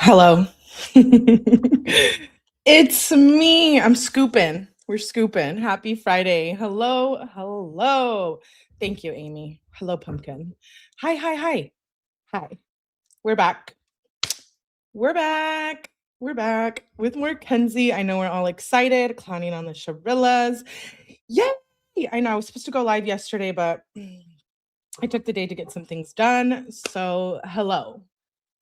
Hello. It's me. I'm scooping. We're scooping. Happy Friday. Hello. Hello. Thank you, Amy. Hello, Pumpkin. Hi, hi, hi. Hi. We're back. We're back. We're back with more Mackenzie. I know we're all excited. Clowning on the Shirillas. Yay! I know I was supposed to go live yesterday, but I took the day to get some things done. So, hello.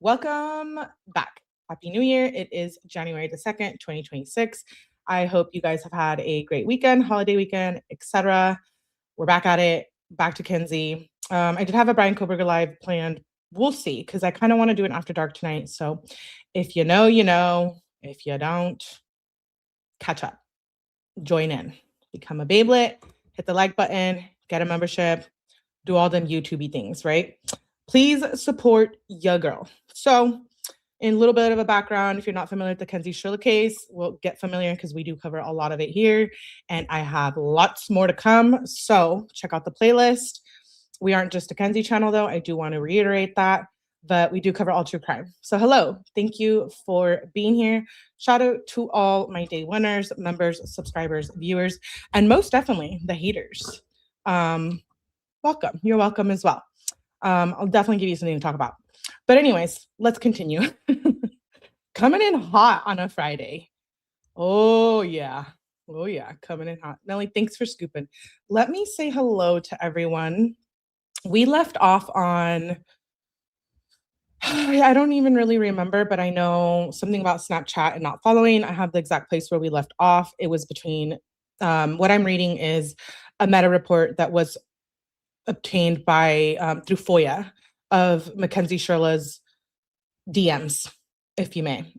Welcome back. Happy New Year. It is January the 2nd, 2026. I hope you guys have had a great weekend, holiday weekend, etc. We're back at it, back to Kenzie. I did have a Brian Koberger live planned. We'll see, because I kind of want to do an after dark tonight. So if you know, you know. If you don't, catch up. Join in. Become a Babelet. Hit the like button. Get a membership. Do all them YouTubey things, right? Please support your girl. So in a little bit of a background, if you're not familiar with the Mackenzie Shirilla case, we'll get familiar because we do cover a lot of it here. And I have lots more to come. So check out the playlist. We aren't just a Mackenzie channel, though. I do want to reiterate that. But we do cover all true crime. So hello. Thank you for being here. Shout out to all my day winners, members, subscribers, viewers, and most definitely the haters. Welcome. You're welcome as well. I'll definitely give you something to talk about. But anyways, let's continue. Coming in hot on a Friday. Oh, yeah. Oh, yeah. Coming in hot. Nelly, thanks for scooping. Let me say hello to everyone. We left off on, I don't even really remember, but I know something about Snapchat and not following. I have the exact place where we left off. It was between, what I'm reading is a meta report that was obtained by through FOIA of Mackenzie Shirilla's DMs, if you may,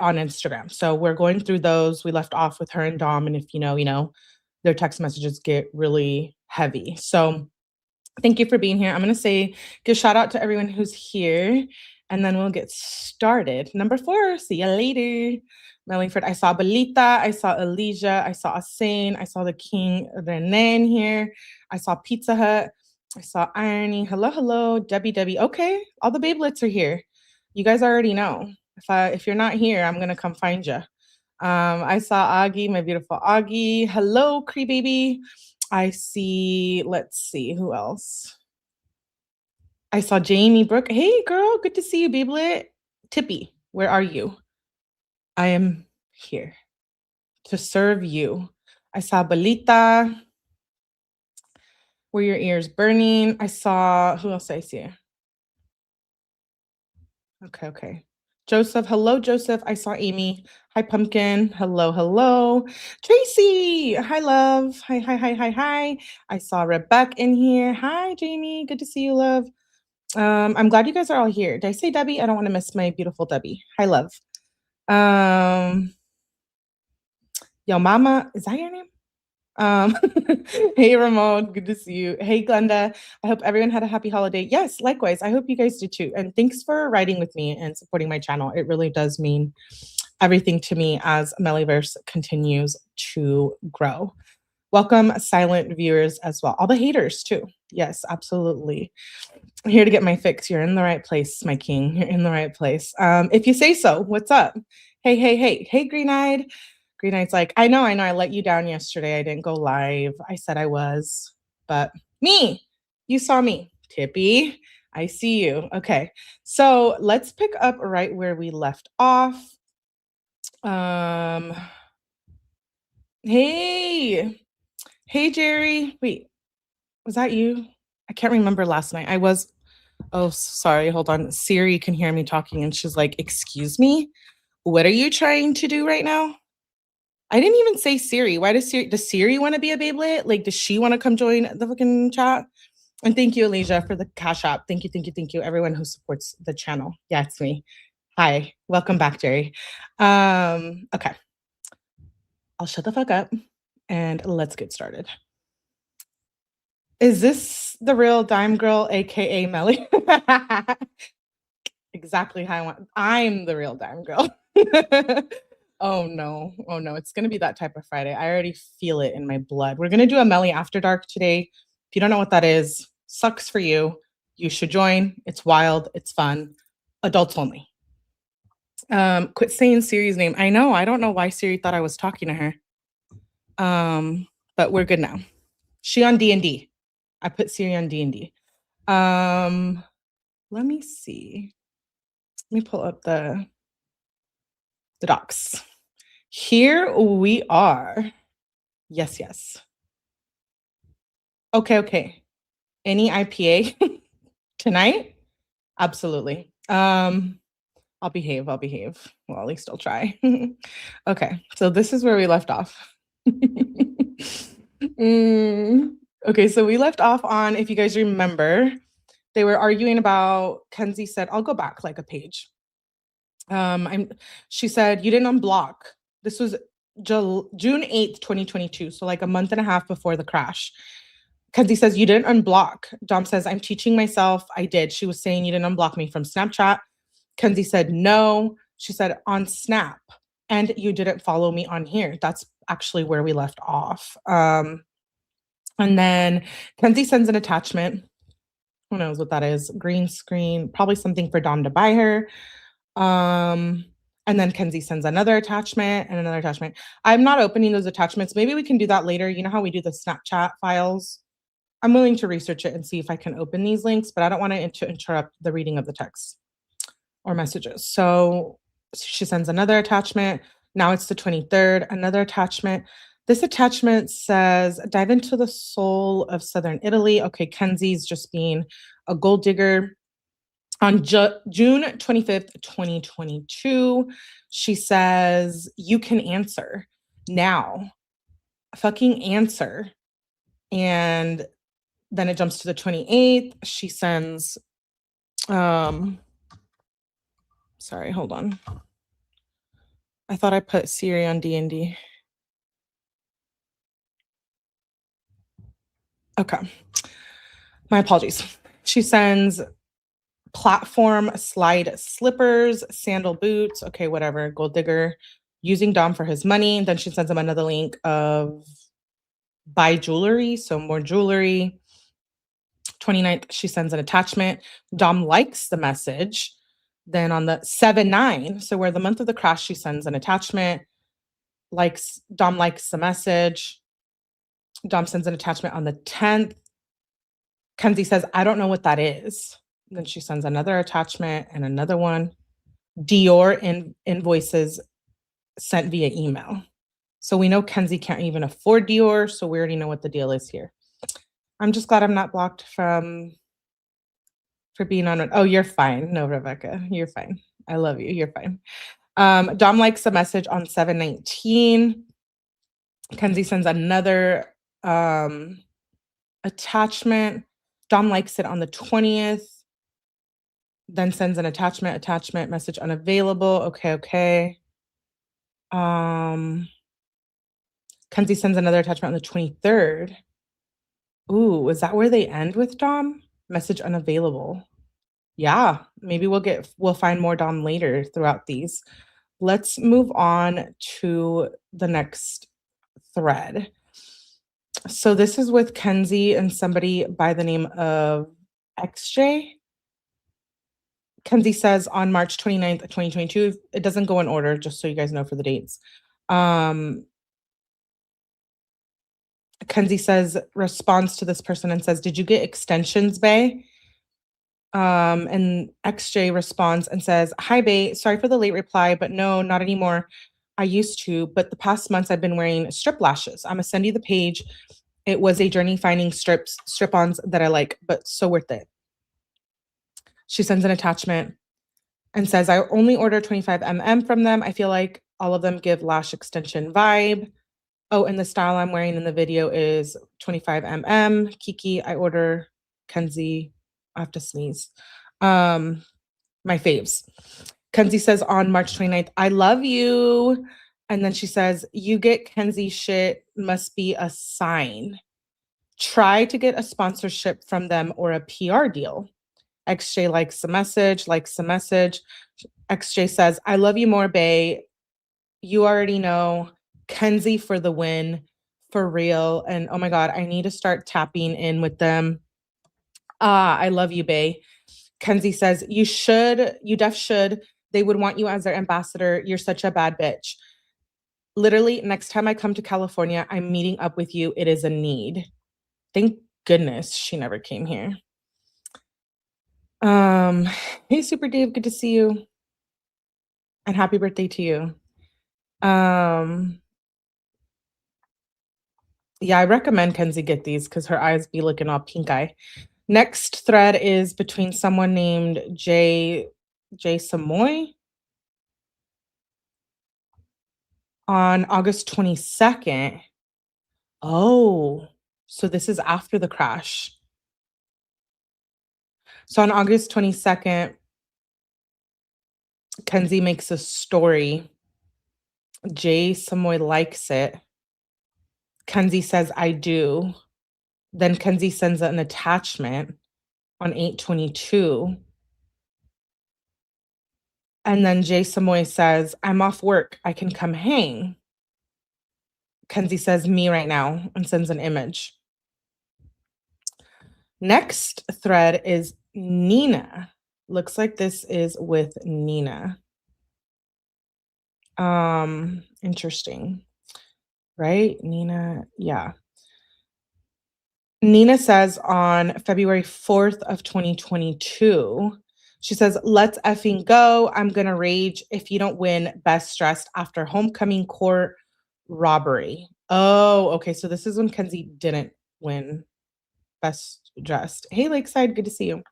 on Instagram. So we're going through those. We left off with her and Dom, and if you know, their text messages get really heavy. So thank you for being here. I'm going to give shout out to everyone who's here, and then we'll get started. Number 4, see you later. Mellingford, I saw Belita, I saw Elijah, I saw Asane, I saw the King Renan here, I saw Pizza Hut, I saw Irony. Hello, hello, Debbie. Okay, all the Babelets are here. You guys already know. If you're not here, I'm gonna come find you. I saw Augie, my beautiful Augie. Hello, Cree baby. I see. Let's see who else. I saw Jamie Brooke. Hey, girl, good to see you, Babelet. Tippy, where are you? I am here to serve you. I saw Belita. Were your ears burning? I saw, who else did I see? Okay. Joseph, hello, Joseph. I saw Amy. Hi, Pumpkin. Hello. Tracy, hi, love. Hi. I saw Rebecca in here. Hi, Jamie. Good to see you, love. I'm glad you guys are all here. Did I say Debbie? I don't want to miss my beautiful Debbie. Hi, love. Yo, Mama, is that your name? Hey, Ramon, good to see you. Hey, Glenda, I hope everyone had a happy holiday. Yes, likewise. I hope you guys did too. And thanks for riding with me and supporting my channel. It really does mean everything to me as Mellyverse continues to grow. Welcome, silent viewers as well. All the haters too. Yes, absolutely. I'm here to get my fix. You're in the right place, my king. You're in the right place. If you say so, what's up? Hey, Green-Eyed. Green-Eyed's like, I know, I let you down yesterday. I didn't go live. I said I was, but me, you saw me. Tippy, I see you. Okay, so let's pick up right where we left off. Hey, Jerry. Wait, was that you? I can't remember last night. Oh, sorry, hold on. Siri can hear me talking and she's like, excuse me? What are you trying to do right now? I didn't even say Siri. Why does Siri want to be a Babelet? Like, does she want to come join the fucking chat? And thank you, Elijah, for the cash app. Thank you, everyone who supports the channel. Yeah, it's me. Hi, welcome back, Jerry. Okay. I'll shut the fuck up and let's get started. Is this the real Dime Girl, aka Melly? Exactly how I want. I'm the real Dime Girl. Oh no, it's gonna be that type of Friday. I already feel it in my blood. We're gonna do a Melly After Dark today. If you don't know what that is, sucks for you. You should join. It's wild, it's fun. adults only. Quit saying Siri's name. I know. I don't know why Siri thought I was talking to her. But we're good now. She on D&D. I put Siri on D&D. Let me see. Let me pull up the docs. Here we are. Yes. Okay. Any IPA tonight? Absolutely. I'll behave. Well, at least I'll try. Okay, so this is where we left off. Okay, so we left off on, if you guys remember, they were arguing about, Kenzie said, I'll go back like a page. She said, you didn't unblock. This was June 8th, 2022. So like a month and a half before the crash. Kenzie says, you didn't unblock. Dom says, I'm teaching myself. I did. She was saying you didn't unblock me from Snapchat. Kenzie said, no. She said, on Snap. And you didn't follow me on here. That's actually where we left off. And then Kenzie sends an attachment. Who knows what that is? Green screen, probably something for Dom to buy her. And then Kenzie sends another attachment and another attachment. I'm not opening those attachments. Maybe we can do that later. You know how we do the Snapchat files? I'm willing to research it and see if I can open these links, but I don't want to interrupt the reading of the text or messages. So she sends another attachment. Now it's the 23rd, another attachment. This attachment says, dive into the soul of Southern Italy. Okay, Kenzie's just being a gold digger. On June 25th, 2022, she says, you can answer now. Fucking answer. And then it jumps to the 28th. She sends, sorry, hold on. I thought I put Siri on D&D. Okay. My apologies. She sends platform slide slippers, sandal boots. Okay, whatever. Gold digger using Dom for his money. Then she sends him another link of buy jewelry. So more jewelry. 29th, she sends an attachment. Dom likes the message. Then on the 7/9, so where the month of the crash, she sends an attachment. Dom likes the message. Dom sends an attachment on the 10th. Kenzie says, I don't know what that is. Then she sends another attachment and another one. Dior invoices sent via email. So we know Kenzie can't even afford Dior, so we already know what the deal is here. I'm just glad I'm not blocked for being on it. Oh, you're fine. No, Rebecca, you're fine. I love you. You're fine. Dom likes the message on 7/19. Kenzie sends another attachment. Dom likes it on the 20th. Then sends an attachment, message unavailable. Okay. Kenzie sends another attachment on the 23rd. Ooh, is that where they end with Dom? Message unavailable. Yeah, maybe we'll find more Dom later throughout these. Let's move on to the next thread. So this is with Kenzie and somebody by the name of XJ. Kenzie says on March 29th, 2022, it doesn't go in order, just so you guys know for the dates. Kenzie says, responds to this person and says, did you get extensions, bae? And XJ responds and says, hi, bae, sorry for the late reply, but no, not anymore. I used to, but the past months I've been wearing strip lashes. I'm gonna send you the page. It was a journey finding strip-ons that I like, but so worth it. She sends an attachment and says, I only order 25 mm from them. I feel like all of them give lash extension vibe. Oh, and the style I'm wearing in the video is 25 mm. Kiki, I order Kenzie. I have to sneeze. My faves. Kenzie says on March 29th, I love you. And then she says, you get Kenzie shit, must be a sign. Try to get a sponsorship from them or a PR deal. XJ likes the message. XJ says, I love you more, bae. You already know. Kenzie for the win, for real. And oh my God, I need to start tapping in with them. I love you, bae. Kenzie says, you def should. They would want you as their ambassador. You're such a bad bitch. Literally, next time I come to California, I'm meeting up with you. It is a need. Thank goodness she never came here. Hey, Super Dave, good to see you. And happy birthday to you. Yeah, I recommend Kenzie get these because her eyes be looking all pink eye. Next thread is between someone named 𝗕𝗥𝗔𝗜𝗡𝗦 on August 22nd. Oh, so this is after the crash. So on August 22nd, Kenzie makes a story. 𝗕𝗥𝗔𝗜𝗡𝗦 likes it. Kenzie says, I do. Then Kenzie sends an attachment on 8/22. And then 𝗕𝗥𝗔𝗜𝗡𝗦 says, I'm off work. I can come hang. Kenzie says, me right now, and sends an image. Next thread is Nina. Looks like this is with Nina. Interesting. Right? Nina, yeah. Nina says on February 4th of 2022, she says, let's effing go. I'm going to rage if you don't win best dressed after homecoming court robbery. Oh, okay. So this is when Kenzie didn't win best dressed. Hey, Lakeside, good to see you.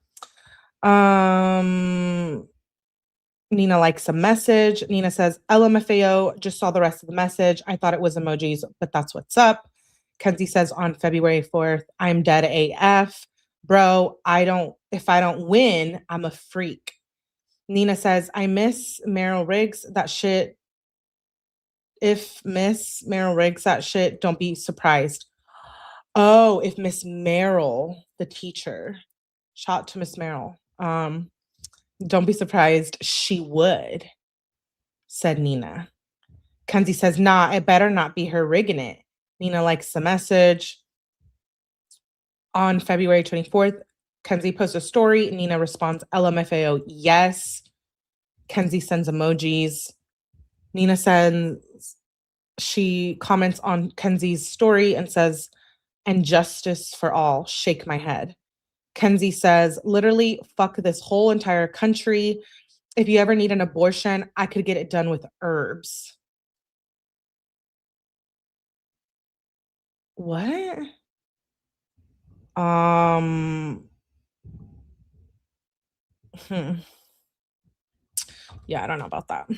Nina likes a message. Nina says, LMFAO, just saw the rest of the message. I thought it was emojis, but that's what's up. Kenzie says on February 4th, I'm dead AF. Bro, if I don't win, I'm a freak. Nina says, I miss Meryl Riggs. That shit. If Miss Meryl Riggs that shit, don't be surprised. Oh, if Miss Meryl, the teacher, shout to Miss Meryl. Don't be surprised. She would, said Nina. Kenzie says, nah, it better not be her rigging it. Nina likes the message. On February 24th, Kenzie posts a story. Nina responds, LMFAO, yes. Kenzie sends emojis. Nina says, she comments on Kenzie's story and says, and justice for all, shake my head. Kenzie says, literally, fuck this whole entire country. If you ever need an abortion, I could get it done with herbs. What? Yeah, I don't know about that.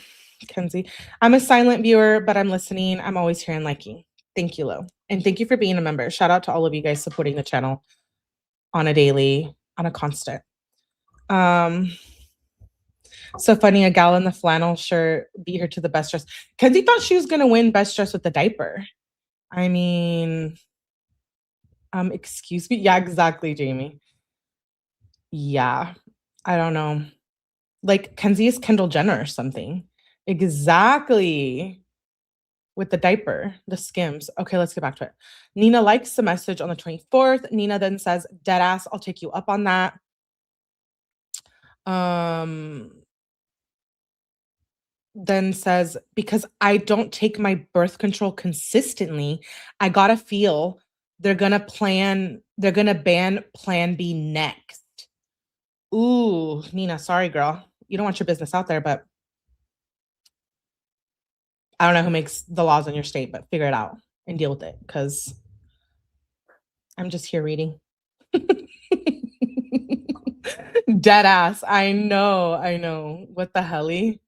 Kenzie, I'm a silent viewer, but I'm listening. I'm always here and liking. Thank you, Lo. And thank you for being a member. Shout out to all of you guys supporting the channel on a daily, on a constant. So funny, a gal in the flannel shirt beat her to the best dress. Kenzie thought she was going to win best dress with the diaper. I mean, excuse me. Yeah, exactly, Jamie. Yeah, I don't know. Like Kenzie is Kendall Jenner or something. Exactly. With the diaper, the Skims. Okay, let's get back to it. Nina likes the message on the 24th. Nina then says, deadass, I'll take you up on that. Then says, because I don't take my birth control consistently, I gotta feel they're gonna ban Plan B next. Ooh, Nina, sorry, girl. You don't want your business out there, but I don't know who makes the laws in your state, but figure it out and deal with it because I'm just here reading. Dead ass. I know. What the helly?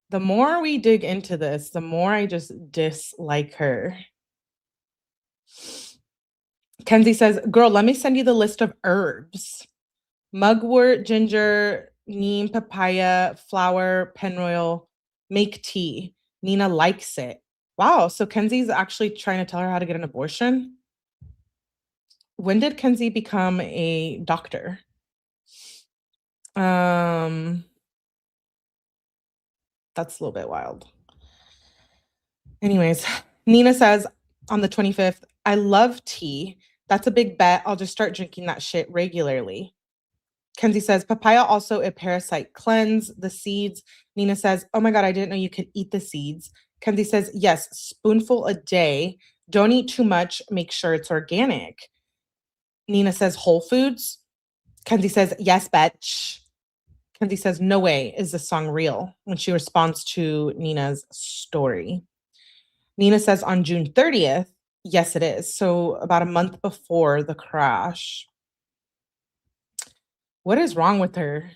The more we dig into this, the more I just dislike her. Kenzie says, girl, let me send you the list of herbs. Mugwort, ginger, neem, papaya, flower, penroyal, make tea. Nina likes it. Wow, so Kenzie's actually trying to tell her how to get an abortion? When did Kenzie become a doctor? That's a little bit wild. Anyways, Nina says on the 25th, I love tea. That's a big bet. I'll just start drinking that shit regularly. Kenzie says, papaya also a parasite. Cleanse the seeds. Nina says, oh my God, I didn't know you could eat the seeds. Kenzie says, yes, spoonful a day. Don't eat too much. Make sure it's organic. Nina says, Whole Foods. Kenzie says, yes, bitch. Kenzie says, no way is this song real, when she responds to Nina's story. Nina says on June 30th, yes, it is. So about a month before the crash. What is wrong with her?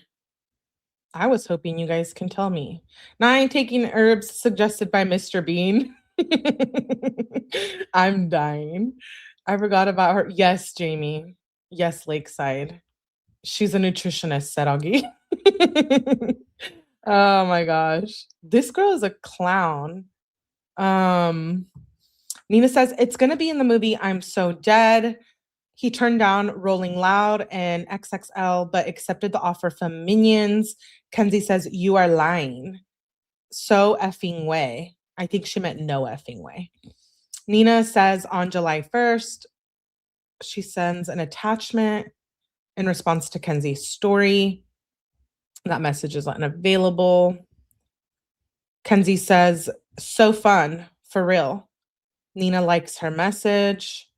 I was hoping you guys can tell me. 9, taking herbs suggested by Mr. Bean. I'm dying. I forgot about her. Yes, Jamie. Yes, Lakeside. She's a nutritionist, said Augie. Oh my gosh. This girl is a clown. Nina says, it's going to be in the movie I'm So Dead. He turned down Rolling Loud and XXL, but accepted the offer from Minions. Kenzie says, you are lying. So effing way. I think she meant no effing way. Nina says on July 1st, she sends an attachment in response to Kenzie's story. That message is unavailable. Kenzie says, so fun, for real. Nina likes her message.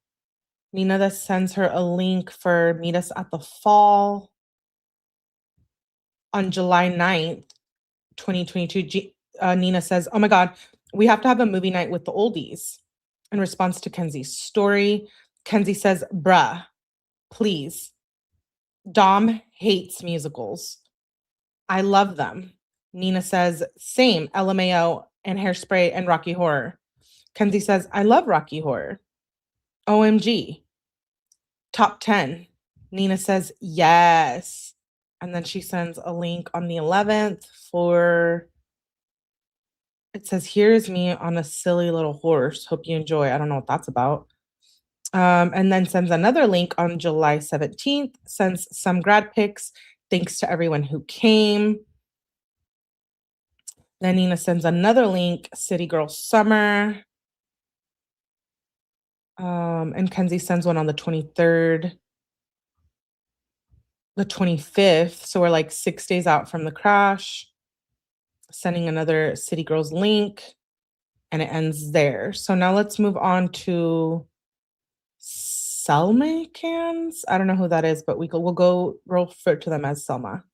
Nina that sends her a link for meet us at the fall. On July 9th, 2022, Nina says, oh my God, we have to have a movie night with the oldies. In response to Kenzie's story, Kenzie says, bruh, please. Dom hates musicals. I love them. Nina says, same, LMAO and Hairspray and Rocky Horror. Kenzie says, I love Rocky Horror. OMG. Top 10. Nina says, yes. And then she sends a link on the 11th for, it says, here's me on a silly little horse. Hope you enjoy. I don't know what that's about. And then sends another link on July 17th, sends some grad pics. Thanks to everyone who came. Then Nina sends another link, City Girl Summer. And Kenzie sends one on the 23rd, the 25th. So we're like 6 days out from the crash. Sending another City Girls link, and it ends there. So now let's move on to 𝗕𝗏𝗡𝗏. I don't know who that is, but we'll refer to them as Selma.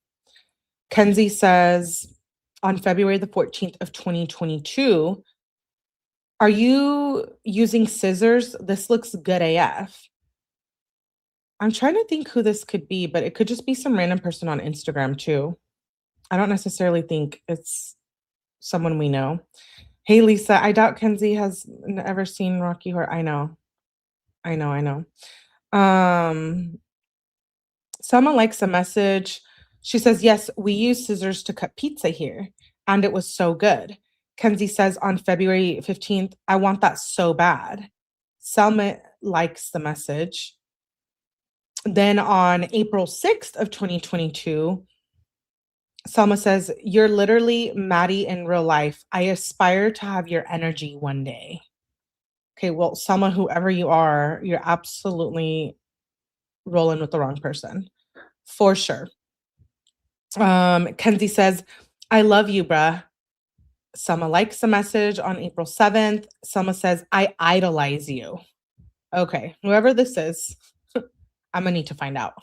Kenzie says on February the 14th of 2022, are you using scissors? This looks good AF. I'm trying to think who this could be, but it could just be some random person on Instagram too. I don't necessarily think it's someone we know. Hey, Lisa, I doubt Kenzie has ever seen Rocky Horror. I know. Someone likes a message. She says, yes, we use scissors to cut pizza here, and it was so good. Kenzie says on February 15th, I want that so bad. Selma likes the message. Then on April 6th of 2022, Selma says, you're literally Maddie in real life. I aspire to have your energy one day. Okay, well, Selma, whoever you are, you're absolutely rolling with the wrong person. For sure. Kenzie says, I love you, bruh. Selma likes the message on April 7th. Selma says, I idolize you. Okay, whoever this is, I'm going to need to find out.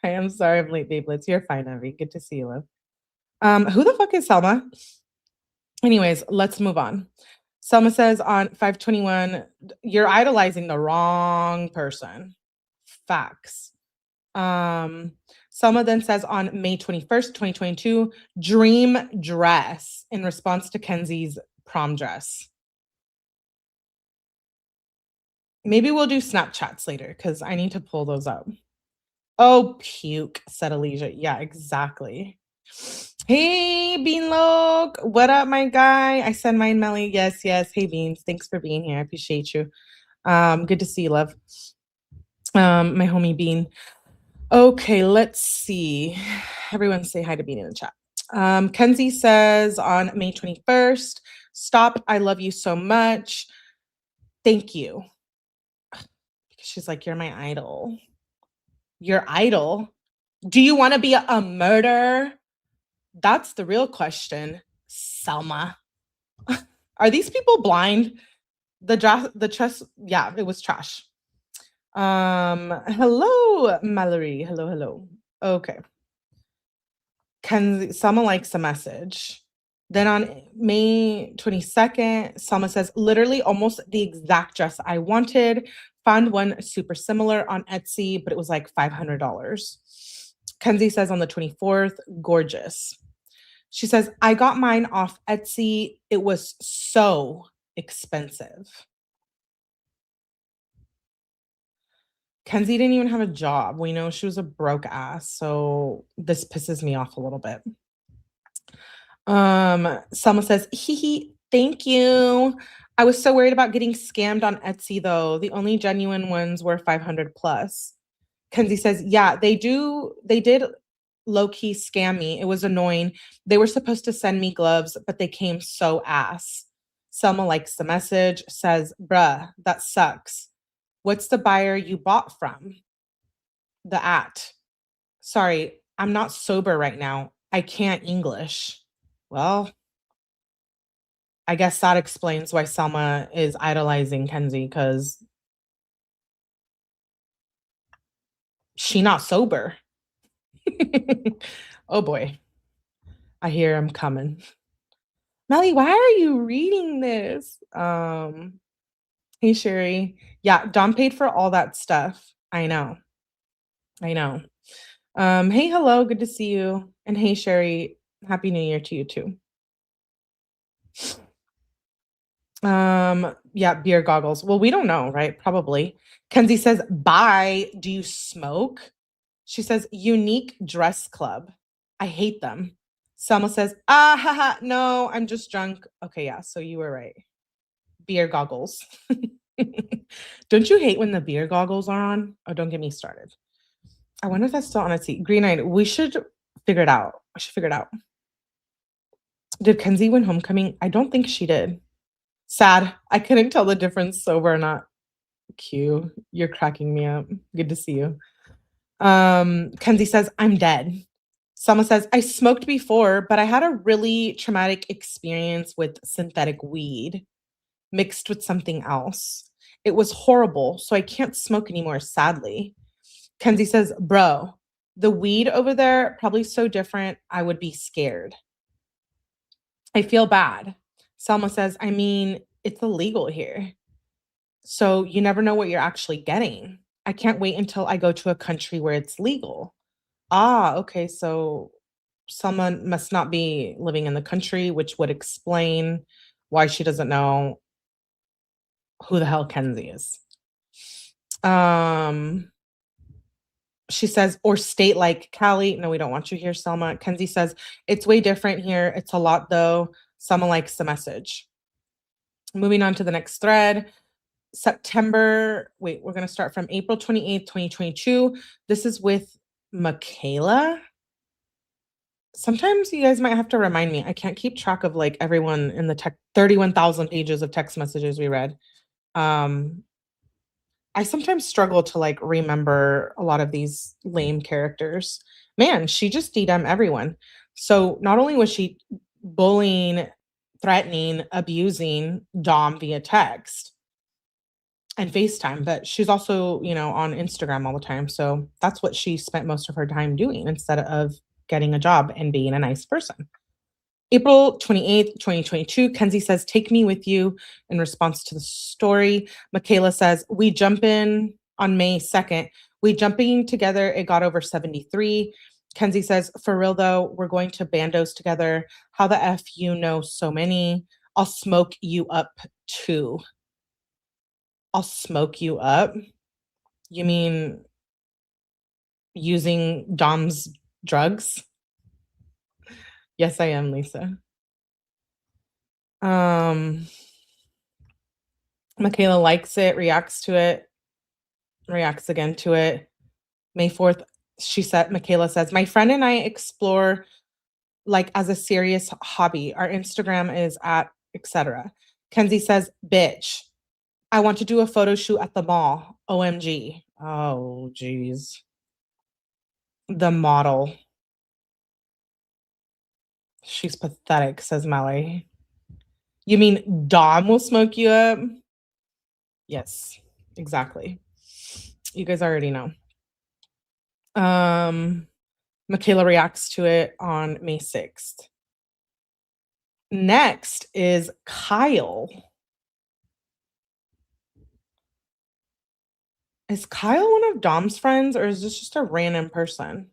I am sorry I'm late, babelets. You're fine, Evie. Good to see you, love. Who the fuck is Selma? Anyways, let's move on. Selma says on 5/21, you're idolizing the wrong person. Facts. Selma then says on May 21st, 2022, dream dress in response to Kenzie's prom dress. Maybe we'll do Snapchats later because I need to pull those up. Oh, puke, said Alicia. Yeah, exactly. Hey, Beanlog. What up, my guy? I send mine, Melly. Yes. Hey, Beans. Thanks for being here. I appreciate you. Good to see you, love. My homie Bean. Okay, let's see. Everyone say hi to Bean in the chat. Kenzie says on May 21st, stop. I love you so much. Thank you. Because She's like, you're my idol. Your idol? Do you want to be a murderer? That's the real question, Selma. Are these people blind? The trust, yeah, it was trash. Hello, Mallory. Hello. Okay. Selma likes a message. Then on May 22nd, Selma says, literally almost the exact dress I wanted. Found one super similar on Etsy, but it was like $500. Kenzie says on the 24th, gorgeous. She says, I got mine off Etsy. It was so expensive. Kenzie didn't even have a job. We know she was a broke ass, so this pisses me off a little bit. Selma says, hee, thank you. I was so worried about getting scammed on Etsy though. The only genuine ones were 500 plus. Kenzie says, yeah, they did low-key scam me. It was annoying. They were supposed to send me gloves, but they came so ass. Selma likes the message, says, bruh, that sucks. What's the buyer you bought from? Sorry, I'm not sober right now. I can't English. Well, I guess that explains why Selma is idolizing Kenzie, because she not sober. Oh boy. I hear him coming. Melly, why are you reading this? Hey, Sherry. Yeah, Dom paid for all that stuff. I know. Hey, hello. Good to see you. And hey, Sherry. Happy New Year to you too. Yeah, beer goggles. Well, we don't know, right? Probably. Kenzie says, bye. Do you smoke? She says, unique dress club. I hate them. Selma says, haha, no, I'm just drunk. Okay, yeah, so you were right. Beer goggles. Don't you hate when the beer goggles are on? Oh, don't get me started. I wonder if that's still on Etsy. Green Eyed, we should figure it out. Did Kenzie win homecoming? I don't think she did. Sad. I couldn't tell the difference sober or not. Q, you're cracking me up. Good to see you. Kenzie says, I'm dead. Selma says, I smoked before, but I had a really traumatic experience with synthetic weed mixed with something else. It was horrible, so I can't smoke anymore, sadly. Kenzie says, bro, the weed over there, probably so different, I would be scared. I feel bad. Selma says, I mean, it's illegal here. So you never know what you're actually getting. I can't wait until I go to a country where it's legal. Ah, okay. So someone must not be living in the country, which would explain why she doesn't know who the hell Kenzie is. She says, or state like Cali. No, we don't want you here, Selma. Kenzie says, it's way different here. It's a lot though. Selma likes the message. Moving on to the next thread. We're going to start from April 28th, 2022. This is with Michaela. Sometimes you guys might have to remind me. I can't keep track of like everyone in the 31,000 pages of text messages we read. I sometimes struggle to like remember a lot of these lame characters. Man, she just DM'd everyone. So not only was she bullying, threatening, abusing Dom via text and FaceTime, but she's also, on Instagram all the time. So that's what she spent most of her time doing instead of getting a job and being a nice person. April 28th, 2022, Kenzie says, take me with you in response to the story. Michaela says, we jump in on May 2nd. We jumping together. It got over 73. Kenzie says, for real though, we're going to bandos together. How the F you know so many? I'll smoke you up too. I'll smoke you up? You mean using Dom's drugs? Yes, I am, Lisa. Michaela likes it, reacts to it, reacts again to it. May 4th, Michaela says, my friend and I explore like as a serious hobby. Our Instagram is at etc. Kenzie says, bitch, I want to do a photo shoot at the mall. OMG. Oh, geez. The model. She's pathetic, says Mallory. You mean Dom will smoke you up? Yes, exactly. You guys already know. Michaela reacts to it on May 6th. Next is Kyle. Is Kyle one of Dom's friends, or is this just a random person?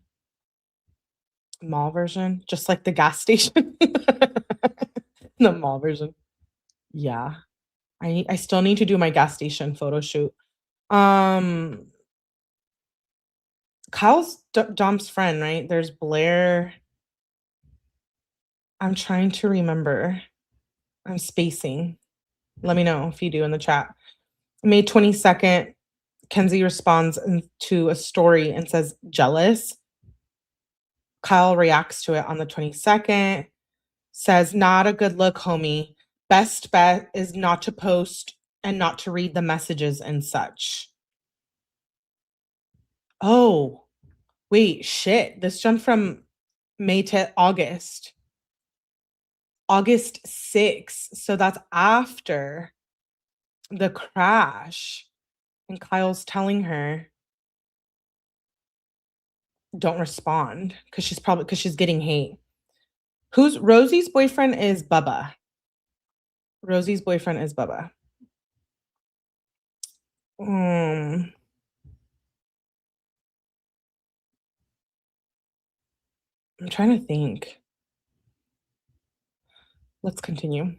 Mall version, just like the gas station. The mall version. Yeah. I still need to do my gas station photo shoot. Kyle's Dom's friend, right? There's Blair. I'm trying to remember. I'm spacing. Let me know if you do in the chat. May 22nd, Kenzie responds to a story and says, jealous. Kyle reacts to it on the 22nd, says, not a good look, homie. Best bet is not to post and not to read the messages and such. Oh, wait, shit. This jumped from May to August. August 6th. So that's after the crash. And Kyle's telling her, don't respond, because she's getting hate. Who's Rosie's boyfriend is Bubba. Rosie's boyfriend is Bubba. I'm trying to think. Let's continue.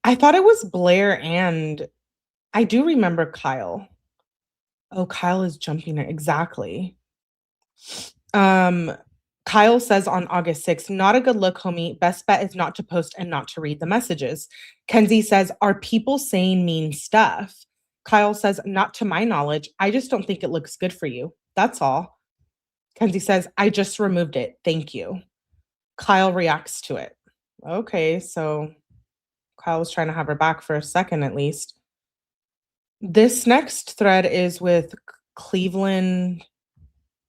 I thought it was Blair, and I do remember Kyle. Oh, Kyle is jumping it. Exactly. Kyle says on August 6th, not a good look, homie. Best bet is not to post and not to read the messages. Kenzie says, are people saying mean stuff? Kyle says, not to my knowledge. I just don't think it looks good for you. That's all. Kenzie says, I just removed it. Thank you. Kyle reacts to it. Okay, so Kyle was trying to have her back for a second at least. This next thread is with Cleveland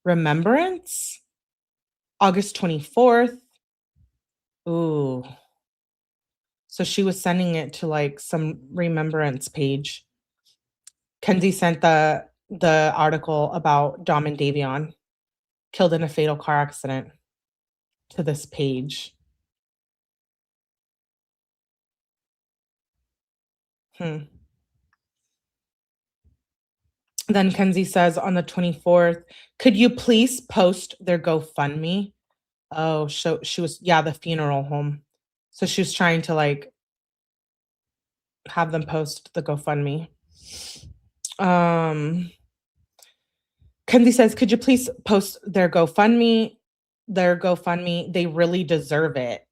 Remembrance, August 24th. Ooh. So she was sending it to like some remembrance page. Kenzie sent the article about Dom and Davion killed in a fatal car accident to this page. Then Kenzie says on the 24th, could you please post their GoFundMe? Oh, so she was, the funeral home. So she was trying to like have them post the GoFundMe. Kenzie says, could you please post their GoFundMe? They really deserve it.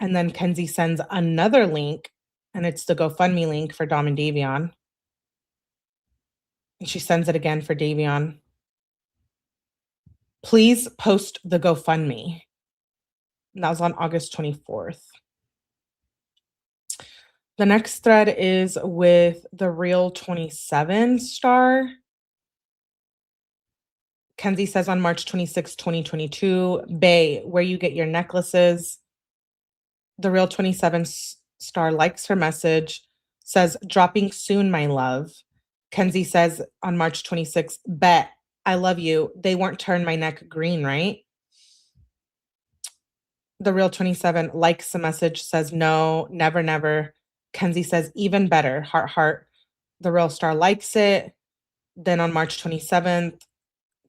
And then Kenzie sends another link, and it's the GoFundMe link for Dom and Davion. And she sends it again for Davion. Please post the GoFundMe. And that was on August 24th. The next thread is with the Real 27 star. Kenzie says on March 26, 2022, Bay, where you get your necklaces. The Real 27 star likes her message, says, dropping soon, my love. Kenzie says on March 26, bet, I love you. They won't turn my neck green, right? The Real 27 likes the message, says, no, never, never. Kenzie says, even better, heart, heart. The Real Star likes it. Then on March 27th,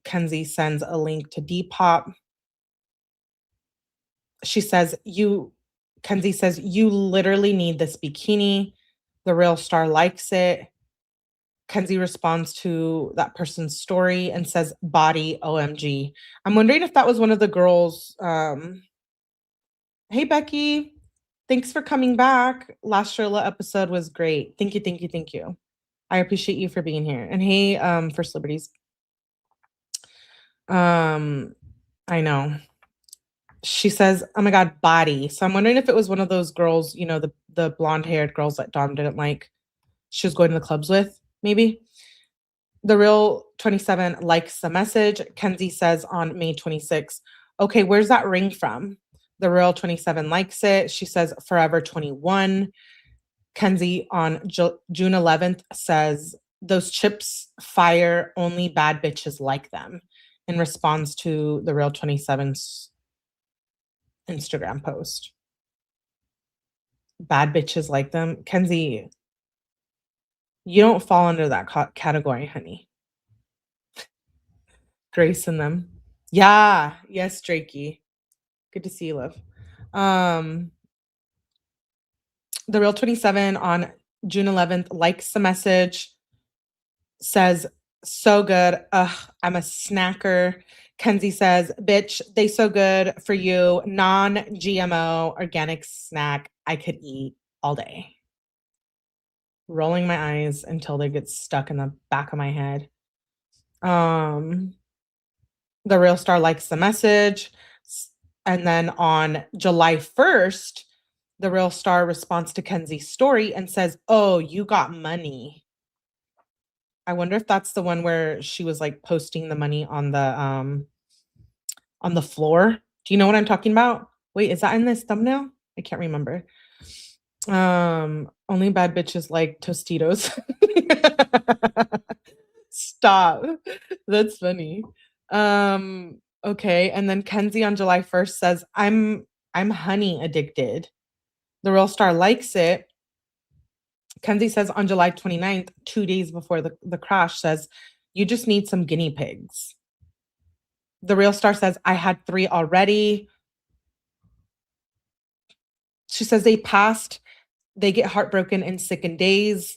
Kenzie sends a link to Depop. Kenzie says, you literally need this bikini. The Real Star likes it. Kenzie responds to that person's story and says, body OMG. I'm wondering if that was one of the girls. Hey, Becky. Thanks for coming back. Last Shirilla episode was great. Thank you, thank you, thank you. I appreciate you for being here. And hey, First Liberties. I know. She says, "Oh my god, body." So I'm wondering if it was one of those girls, you know, the blonde-haired girls that Dom didn't like. She was going to the clubs with, maybe. The real 27 likes the message. Kenzie says on May 26th, "Okay, where's that ring from?" The real 27 likes it. She says Forever 21. Kenzie on June 11th says, "Those chips fire, only bad bitches like them," in response to the real 27's Instagram post. Bad bitches like them. Kenzie, you don't fall under that category, honey. Grace in them. Yeah. Yes, Drakey. Good to see you, love. The real 27 on June 11th likes the message, says, "So good. Ugh, I'm a snacker." Kenzie says, "Bitch, they so good for you. Non-GMO organic snack I could eat all day." Rolling my eyes until they get stuck in the back of my head. The real star likes the message. And then on July 1st, the real star responds to Kenzie's story and says, "Oh, you got money." I wonder if that's the one where she was like posting the money on the floor. Do you know what I'm talking about? Wait, is that in this thumbnail? I can't remember. Only bad bitches like Tostitos. Stop. That's funny. Okay, and then Kenzie on July 1st says, I'm honey addicted." The real star likes it. Kenzie says on July 29th, 2 days before the crash, says, "You just need some guinea pigs." The real star says, "I had 3 already." She says they passed. They get heartbroken and sick in days.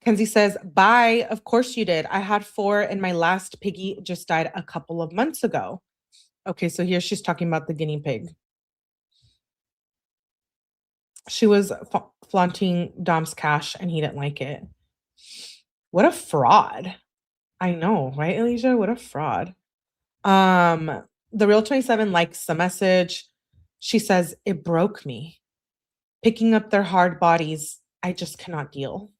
Kenzie says, "Bye. Of course you did. I had 4 and my last piggy just died a couple of months ago." Okay, so here she's talking about the guinea pig. She was flaunting Dom's cash and he didn't like it. What a fraud. I know, right, Alicia? What a fraud. The real 27 likes the message. She says, "It broke me. Picking up their hard bodies, I just cannot deal."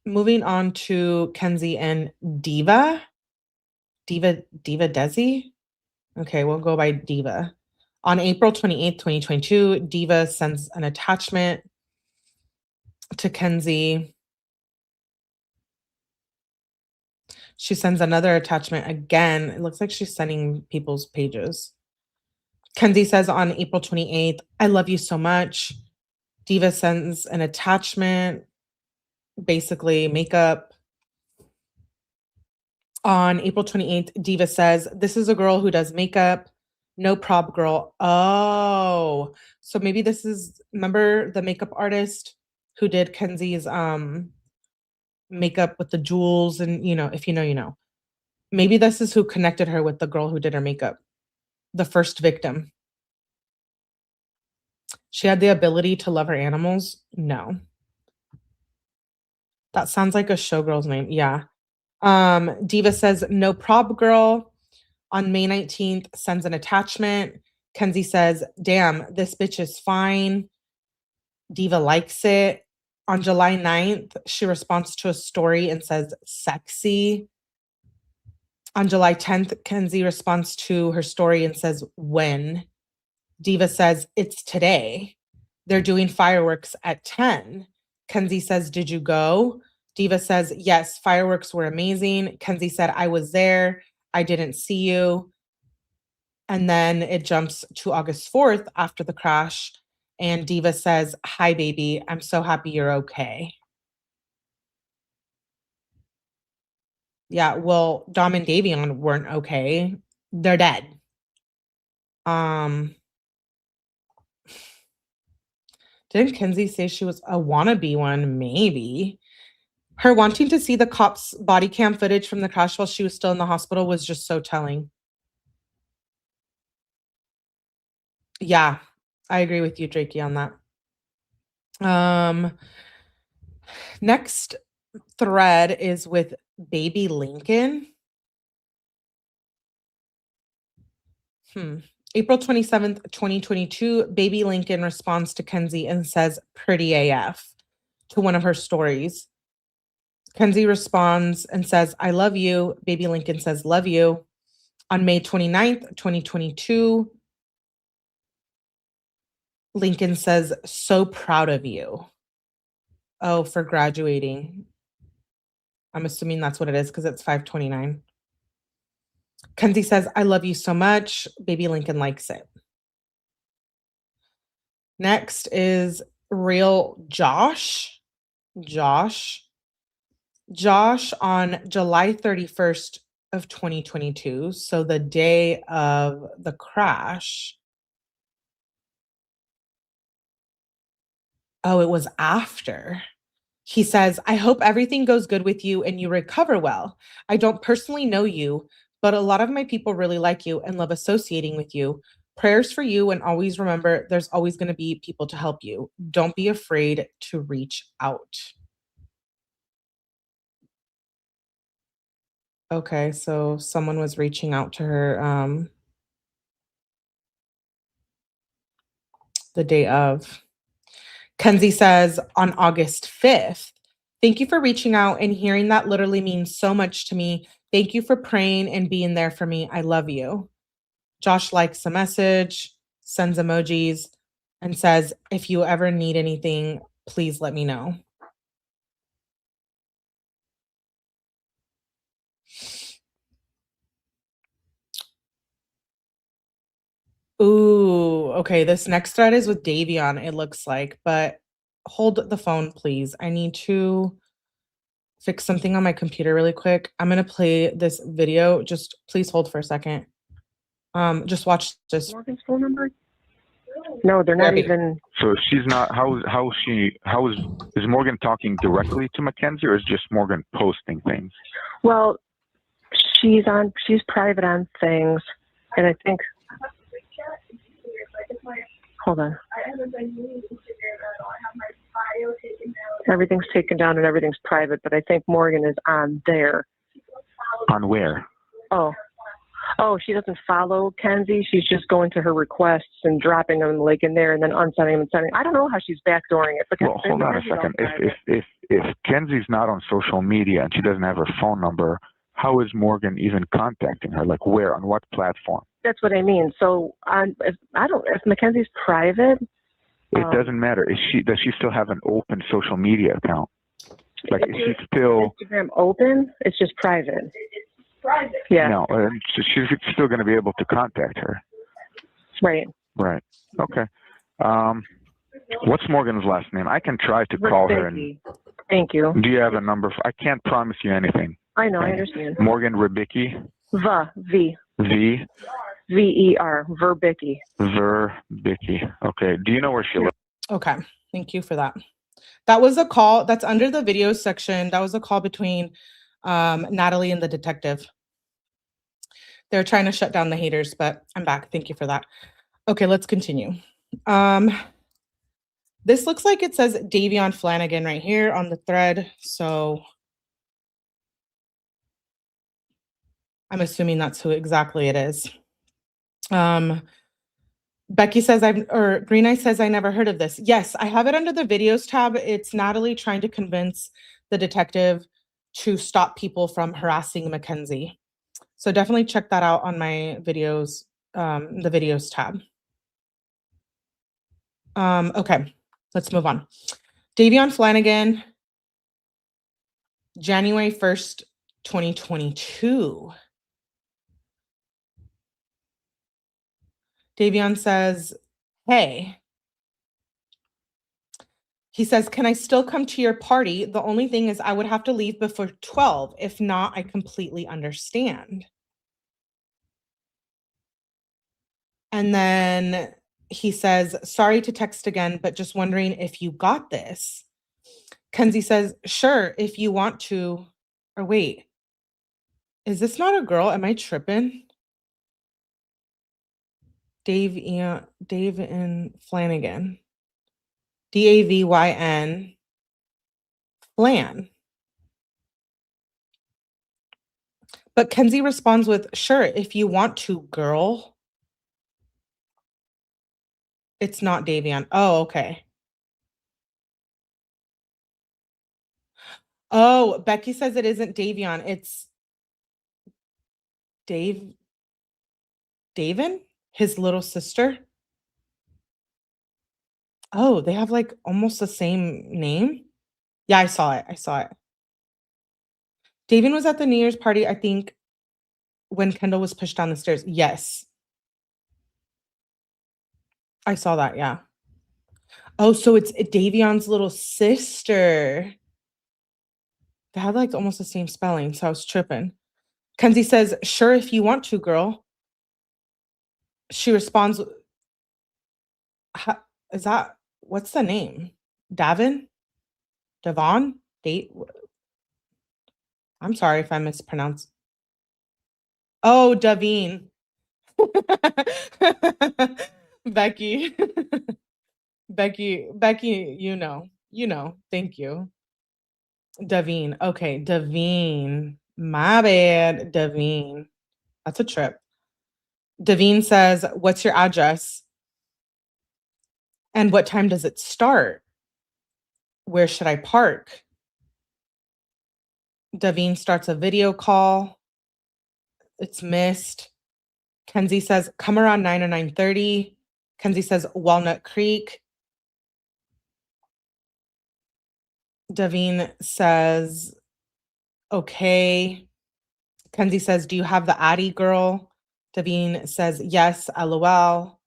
Moving on to Kenzie and Diva. Diva Desi? Okay, we'll go by Diva. On April 28th, 2022, Diva sends an attachment to Kenzie. She sends another attachment again. It looks like she's sending people's pages. Kenzie says on April 28th, "I love you so much." Diva sends an attachment, basically makeup. On April 28th, Diva says, "This is a girl who does makeup. No prob girl." Oh, so maybe this is, remember the makeup artist who did Kenzie's makeup with the jewels, and if you know, you know. Maybe this is who connected her with the girl who did her makeup, the first victim. She had the ability to love her animals? No. That sounds like a showgirl's name. Yeah. Diva says, "No prob girl." On May 19th, sends an attachment. Kenzie says, "Damn, this bitch is fine." Diva likes it. On July 9th, she responds to a story and says, "Sexy." On July 10th, Kenzie responds to her story and says, "When?" Diva says, "It's today. They're doing fireworks at 10. Kenzie says, "Did you go?" Diva says, "Yes, fireworks were amazing." Kenzie said, "I was there. I didn't see you." And then it jumps to August 4th after the crash. And Diva says, "Hi, baby. I'm so happy you're okay." Yeah, well, Dom and Davion weren't okay. They're dead. Um, didn't Kenzie say she was a wannabe one? Maybe. Her wanting to see the cops' body cam footage from the crash while she was still in the hospital was just so telling. Yeah, I agree with you, Drakey, on that. Next thread is with Baby Lincoln. April 27th, 2022, baby Lincoln responds to Kenzie and says, pretty AF to one of her stories. Kenzie responds and says, I love you. Baby Lincoln says, love you. On May 29th, 2022, Lincoln says, so proud of you. Oh, for graduating. I'm assuming that's what it is because it's 5/29. Kenzie says, I love you so much. Baby Lincoln likes it. Next is real Josh. Josh on July 31st of 2022. So the day of the crash. Oh, it was after. He says, I hope everything goes good with you and you recover well. I don't personally know you, but a lot of my people really like you and love associating with you. Prayers for you, and always remember there's always going to be people to help you. Don't be afraid to reach out. Okay, so someone was reaching out to her the day of. Kenzie says on August 5th, thank you for reaching out, and hearing that literally means so much to me. Thank you for praying and being there for me. I love you. Josh likes the message, sends emojis, and says, if you ever need anything, please let me know. Ooh, okay. This next thread is with Davion, it looks like, but hold the phone, please. I need to fix something on my computer really quick. I'm going to play this video. Just please hold for a second. Just watch this. Morgan's phone number? No, they're not even. So she's not. Is Morgan talking directly to Mackenzie, or is just Morgan posting things? Well, she's private on things, and I think. Hold on. Everything's taken down and everything's private, but I think Morgan is on there. On where? Oh, she doesn't follow Kenzie. She's just going to her requests and dropping them like in there and then unsending them and sending. I don't know how she's backdooring it. Well, hold on a second. If Kenzie's not on social media and she doesn't have her phone number, how is Morgan even contacting her? Like where? On what platform? That's what I mean. So if Mackenzie's private, it doesn't matter. Does she still have an open social media account? Like is she still Instagram open? It's just private. Private. Yeah. No, she's still going to be able to contact her. Right. Right. Okay. What's Morgan's last name? I can try to call her. And thank you. Do you have a number? I can't promise you anything. I know. I understand. Morgan Rebicki. V-E-R. Verbicki. Verbicki. Okay. Do you know where she lives? Okay. Thank you for that. That was a call that's under the video section. That was a call between Natalie and the detective. They're trying to shut down the haters, but I'm back. Thank you for that. Okay, let's continue. This looks like it says Davion Flanagan right here on the thread. So I'm assuming that's who exactly it is. Becky says Green Eye says I never heard of this. Yes, I have it under the videos tab. It's Natalie trying to convince the detective to stop people from harassing Mackenzie. So definitely check that out on my videos, the videos tab. Okay, let's move on. Davion Flanagan, January 1st, 2022. Davion says, hey. He says, can I still come to your party? The only thing is I would have to leave before 12. If not, I completely understand. And then he says, sorry to text again, but just wondering if you got this. Kenzie says, sure, if you want to. Or wait, is this not a girl? Am I tripping? Davion Flanagan. Davyn Flan. But Kenzie responds with, sure, if you want to, girl. It's not Davion. Oh, okay. Oh, Becky says it isn't Davion. It's Davin, his little sister. Oh, they have like almost the same name. Yeah, I saw it. Davion was at the New Year's party, I think, when Kendall was pushed down the stairs. Yes. I saw that, yeah. Oh, so it's Davion's little sister. They had like almost the same spelling, so I was tripping. Kenzie says, sure, if you want to, girl. She responds, is that, what's the name? Davon? I'm sorry if I mispronounced. Oh, Davin. Becky. Becky, you know, thank you. Davion. Okay, Davion. My bad, Davion. That's a trip. Davion says, what's your address? And what time does it start? Where should I park? Davion starts a video call. It's missed. Kenzie says, come around 9 or 9:30. Kenzie says, Walnut Creek. Davion says, okay. Kenzie says, do you have the Addy girl? Davion says, yes, LOL.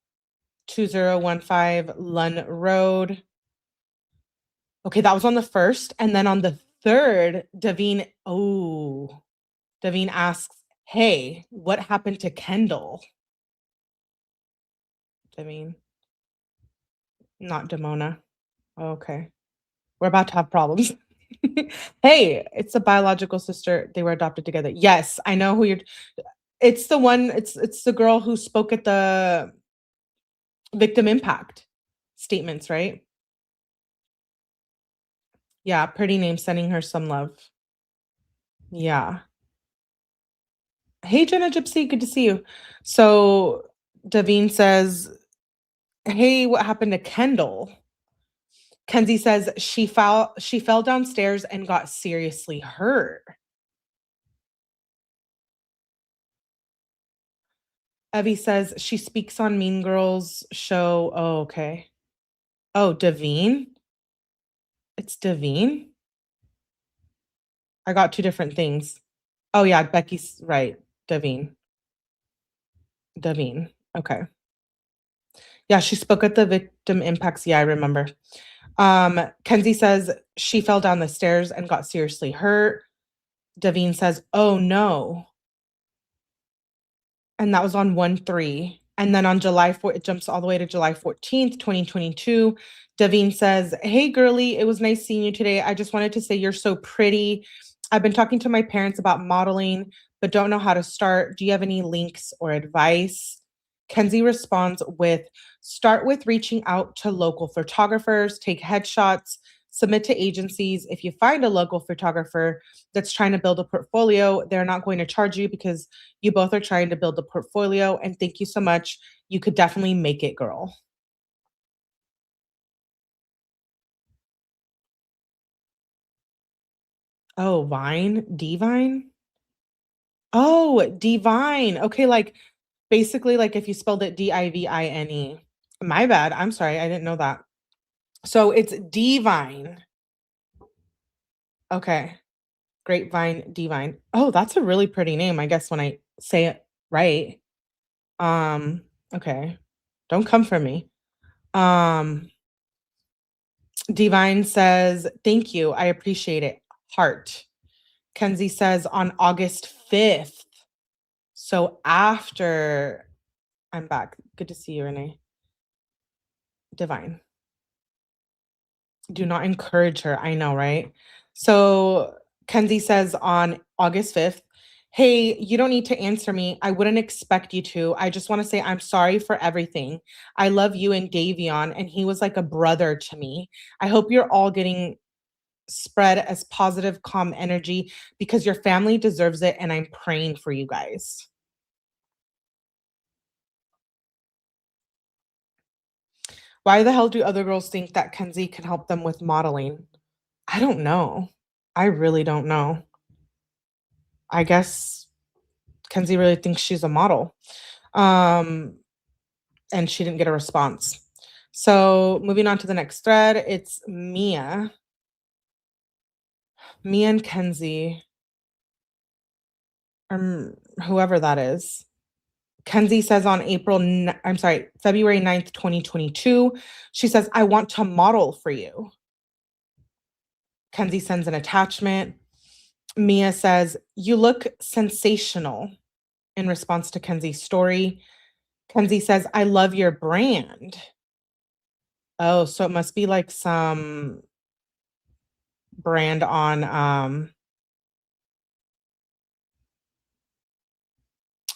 2015 Lund Road. Okay, that was on the first. And then on the third, Davion asks, hey, what happened to Kendall? Davion. Not Damona. Okay. We're about to have problems. Hey, it's a biological sister. They were adopted together. Yes, I know who you're. It's the one, it's the girl who spoke at the victim impact statements, right? Yeah, pretty name, sending her some love. Yeah. Hey, Jenna Gypsy, good to see you. So Davion says, hey, what happened to Kendall? Kenzie says she fell downstairs and got seriously hurt. Evie says she speaks on Mean Girls show. Oh, okay. Oh, Davion? It's Davion? I got two different things. Oh, yeah, Becky's right. Davion. Okay. Yeah, she spoke at the victim impacts. Yeah, I remember. Kenzie says she fell down the stairs and got seriously hurt. Davion says, oh, no. And that was on 1/3. And then on July 4th, it jumps all the way to July 14th, 2022. Davion says, hey, girly, it was nice seeing you today. I just wanted to say you're so pretty. I've been talking to my parents about modeling, but don't know how to start. Do you have any links or advice? Kenzie responds with, start with reaching out to local photographers, take headshots, submit to agencies. If you find a local photographer that's trying to build a portfolio, they're not going to charge you because you both are trying to build a portfolio. And thank you so much. You could definitely make it, girl. Oh, Vine? Divine? Oh, Divine. Okay, like basically like if you spelled it Divine. My bad. I'm sorry. I didn't know that. So it's Divine. Okay. Grapevine, Divine. Oh, that's a really pretty name, I guess, when I say it right. Okay. Don't come for me. Divine says, thank you. I appreciate it. Heart. Kenzie says on August 5th. So after I'm back. Good to see you, Renee. Divine. Do not encourage her. I know, right? So Kenzie says on August 5th, hey, you don't need to answer me. I wouldn't expect you to. I just want to say I'm sorry for everything. I love you and Davion, and he was like a brother to me. I hope you're all getting spread as positive, calm energy because your family deserves it, and I'm praying for you guys. Why the hell do other girls think that Kenzie can help them with modeling? I don't know. I really don't know. I guess Kenzie really thinks she's a model. And she didn't get a response. So moving on to the next thread, it's Mia. Mia and Kenzie, whoever that is. Kenzie says on February 9th, 2022, she says, I want to model for you. Kenzie sends an attachment. Mia says, you look sensational, in response to Kenzie's story. Kenzie says, I love your brand. Oh, so it must be like some brand on,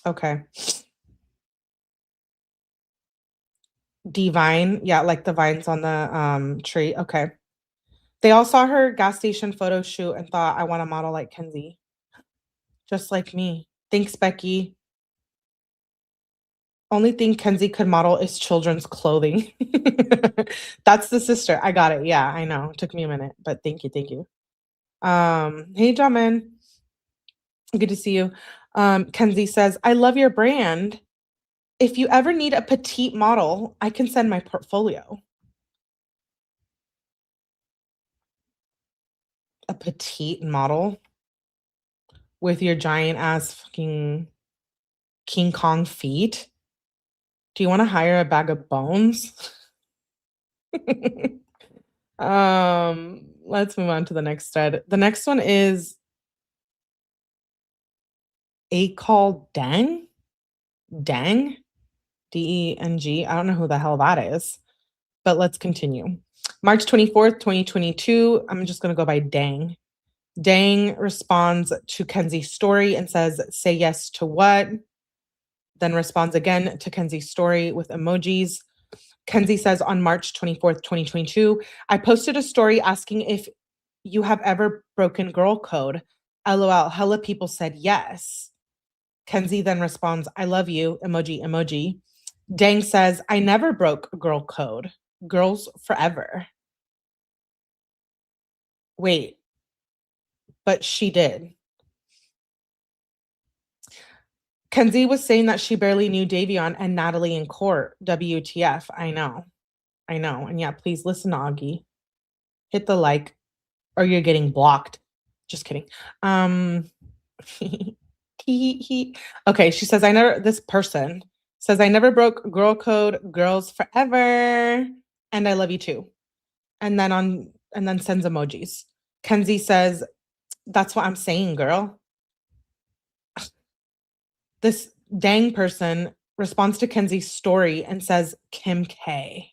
okay. D-Vine. Yeah, like the vines on the tree. Okay. They all saw her gas station photo shoot and thought, I want to model like Kenzie. Just like me. Thanks, Becky. Only thing Kenzie could model is children's clothing. That's the sister. I got it. Yeah, I know. It took me a minute, but thank you. Thank you. Hey, Jamin. Good to see you. Kenzie says, I love your brand. If you ever need a petite model, I can send my portfolio. A petite model with your giant ass fucking King Kong feet? Do you want to hire a bag of bones? Let's move on to the next thread. The next one is 𝗕𝗥𝗔𝗜𝗡𝗦 Deng, D-E-N-G. I don't know who the hell that is, but let's continue. March 24th, 2022. I'm just going to go by Deng. Deng responds to Kenzie's story and says, say yes to what? Then responds again to Kenzie's story with emojis. Kenzie says on March 24th, 2022, I posted a story asking if you have ever broken girl code. LOL, hella people said yes. Kenzie then responds, I love you, emoji, emoji. Deng says, I never broke girl code. Girls forever. Wait, but she did. Kenzie was saying that she barely knew Davion and Natalie in court. WTF. I know. And yeah, please listen to Augie. Hit the like or you're getting blocked. Just kidding. Okay, she says, this person says, I never broke girl code, girls forever. And I love you too. And then sends emojis. Kenzie says, that's what I'm saying, girl. This dang person responds to Kenzie's story and says, Kim K.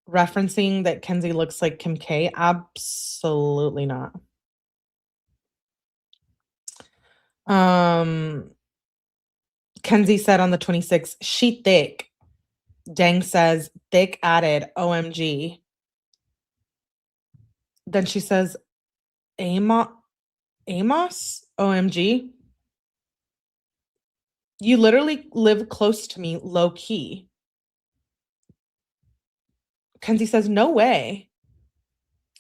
Referencing that Kenzie looks like Kim K. Absolutely not. Kenzie said on the 26th, she thick. Deng says, thick added, OMG. Then she says, Amos, OMG. You literally live close to me, low key. Kenzie says, no way.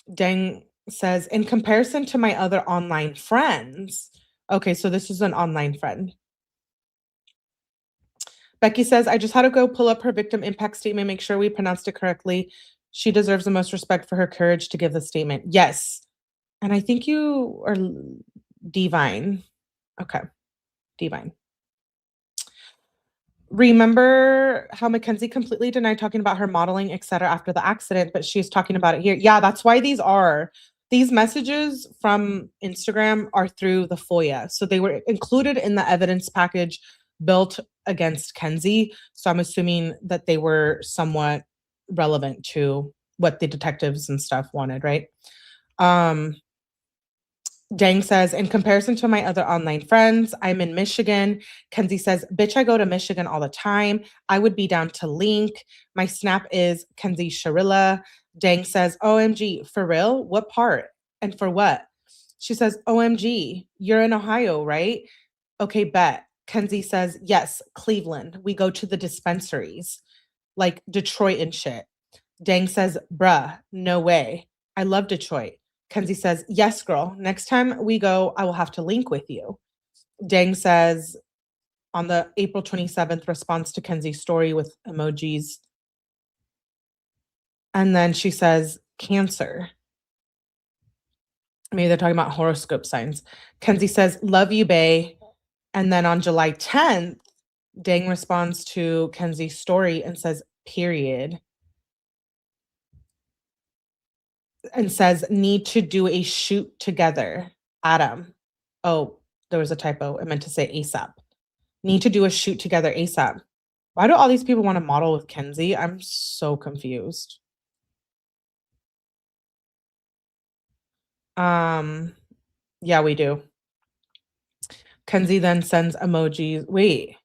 Deng says, in comparison to my other online friends. Okay, so this is an online friend. Becky says, I just had to go pull up her victim impact statement, make sure we pronounced it correctly. She deserves the most respect for her courage to give the statement. Yes. And I think you are D-Vine. Okay, D-Vine. Remember how Mackenzie completely denied talking about her modeling, etc. after the accident, but she's talking about it here. Yeah, that's why these messages from Instagram are through the FOIA. So they were included in the evidence package built against Kenzie. So I'm assuming that they were somewhat relevant to what the detectives and stuff wanted, right? Deng says, in comparison to my other online friends, I'm in Michigan. Kenzie says, bitch, I go to Michigan all the time. I would be down to link. My snap is Mackenzie Shirilla. Deng says, OMG, for real? What part? And for what? She says, OMG, you're in Ohio, right? Okay, bet. Kenzie says, yes, Cleveland. We go to the dispensaries. like Detroit and shit. Dang says, bruh, no way. I love Detroit. Kenzie says, yes, girl. Next time we go, I will have to link with you. Dang says, on the April 27th response to Kenzie's story with emojis. And then she says, Cancer. Maybe they're talking about horoscope signs. Kenzie says, love you, bae. And then on July 10th, Dang responds to Kenzie's story and says, period. And says, need to do a shoot together. Adam. Oh, there was a typo. I meant to say ASAP. Need to do a shoot together ASAP. Why do all these people want to model with Kenzie? I'm so confused. Yeah, we do. Kenzie then sends emojis. Wait.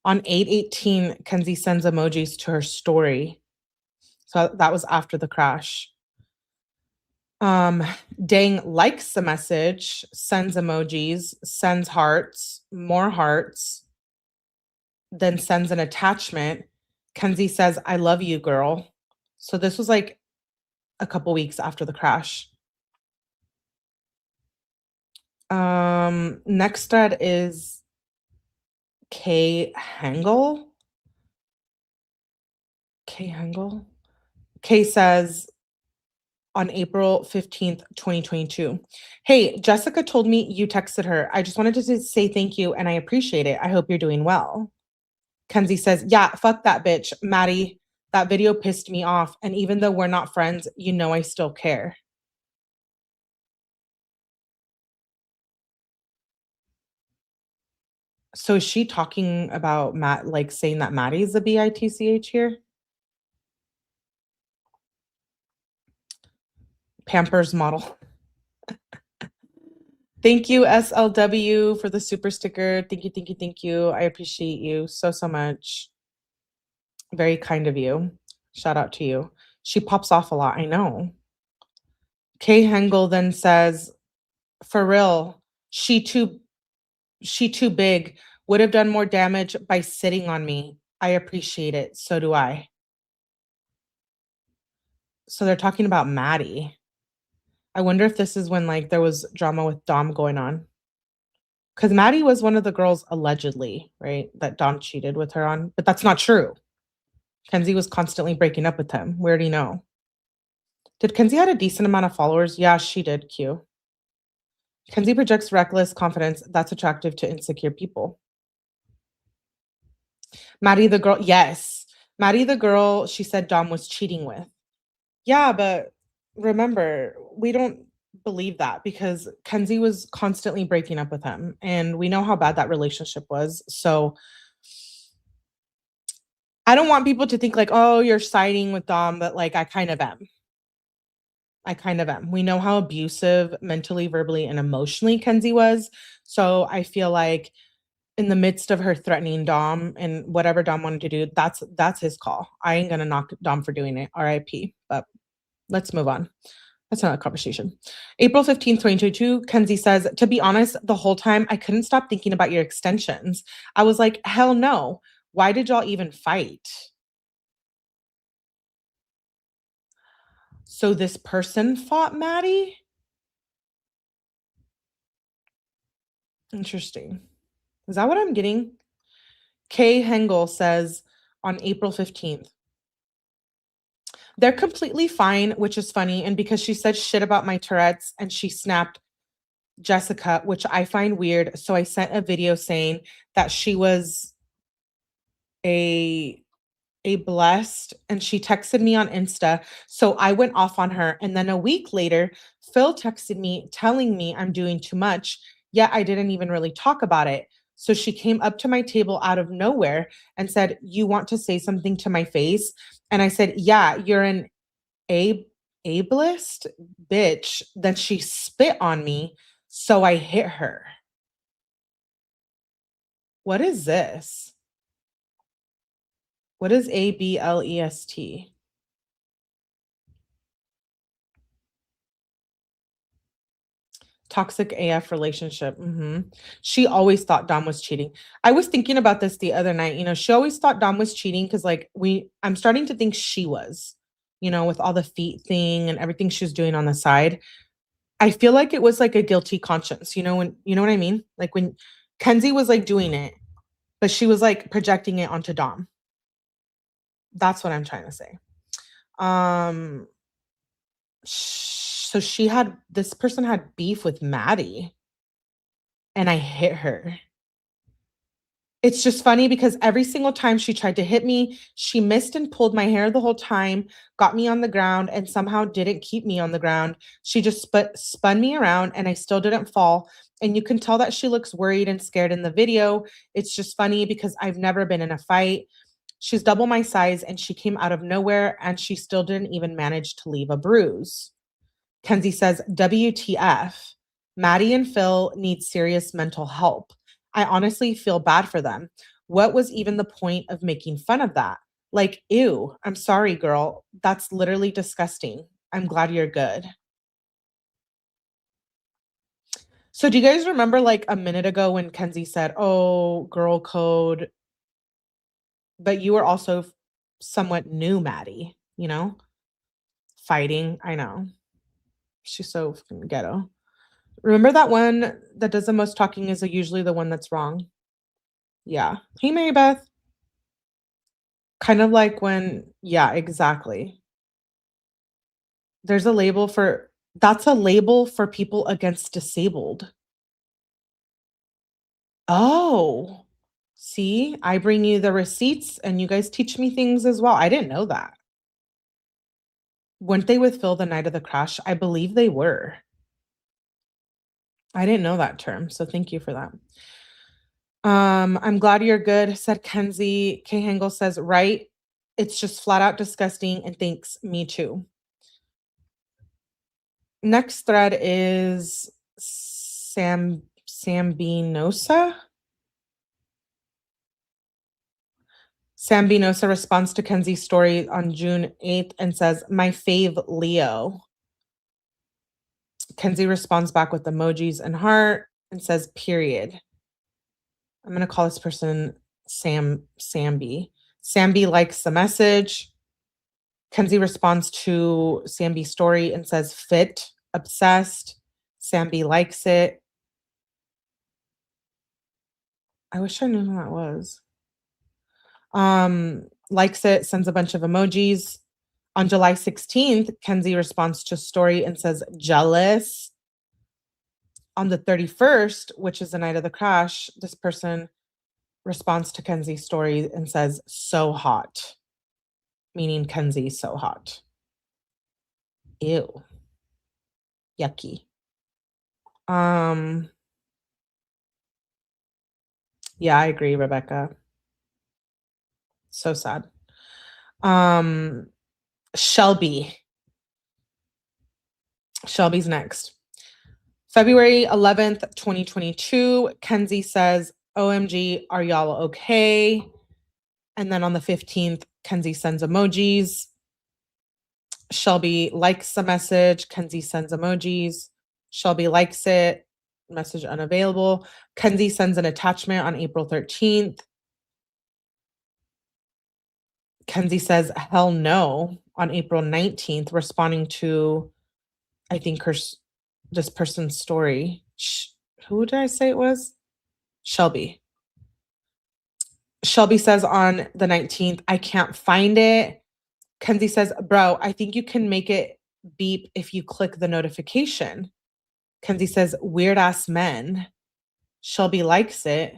On 8/18, Kenzie sends emojis to her story. So that was after the crash. Dang likes the message, sends emojis, sends hearts, more hearts, then sends an attachment. Kenzie says, I love you, girl. So this was like a couple weeks after the crash. Next thread is 𝗕𝗥𝗔𝗓𝗒𝗦. 𝗕𝗥𝗔𝗓𝗒. K says on April 15th, 2022. Hey, Jessica told me you texted her. I just wanted to say thank you and I appreciate it. I hope you're doing well. Kenzie says, yeah, fuck that bitch. Maddie, that video pissed me off. And even though we're not friends, you know I still care. So is she talking about Matt, like saying that Maddie's the BITCH here? Pampers model. Thank you, SLW, for the super sticker. Thank you, thank you, thank you. I appreciate you so much. Very kind of you. Shout out to you. She pops off a lot, I know. 𝗕𝗥𝗔𝗓𝗒 then says, for real, she too big, would have done more damage by sitting on me. I appreciate it. So do I. So they're talking about Maddie. I wonder if this is when like there was drama with Dom going on. Because Maddie was one of the girls allegedly, right, that Dom cheated with her on. But that's not true. Kenzie was constantly breaking up with him. We already know. Did Kenzie had a decent amount of followers? Yeah, she did, Q. Kenzie projects reckless confidence that's attractive to insecure people. Maddie the girl, yes. Maddie the girl she said Dom was cheating with. Yeah, but remember, we don't believe that because Kenzie was constantly breaking up with him and we know how bad that relationship was. So I don't want people to think like, oh, you're siding with Dom, but like I kind of am. We know how abusive mentally, verbally, and emotionally Kenzie was. So I feel like in the midst of her threatening Dom and whatever Dom wanted to do, that's his call. I ain't gonna knock Dom for doing it, RIP, but let's move on. That's not a conversation. April 15th, 2022, Kenzie says, to be honest, the whole time I couldn't stop thinking about your extensions. I was like, hell no. Why did y'all even fight? So this person fought Maddie? Interesting. Is that what I'm getting? 𝗕𝗥𝗔𝗓𝗒𝗦 says on April 15th, they're completely fine, which is funny. And because she said shit about my Tourette's and she snapped Jessica, which I find weird. So I sent a video saying that she was a blessed and she texted me on Insta. So I went off on her. And then a week later, Phil texted me telling me I'm doing too much. Yet I didn't even really talk about it. So she came up to my table out of nowhere and said, you want to say something to my face? And I said, yeah, you're an ableist bitch. Then she spit on me. So I hit her. What is this? What is ABLEST? Toxic AF relationship. She always thought Dom was cheating. I was thinking about this the other night. You know, she always thought Dom was cheating because like I'm starting to think she was, you know, with all the feet thing and everything she was doing on the side. I feel like it was like a guilty conscience, you know, when you know what I mean? Like when Kenzie was like doing it, but she was like projecting it onto Dom. That's what I'm trying to say. So this person had beef with Maddie and I hit her. It's just funny because every single time she tried to hit me, she missed and pulled my hair the whole time, got me on the ground and somehow didn't keep me on the ground. She just spun me around and I still didn't fall. And you can tell that she looks worried and scared in the video. It's just funny because I've never been in a fight. She's double my size and she came out of nowhere and she still didn't even manage to leave a bruise. Kenzie says, WTF, Maddie and Phil need serious mental help. I honestly feel bad for them. What was even the point of making fun of that? Like, ew, I'm sorry, girl. That's literally disgusting. I'm glad you're good. So do you guys remember like a minute ago when Kenzie said, oh, girl code, but you were also somewhat new, Maddie, you know, fighting. I know. She's so ghetto. Remember that one that does the most talking is usually the one that's wrong? Yeah. Hey, Mary Beth. Kind of like when, yeah, exactly. There's a label for, that's a label for people against disabled. Oh, see, I bring you the receipts and you guys teach me things as well. I didn't know that. Weren't they with Phil the night of the crash? I believe they were. I didn't know that term, so thank you for that. I'm glad you're good, said Kenzie. K. Hengel says, right, it's just flat out disgusting and thinks me too. Next thread is 𝗲𝗵𝗔𝗓𝗏. 𝗲𝗵𝗔𝗏 responds to Kenzie's story on June 8th and says, my fave Leo. Kenzie responds back with emojis and heart and says, period. I'm going to call this person Sambi. Sambi likes the message. Kenzie responds to Sambi's story and says, fit, obsessed. Sambi likes it. I wish I knew who that was. Likes it, sends a bunch of emojis. On July 16th, Kenzie responds to story and says, jealous. On the 31st, which is the night of the crash, this person responds to Kenzie's story and says, so hot. Meaning Kenzie, so hot. Ew. Yucky. Yeah, I agree, Rebecca. So sad. Shelby's next. February 11th, 2022, Kenzie says, OMG, are y'all okay? And then on the 15th, Kenzie sends emojis. Shelby likes the message. Kenzie sends emojis. Shelby likes it. Message unavailable. Kenzie sends an attachment on April 13th. Kenzie says, hell no, on April 19th, responding to, I think, this person's story. Who did I say it was? Shelby. Shelby says on the 19th, I can't find it. Kenzie says, bro, I think you can make it beep if you click the notification. Kenzie says, weird ass men. Shelby likes it.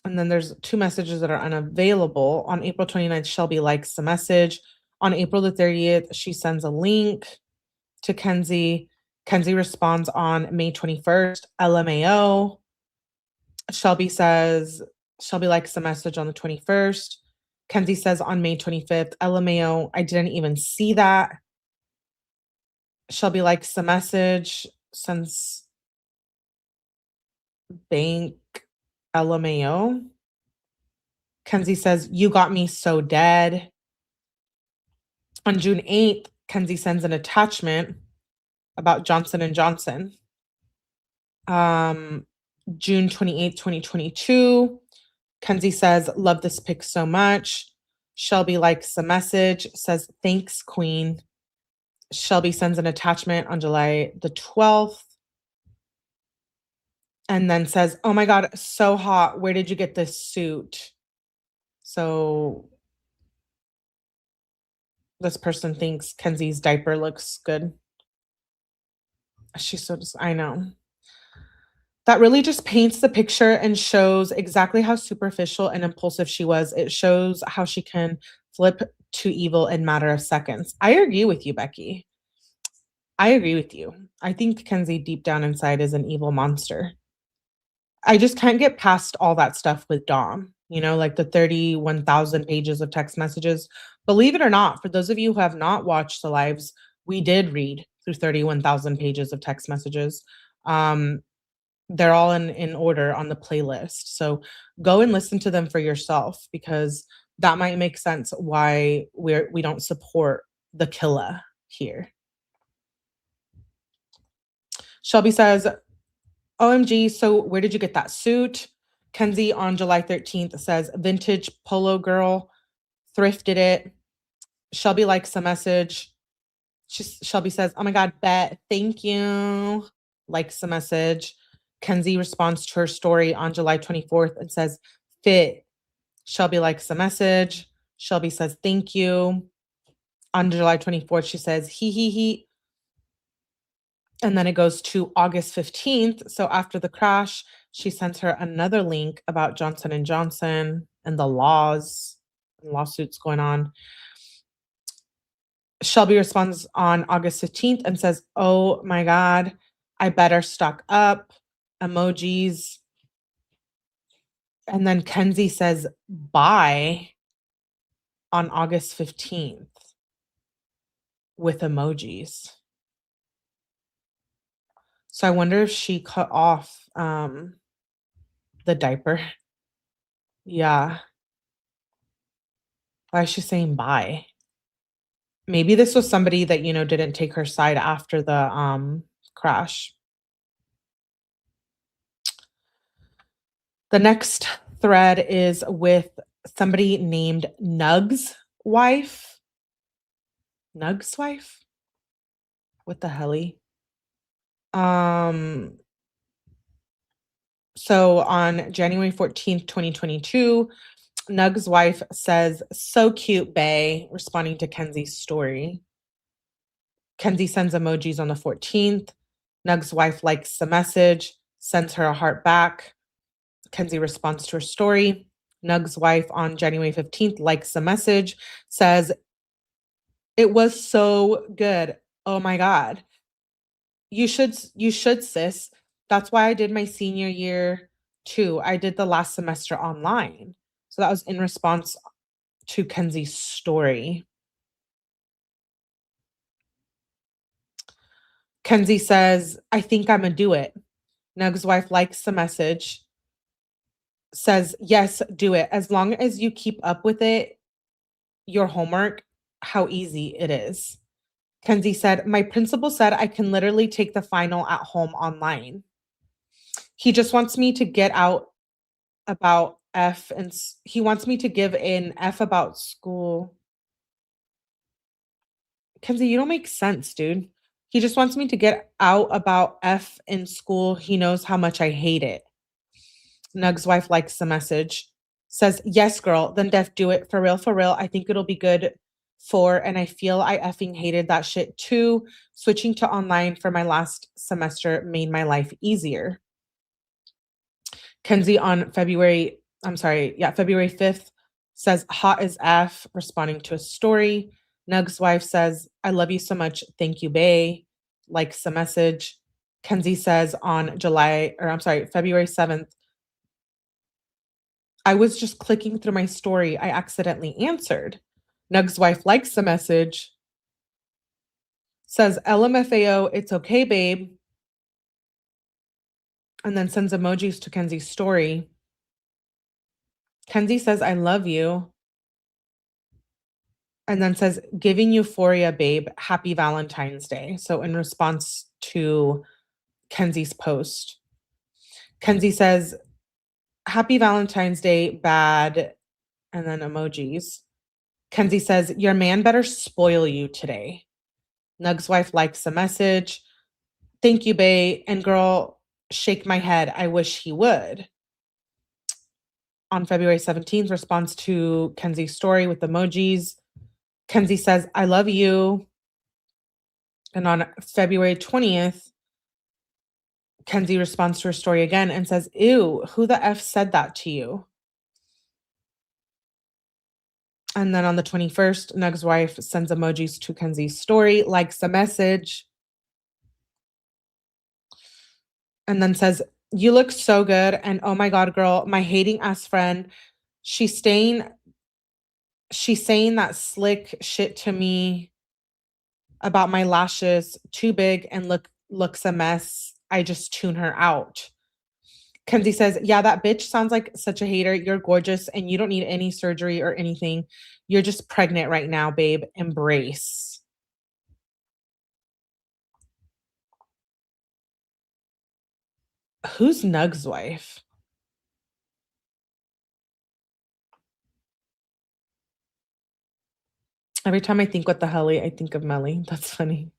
And then there's two messages that are unavailable. On April 29th, Shelby likes the message. On April the 30th, she sends a link to Kenzie. Kenzie responds on May 21st, LMAO. Shelby says, Shelby likes the message on the 21st. Kenzie says on May 25th, LMAO, I didn't even see that. Shelby likes the message, sends bank LMAO. Kenzie says, you got me so dead. On June 8th, Kenzie sends an attachment about Johnson & Johnson. June 28th, 2022. Kenzie says, love this pic so much. Shelby likes the message, says, thanks, queen. Shelby sends an attachment on July the 12th. And then says, oh my God, so hot. Where did you get this suit? So this person thinks Kenzie's diaper looks good. She's so I know. That really just paints the picture and shows exactly how superficial and impulsive she was. It shows how she can flip to evil in a matter of seconds. I agree with you, Becky. I agree with you. I think Kenzie deep down inside is an evil monster. I just can't get past all that stuff with Dom, you know, like the 31,000 pages of text messages. Believe it or not, for those of you who have not watched the lives, we did read through 31,000 pages of text messages. They're all in order on the playlist. So go and listen to them for yourself, because that might make sense why we don't support the 𝗕𝗏 here. Shelby says, OMG, so where did you get that suit? Kenzie on July 13th says, vintage polo girl, thrifted it. Shelby likes the message. Shelby says, oh my God, bet, thank you. Likes the message. Kenzie responds to her story on July 24th and says, fit. Shelby likes the message. Shelby says, thank you. On July 24th, she says, he. And then it goes to August 15th. So after the crash, she sends her another link about Johnson & Johnson and the lawsuits going on. Shelby responds on August 15th and says, oh my God, I better stock up. Emojis. And then Kenzie says, bye on August 15th with emojis. So I wonder if she cut off the diaper. Yeah. Why is she saying bye? Maybe this was somebody that, you know, didn't take her side after the crash. The next thread is with somebody named Nug's wife. Nug's wife? What the helly? So on January 14th, 2022, Nug's wife says, so cute, bae, responding to Kenzie's story. Kenzie sends emojis on the 14th. Nug's wife likes the message, sends her a heart back. Kenzie responds to her story. Nug's wife on January 15th likes the message, says, it was so good. Oh my God. You should, sis. That's why I did my senior year too. I did the last semester online. So that was in response to Kenzie's story. Kenzie says, I think I'm gonna do it. Nug's wife likes the message, says, yes, do it. As long as you keep up with it, your homework, how easy it is. Kenzie said, my principal said I can literally take the final at home online. He just wants me to get out about F, and he wants me to give an F about school. Kenzie, you don't make sense, dude. He just wants me to get out about F in school. He knows how much I hate it. Nug's wife likes the message, says, yes, girl, then def do it. For real. I think it'll be good and I feel I effing hated that shit too. Switching to online for my last semester made my life easier. Kenzie on February 5th says, hot as F, responding to a story. Nug's wife says, I love you so much. Thank you, bae. Likes the message. Kenzie says on February 7th, I was just clicking through my story. I accidentally answered. Nug's wife likes the message. Says, LMFAO, it's okay, babe. And then sends emojis to Kenzie's story. Kenzie says, I love you. And then says, giving euphoria, babe. Happy Valentine's Day. So in response to Kenzie's post, Kenzie says, happy Valentine's Day, bad, and then emojis. Kenzie says, your man better spoil you today. Nug's wife likes the message. Thank you, bae. And girl, shake my head. I wish he would. On February 17th, response to Kenzie's story with emojis. Kenzie says, I love you. And on February 20th, Kenzie responds to her story again and says, ew, who the F said that to you? And then on the 21st, Nug's wife sends emojis to Kenzie's story, likes the message, and then says, you look so good. And oh my God, girl, my hating ass friend, she's saying that slick shit to me about my lashes, too big and looks a mess. I just tune her out. Kenzie says, yeah, that bitch sounds like such a hater. You're gorgeous and you don't need any surgery or anything. You're just pregnant right now, babe. Embrace. Who's Nug's wife? Every time I think what the helly, I think of Melly. That's funny.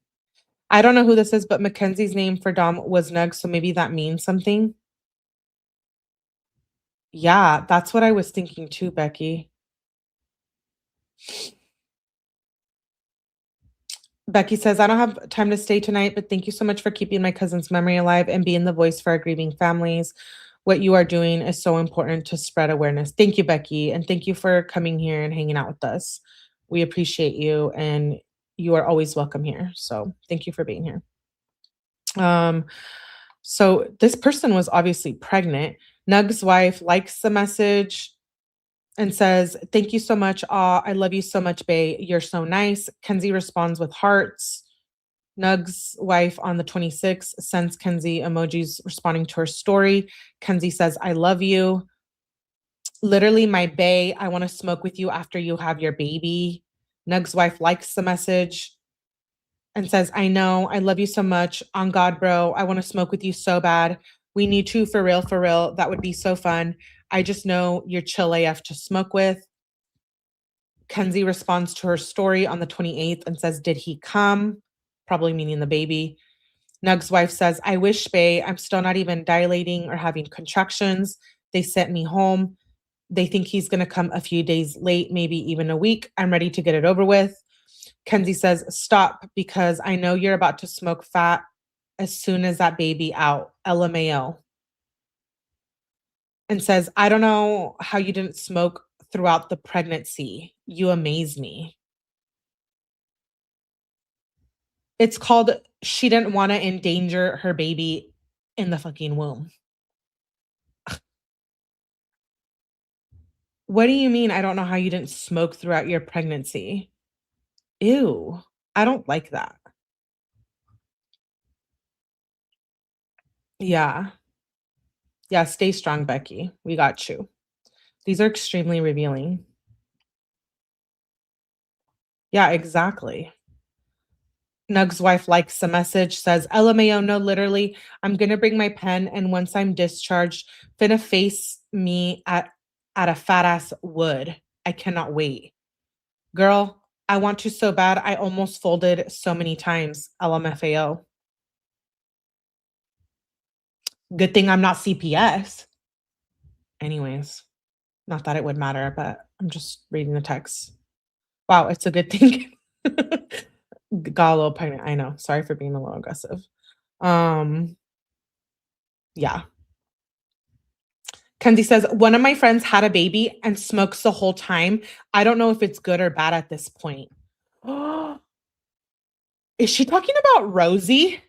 I don't know who this is, but Mackenzie's name for Dom was Nug, so maybe that means something. Yeah, that's what I was thinking too, Becky. Becky says, I don't have time to stay tonight, but thank you so much for keeping my cousin's memory alive and being the voice for our grieving families. What you are doing is so important to spread awareness. Thank you, Becky. And thank you for coming here and hanging out with us. We appreciate you and you are always welcome here. So thank you for being here. So this person was obviously pregnant. Nug's wife likes the message and says, thank you so much. I love you so much, bae. You're so nice. Kenzie responds with hearts. Nug's wife on the 26th sends Kenzie emojis responding to her story. Kenzie says, I love you. Literally, my bae, I want to smoke with you after you have your baby. Nug's wife likes the message and says, I know, I love you so much. On God, bro, I want to smoke with you so bad. We need to, for real, for real. That would be so fun. I just know you're chill AF to smoke with. Kenzie responds to her story on the 28th and says, did he come? Probably meaning the baby. Nug's wife says, I wish, bae. I'm still not even dilating or having contractions. They sent me home. They think he's going to come a few days late, maybe even a week. I'm ready to get it over with. Kenzie says, stop, because I know you're about to smoke fat as soon as that baby out. LMAO. And says, I don't know how you didn't smoke throughout the pregnancy. You amaze me. It's called she didn't want to endanger her baby in the fucking womb. What do you mean? I don't know how you didn't smoke throughout your pregnancy. Ew. I don't like that. Yeah. Yeah, stay strong, Becky. We got you. These are extremely revealing. Yeah, exactly. Nug's wife likes the message, says, LMAO, no, literally, I'm going to bring my pen, and once I'm discharged, finna face me at a fat-ass wood. I cannot wait. Girl, I want to so bad, I almost folded so many times. LMFAO. Good thing I'm not CPS. Anyways, not that it would matter, but I'm just reading the text. Wow, it's a good thing. Got a little pregnant. I know. Sorry for being a little aggressive. Yeah. Kenzie says, one of my friends had a baby and smokes the whole time. I don't know if it's good or bad at this point. Is she talking about Rosie?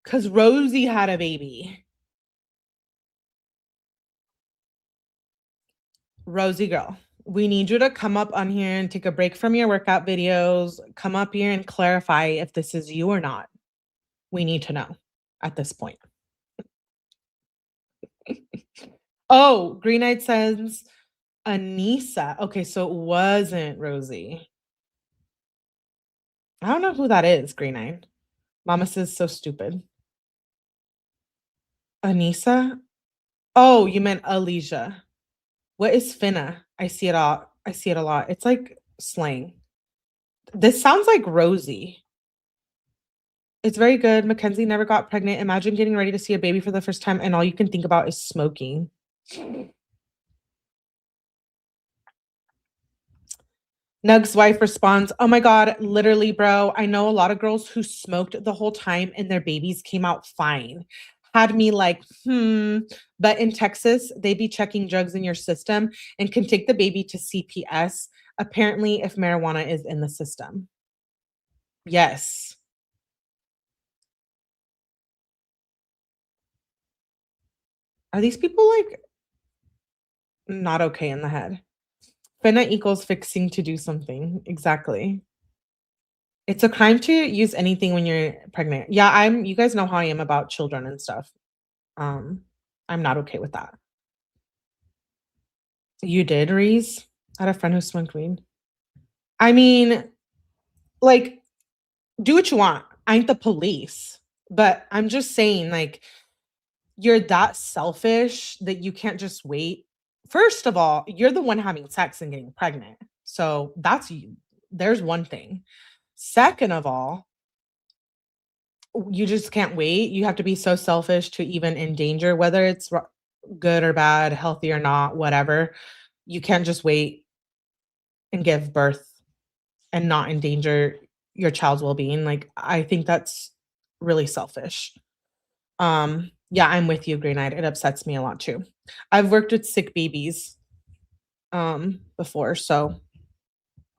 Because Rosie had a baby. Rosie girl, we need you to come up on here and take a break from your workout videos. Come up here and clarify if this is you or not. We need to know at this point. Oh, Green Eyed says Anissa. Okay, so it wasn't Rosie. I don't know who that is, Green-Eyed. Mama says so stupid. Anissa? Oh, you meant Alicia. What is finna? I see it all. I see it a lot. It's like slang. This sounds like Rosie. It's very good. Mackenzie never got pregnant. Imagine getting ready to see a baby for the first time and all you can think about is smoking. Nug's wife responds, oh my God, literally, bro. I know a lot of girls who smoked the whole time and their babies came out fine. Had me like, but in Texas, they be checking drugs in your system and can take the baby to CPS, apparently, if marijuana is in the system. Yes. Are these people like not okay in the head? Finna equals fixing to do something. Exactly. It's a crime to use anything when you're pregnant. Yeah, you guys know how I am about children and stuff. I'm not okay with that. You did, Reese? I had a friend who smoked weed. I mean, like, do what you want. I ain't the police. But I'm just saying, like, you're that selfish that you can't just wait. First of all, you're the one having sex and getting pregnant. So there's one thing. Second of all, you just can't wait. You have to be so selfish to even endanger, whether it's good or bad, healthy or not, whatever. You can't just wait and give birth and not endanger your child's well-being. Like, I think that's really selfish. Yeah, I'm with you, Green-Eyed. It upsets me a lot too. I've worked with sick babies before, so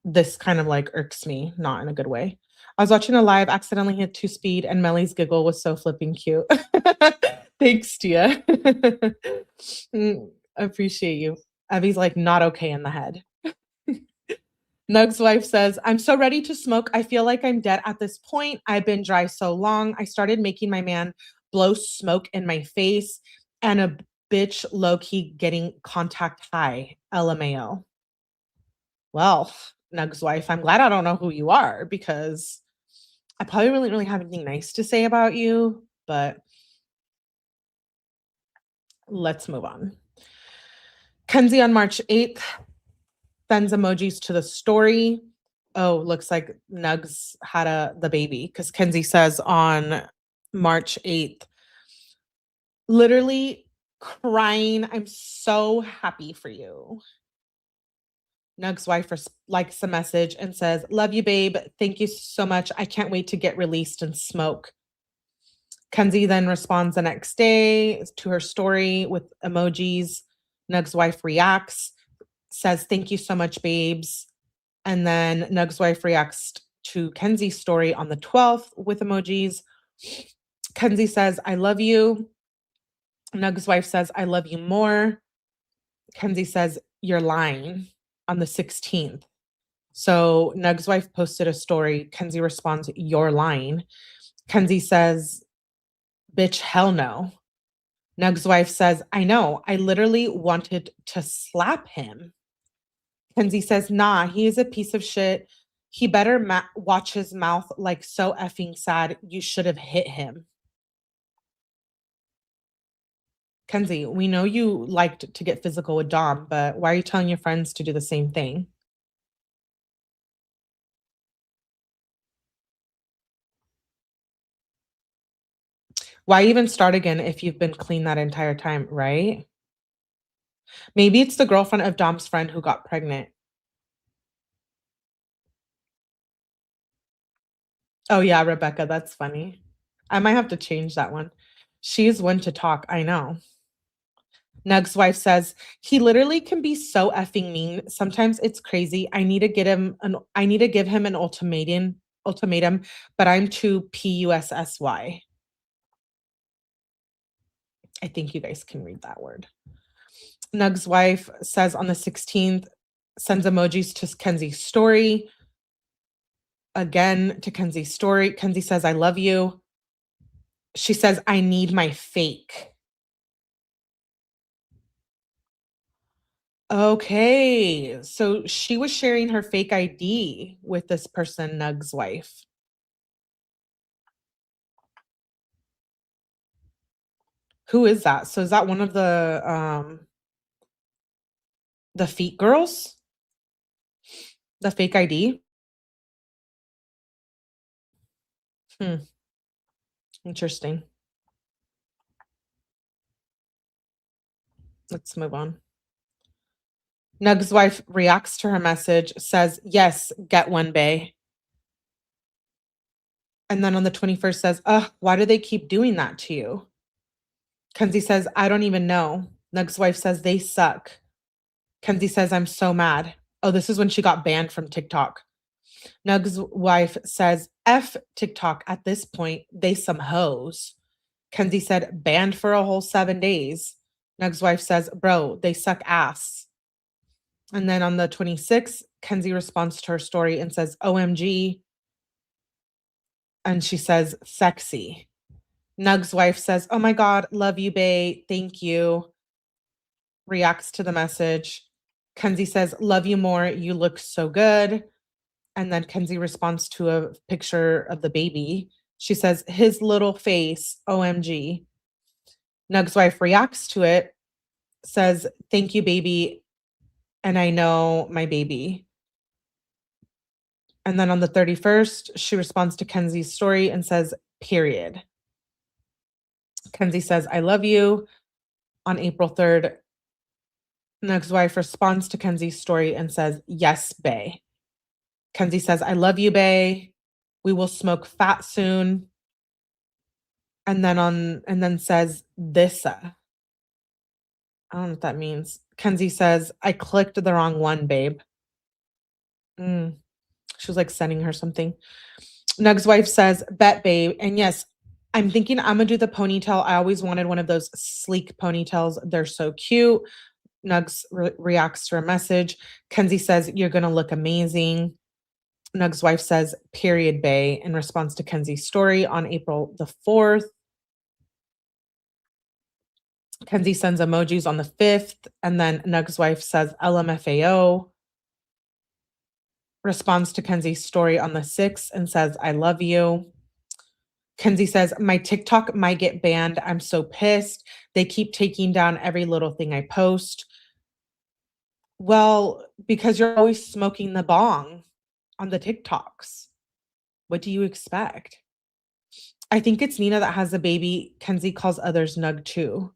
this kind of like irks me, not in a good way. I was watching a live, accidentally hit 2-speed, and Melly's giggle was so flipping cute. Thanks, Tia. I appreciate you. Abby's like not okay in the head. Nug's wife says, I'm so ready to smoke. I feel like I'm dead at this point. I've been dry so long. I started making my man blow smoke in my face and a bitch low-key getting contact high. LMAO. Well, Nug's wife, I'm glad I don't know who you are because I probably really have anything nice to say about you, but let's move on. Kenzie on March 8th sends emojis to the story. Oh, looks like Nugs had the baby because Kenzie says on March 8th, literally crying, I'm so happy for you. Nug's wife likes the message and says, love you, babe. Thank you so much. I can't wait to get released and smoke. Kenzie then responds the next day to her story with emojis. Nug's wife reacts, says, thank you so much, babes. And then Nug's wife reacts to Kenzie's story on the 12th with emojis. Kenzie says, I love you. Nug's wife says, I love you more. Kenzie says, you're lying on the 16th. So Nug's wife posted a story. Kenzie responds, you're lying. Kenzie says, bitch, hell no. Nug's wife says, I know. I literally wanted to slap him. Kenzie says, nah, he is a piece of shit. He better watch his mouth, like so effing sad. You should have hit him. Kenzie, we know you liked to get physical with Dom, but why are you telling your friends to do the same thing? Why even start again if you've been clean that entire time, right? Maybe it's the girlfriend of Dom's friend who got pregnant. Oh yeah, Rebecca, that's funny. I might have to change that one. She's one to talk, I know. Nug's wife says, he literally can be so effing mean. Sometimes it's crazy. I need to give him an ultimatum, but I'm too PUSSY. I think you guys can read that word. Nug's wife says on the 16th, sends emojis to Kenzie's story. Again to Kenzie's story. Kenzie says, I love you. She says, I need my fake. Okay, so she was sharing her fake ID with this person, Nug's wife. Who is that? So is that one of the feet girls? The fake ID? Interesting. Let's move on. Nug's wife reacts to her message, says, yes, get one, bae. And then on the 21st says, ugh, why do they keep doing that to you? Kenzie says, I don't even know. Nug's wife says, they suck. Kenzie says, I'm so mad. Oh, this is when she got banned from TikTok. Nug's wife says, F TikTok at this point, they some hoes. Kenzie said, banned for a whole 7 days. Nug's wife says, bro, they suck ass. And then on the 26th, Kenzie responds to her story and says, OMG. And she says, sexy. Nug's wife says, oh my God, love you, bae. Thank you. Reacts to the message. Kenzie says, love you more. You look so good. And then Kenzie responds to a picture of the baby. She says, his little face, OMG. Nug's wife reacts to it, says, thank you, baby. And I know my baby. And then on the 31st, she responds to Kenzie's story and says, period. Kenzie says, I love you. On April 3rd, Nug's wife responds to Kenzie's story and says, yes, bae. Kenzie says, I love you, bae. We will smoke fat soon. And then says, 𝗕𝗏𝗔𝗓𝗏. I don't know what that means. Kenzie says, I clicked the wrong one, babe. She was like sending her something. Nug's wife says, bet, babe. And yes, I'm thinking I'm going to do the ponytail. I always wanted one of those sleek ponytails. They're so cute. Nugs reacts to her message. Kenzie says, you're going to look amazing. Nug's wife says, period, bae, in response to Kenzie's story on April the 4th. Kenzie sends emojis on the 5th. And then Nug's wife says, LMFAO. Responds to Kenzie's story on the 6th and says, I love you. Kenzie says, my TikTok might get banned. I'm so pissed. They keep taking down every little thing I post. Well, because you're always smoking the bong on the TikToks. What do you expect? I think it's Nina that has a baby. Kenzie calls others Nug too.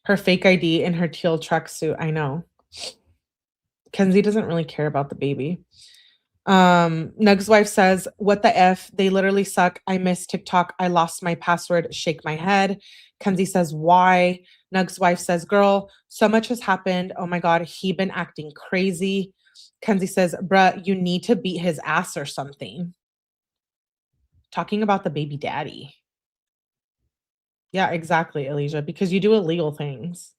Her fake ID in her teal tracksuit. I know. Kenzie doesn't really care about the baby. Nug's wife says, what the F? They literally suck. I miss TikTok. I lost my password. Shake my head. Kenzie says, why? Nug's wife says, girl, so much has happened. Oh my God, he been acting crazy. Kenzie says, bruh, you need to beat his ass or something. Talking about the baby daddy. Yeah, exactly, Alicia, because you do illegal things.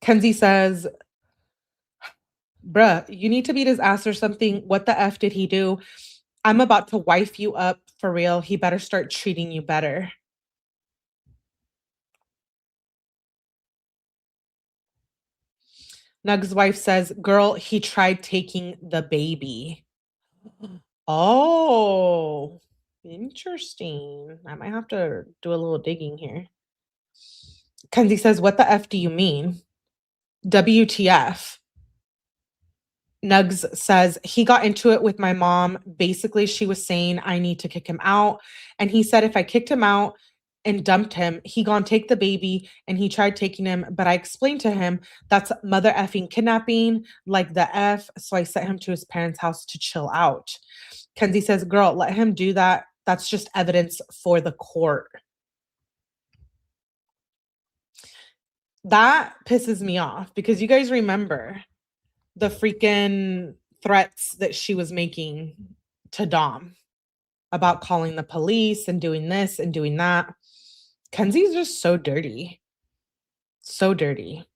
Kenzie says, bruh, you need to beat his ass or something. What the F did he do? I'm about to wife you up for real. He better start treating you better. Nug's wife says, girl, he tried taking the baby. Oh, interesting. I might have to do a little digging here. Kenzie says, what the F do you mean? WTF. Nugs says, he got into it with my mom. Basically, she was saying I need to kick him out. And he said if I kicked him out and dumped him, he gonna take the baby, and he tried taking him. But I explained to him that's mother effing kidnapping, like the F. So I sent him to his parents' house to chill out. Kenzie says, girl, let him do that. That's just evidence for the court. That pisses me off because you guys remember the freaking threats that she was making to Dom about calling the police and doing this and doing that. Kenzie's just so dirty. So dirty.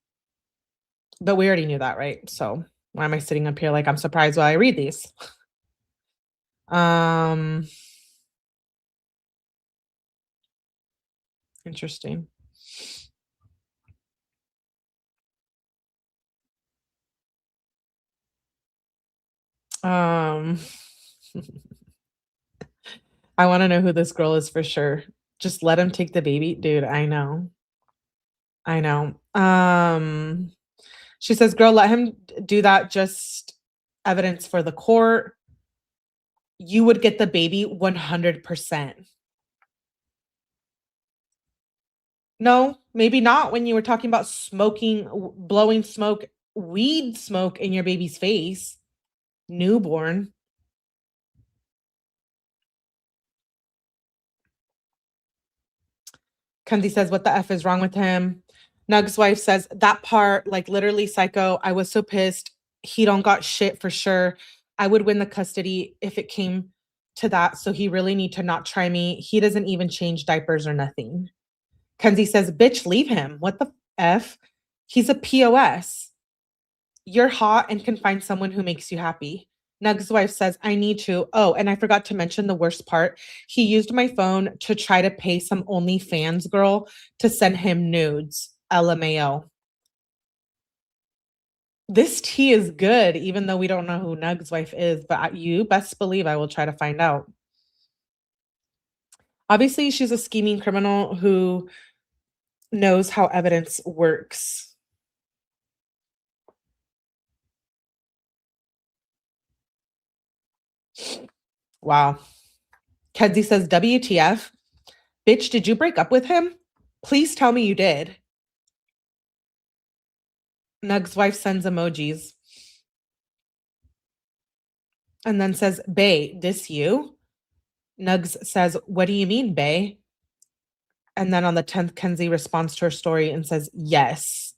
But we already knew that, right? So why am I sitting up here like I'm surprised while I read these? Interesting. I want to know who this girl is for sure. Just let him take the baby. Dude, I know. I know. She says, girl, let him do that. Just evidence for the court. You would get the baby 100%. No, maybe not when you were talking about smoking, blowing smoke, weed smoke in your baby's face. Newborn. Kenzie says, what the F is wrong with him? Nug's wife says, that part, like literally psycho. I was so pissed. He don't got shit for sure. I would win the custody if it came to that. So he really need to not try me. He doesn't even change diapers or nothing. Kenzie says, bitch, leave him. What the F? He's a POS. You're hot and can find someone who makes you happy. Nug's wife says, I need to. Oh, and I forgot to mention the worst part. He used my phone to try to pay some OnlyFans girl to send him nudes. LMAO. This tea is good, even though we don't know who Nug's wife is, but you best believe I will try to find out. Obviously, she's a scheming criminal who knows how evidence works. Wow. Kenzie says, WTF? Bitch, did you break up with him? Please tell me you did. Nug's wife sends emojis. And then says, bae, this you? Nugs says, what do you mean, bae? And then on the 10th, Kenzie responds to her story and says, yes.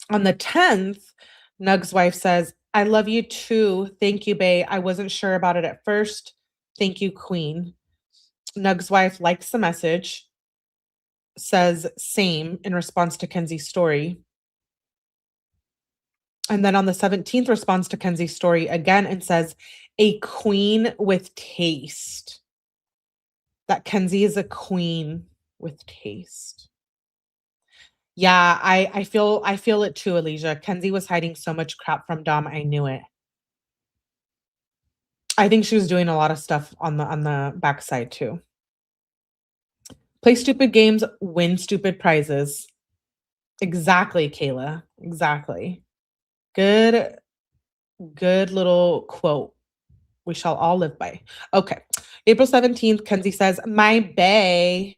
On the 10th, Nug's wife says, I love you too. Thank you, bae. I wasn't sure about it at first. Thank you, queen. Nug's wife likes the message, says same in response to Kenzie's story. And then on the 17th, responds to Kenzie's story again and says, a queen with taste. That Kenzie is a queen with taste. Yeah, I feel it too, Alicia. Kenzie was hiding so much crap from Dom. I knew it. I think she was doing a lot of stuff on the backside too. Play stupid games, win stupid prizes. Exactly, Kayla. Exactly. Good little quote. We shall all live by. Okay. April 17th, Kenzie says, my bae.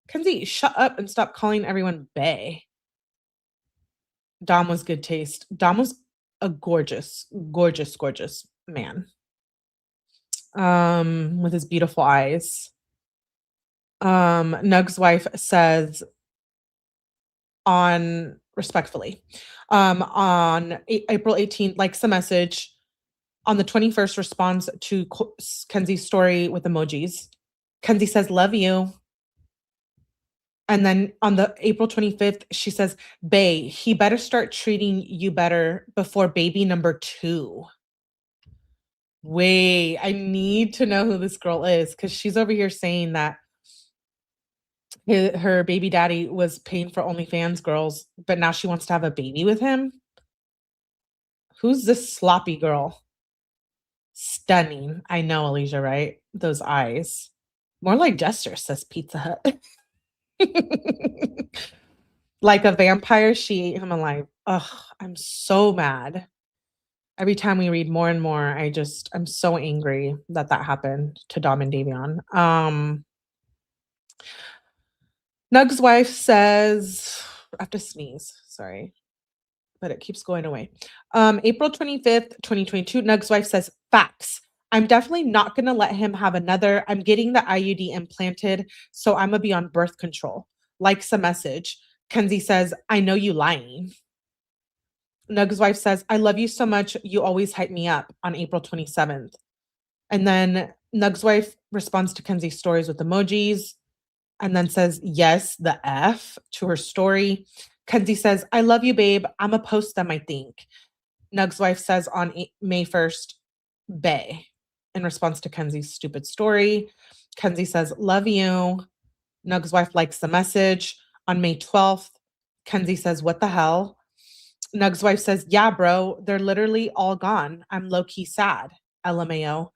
Kenzie, shut up and stop calling everyone bae. Dom was good taste. Dom was a gorgeous, gorgeous, gorgeous man. With his beautiful eyes. Nug's wife says respectfully, on April 18th, likes the message. On the 21st, responds to Kenzie's story with emojis. Kenzie says, love you. And then on the April 25th, she says, bae, he better start treating you better before baby number 2. Wait, I need to know who this girl is because she's over here saying that her baby daddy was paying for OnlyFans girls, but now she wants to have a baby with him. Who's this sloppy girl? Stunning. I know, Alicia, right? Those eyes. More like Jester, says Pizza Hut. Like a vampire, she ate him alive. Ugh, I'm so mad. Every time we read more and more, I'm so angry that happened to Dom and Davion. Nug's wife says, I have to sneeze, sorry, but it keeps going away. April 25th, 2022, Nug's wife says, facts. I'm definitely not going to let him have another. I'm getting the IUD implanted, so I'm going to be on birth control. Likes a message. Kenzie says, I know you lying. Nug's wife says, I love you so much. You always hype me up, on April 27th. And then Nug's wife responds to Kenzie's stories with emojis and then says, yes, the F to her story. Kenzie says, I love you, babe. I'm going to post them, I think. Nug's wife says on May 1st, bae. in response to Kenzie's stupid story. Kenzie says, love you. Nug's wife likes the message. On May 12th, Kenzie says, what the hell? Nug's wife says, yeah, bro, they're literally all gone. I'm low-key sad. LMAO.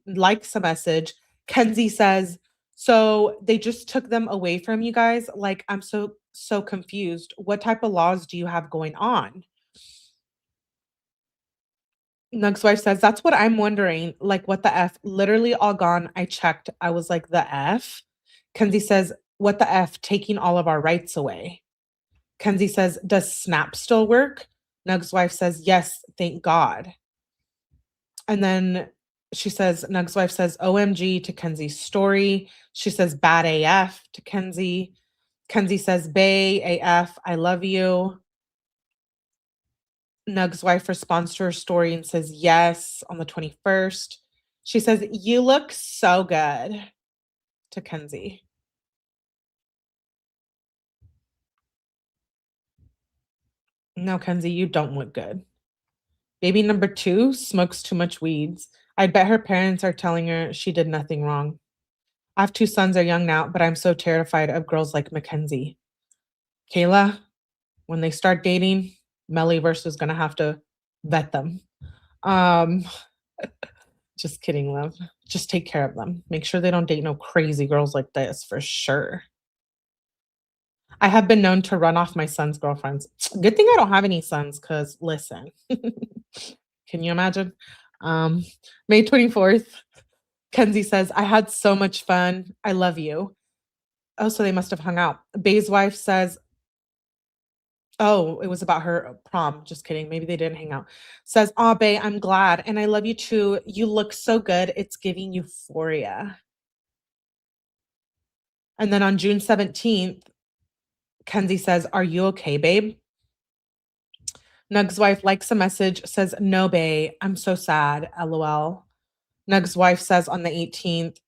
Likes the message. Kenzie says, so they just took them away from you guys? Like, I'm so confused. What type of laws do you have going on? Nug's wife says, that's what I'm wondering. Like, what the F? Literally all gone. I checked. I was like, the F? Kenzie says, what the F? Taking all of our rights away. Kenzie says, does Snap still work? Nug's wife says, yes, thank God. And then she says, Nug's wife says, OMG to Kenzie's story. She says, bad AF to Kenzie. Kenzie says, Bay AF, I love you. Nug's wife responds to her story and says, yes, on the 21st. She says, you look so good to Kenzie. No, Kenzie, you don't look good. Baby number 2 smokes too much weeds. I bet her parents are telling her she did nothing wrong. I have 2 sons, are young now, but I'm so terrified of girls like Mackenzie. Kayla, when they start dating, Mellyverse is going to have to vet them. Just kidding, love. Just take care of them. Make sure they don't date no crazy girls like this, for sure. I have been known to run off my son's girlfriends. Good thing I don't have any sons, because listen. Can you imagine? May 24th, Kenzie says, I had so much fun. I love you. Oh, so they must have hung out. Bay's wife says, oh, it was about her prom. Just kidding. Maybe they didn't hang out. Says, oh, Bay, I'm glad. And I love you too. You look so good. It's giving euphoria. And then on June 17th, Kenzie says, are you okay, babe? Nug's wife likes a message, says, no, babe, I'm so sad, LOL. Nug's wife says on the 18th,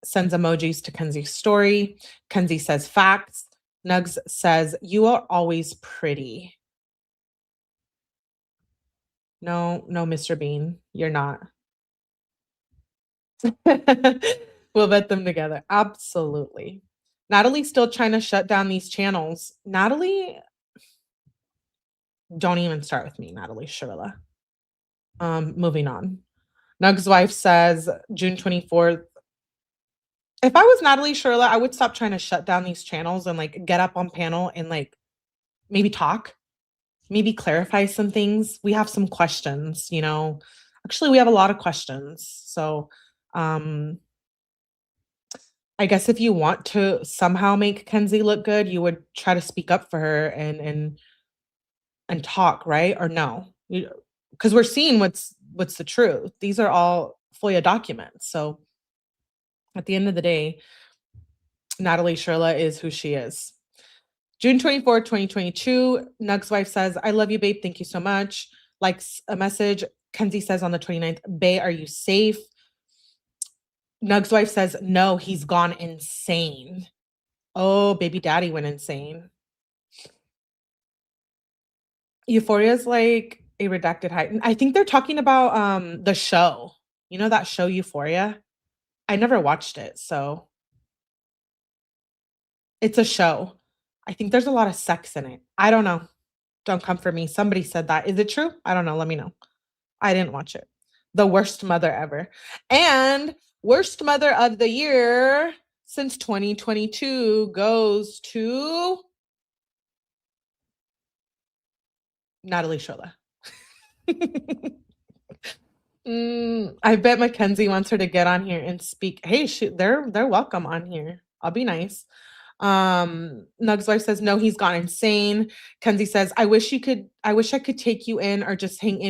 sends emojis to Kenzie's story. Kenzie says, facts. Nugs says, you are always pretty. No, Mr. Bean, you're not. We'll vet them together. Absolutely. Natalie's still trying to shut down these channels. Natalie, don't even start with me, Natalie Shirilla. Moving on. Nug's wife says, June 24th, if I was Natalie Shirilla, I would stop trying to shut down these channels and like get up on panel and like maybe talk, maybe clarify some things. We have some questions, you know. Actually, we have a lot of questions. So I guess if you want to somehow make Kenzie look good, you would try to speak up for her and talk, right? Or no? Because we're seeing what's the truth. These are all FOIA documents. So at the end of the day, Natalie Shirilla is who she is. June 24, 2022, Nug's wife says, I love you, babe. Thank you so much. Likes a message. Kenzie says on the 29th, babe, are you safe? Nug's wife says, no, he's gone insane. Oh, baby daddy went insane. Euphoria is like a redacted height. I think they're talking about the show. You know that show Euphoria? I never watched it, so it's a show. I think there's a lot of sex in it. I don't know. Don't come for me. Somebody said that. Is it true? I don't know. Let me know. I didn't watch it. The worst mother ever. And worst mother of the year since 2022 goes to Natalie Shirilla. I bet Mackenzie wants her to get on here and speak. Hey, they're welcome on here. I'll be nice. Nug's wife says, no, he's gone insane. Kenzie says, I wish I could take you in or just hang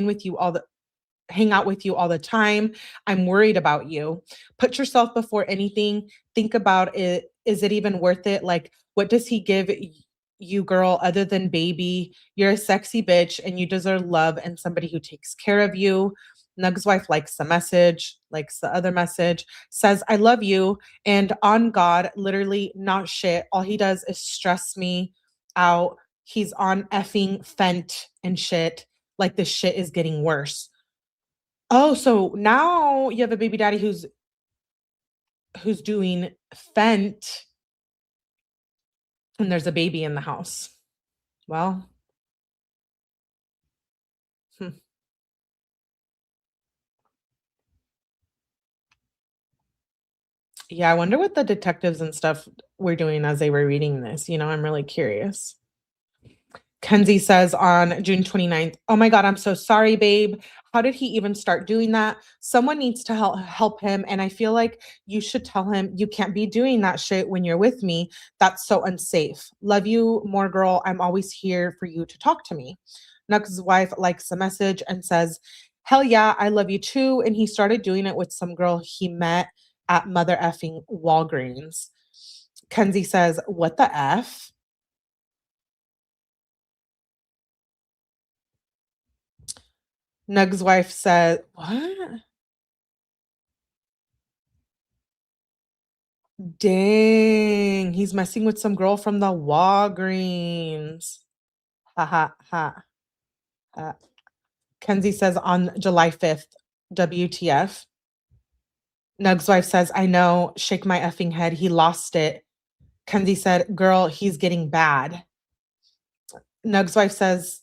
out with you all the time. I'm worried about you. Put yourself before anything. Think about it. Is it even worth it? Like, what does he give you, girl, other than baby? You're a sexy bitch and you deserve love and somebody who takes care of you. Nug's wife likes the message, likes the other message, says, I love you. And on God, literally not shit. All he does is stress me out. He's on effing Fent and shit. Like the shit is getting worse. Oh, so now you have a baby daddy who's doing Fent, and there's a baby in the house. Well, hmm. Yeah, I wonder what the detectives and stuff were doing as they were reading this. I'm really curious. Kenzie says on June 29th, "Oh my God, I'm so sorry, babe. How did he even start doing that? Someone needs to help him. And I feel like you should tell him you can't be doing that shit when you're with me. That's so unsafe. Love you more, girl. I'm always here for you to talk to me." Nuck's wife likes the message and says, "Hell yeah, I love you too." And he started doing it with some girl he met at mother effing Walgreens. Kenzie says, "What the F?" Nug's wife said, "What? Dang, he's messing with some girl from the Walgreens." Ha ha ha. ha. Kenzie says on July 5th, WTF. Nug's wife says, "I know, shake my effing head. He lost it." Kenzie said, "Girl, he's getting bad." Nug's wife says,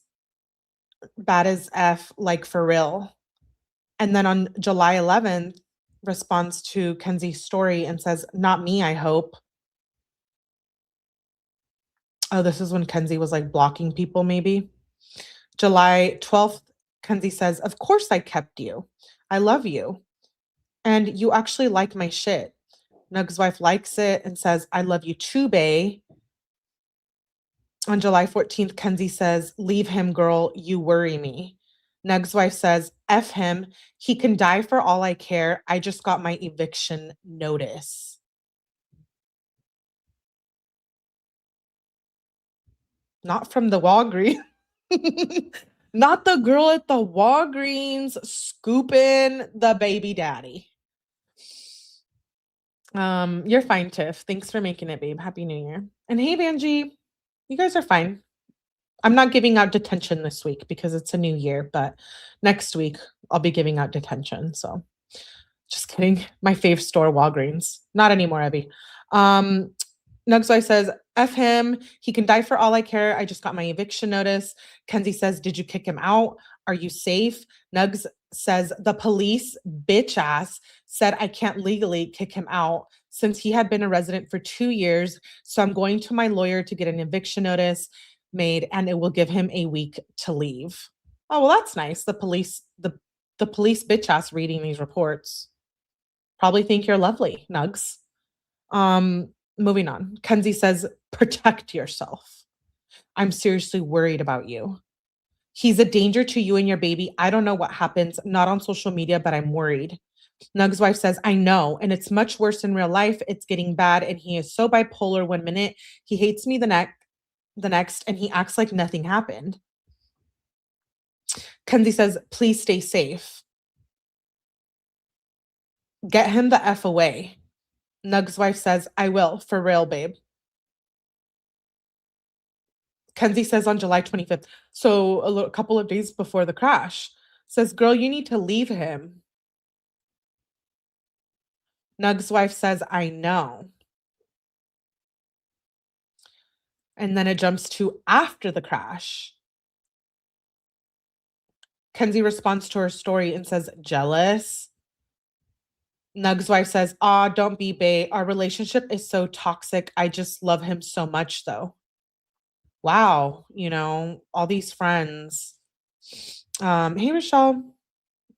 "Bad as F, like for real." And then on July 11th, responds to Kenzie's story and says, "Not me, I hope." Oh, this is when Kenzie was like blocking people, maybe. July 12th, Kenzie says, "Of course I kept you. I love you. And you actually like my shit." Nug's wife likes it and says, "I love you too, bae." On July 14th, Kenzie says, "Leave him, girl. You worry me." Nug's wife says, "F him. He can die for all I care. I just got my eviction notice." Not from the Walgreens. Not the girl at the Walgreens scooping the baby daddy. You're fine, Tiff. Thanks for making it, babe. Happy New Year. And hey, Vanjie, you guys are fine. I'm not giving out detention this week because it's a new year, but next week I'll be giving out detention. So just kidding. My fave store, Walgreens. Not anymore, Abby. Nug's wife says, "F him. He can die for all I care. I just got my eviction notice." Kenzie says, "Did you kick him out? Are you safe?" Nugs says, "The police, bitch ass, said I can't legally kick him out since he had been a resident for 2 years. So I'm going to my lawyer to get an eviction notice made and it will give him a week to leave." Oh, well, that's nice. The police bitch ass reading these reports probably think you're lovely, Nugs. Moving on. Kenzie says, "Protect yourself. I'm seriously worried about you. He's a danger to you and your baby. I don't know what happens, not on social media, but I'm worried." Nug's wife says, "I know, and it's much worse in real life. It's getting bad, and he is so bipolar one minute. He hates me the next, and he acts like nothing happened." Kenzie says, "Please stay safe. Get him the F away." Nug's wife says, "I will, for real, babe." Kenzie says on July 25th, so a couple of days before the crash, says, "Girl, you need to leave him." Nug's wife says, "I know." And then it jumps to after the crash. Kenzie responds to her story and says, "Jealous?" Nug's wife says, "Aw, don't be, bae. Our relationship is so toxic. I just love him so much, though." Wow, all these friends. Hey, Rochelle.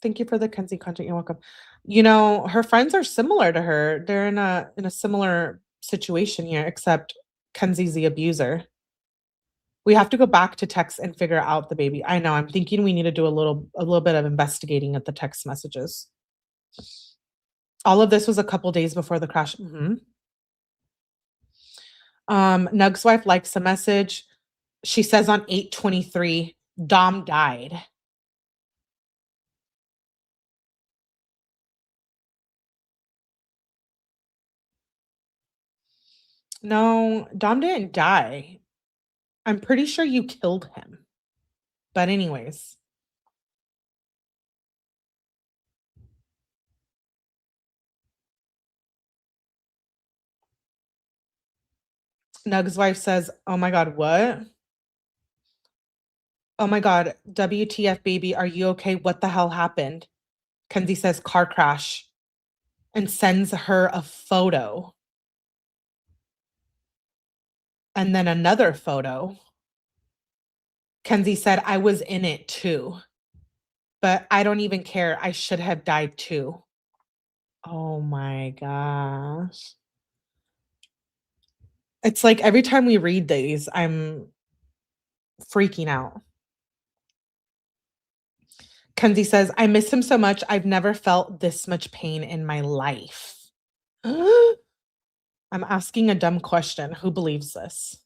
Thank you for the Kenzie content. You're welcome. Her friends are similar to her. They're in a similar situation here, except Kenzie's the abuser. We have to go back to text and figure out the baby. I know. I'm thinking we need to do a little bit of investigating at the text messages. All of this was a couple days before the crash. Nug's wife likes the message. She says on 8/23, Dom died. No, Dom didn't die. I'm pretty sure you killed him. But anyways. Nug's wife says, oh my God, what? Oh my God, WTF, baby, are you okay? What the hell happened? Kenzie says, car crash, and sends her a photo. And then another photo. Kenzie said, I was in it too, but I don't even care. I should have died too. Oh my gosh. It's like every time we read these, I'm freaking out. Kenzie says, I miss him so much. I've never felt this much pain in my life. I'm asking a dumb question. Who believes this?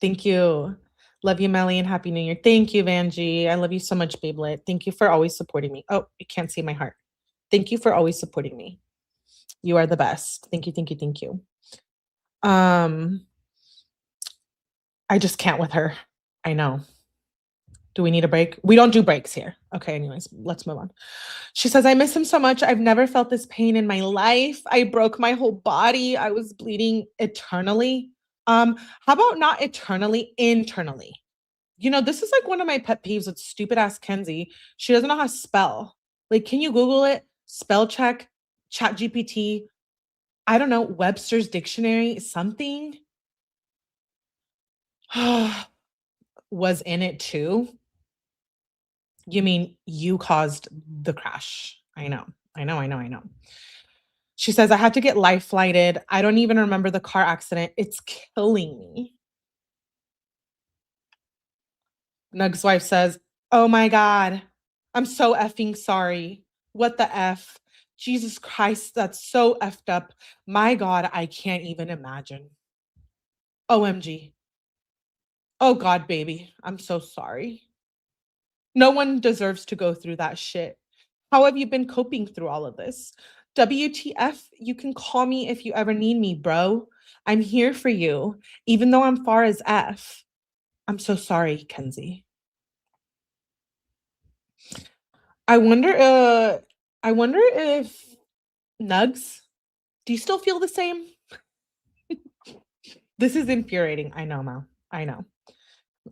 Thank you. Love you, Melly, and Happy New Year. Thank you, Vanjie. I love you so much, Babelet. Thank you for always supporting me. Oh, you can't see my heart. Thank you for always supporting me. You are the best. Thank you, thank you, thank you. I just can't with her. I know. Do we need a break? We don't do breaks here. Okay, anyways, let's move on. She says, I miss him so much. I've never felt this pain in my life. I broke my whole body. I was bleeding eternally. How about not eternally, internally? You know, this is like one of my pet peeves with stupid ass Kenzie. She doesn't know how to spell. Like, can you Google it? Spell check, Chat GPT, I don't know, Webster's dictionary, something. Was in it too. You mean you caused the crash? I know. She says, I had to get life flighted. I don't even remember the car accident. It's killing me. Nug's wife says, oh my God, I'm so effing sorry. What the F? Jesus Christ, that's so effed up. My God, I can't even imagine. OMG. Oh God, baby, I'm so sorry. No one deserves to go through that shit. How have you been coping through all of this? WTF, you can call me if you ever need me, bro. I'm here for you, even though I'm far as F. I'm so sorry, Kenzie. I wonder if Nugs, do you still feel the same? This is infuriating. I know, Mal. I know,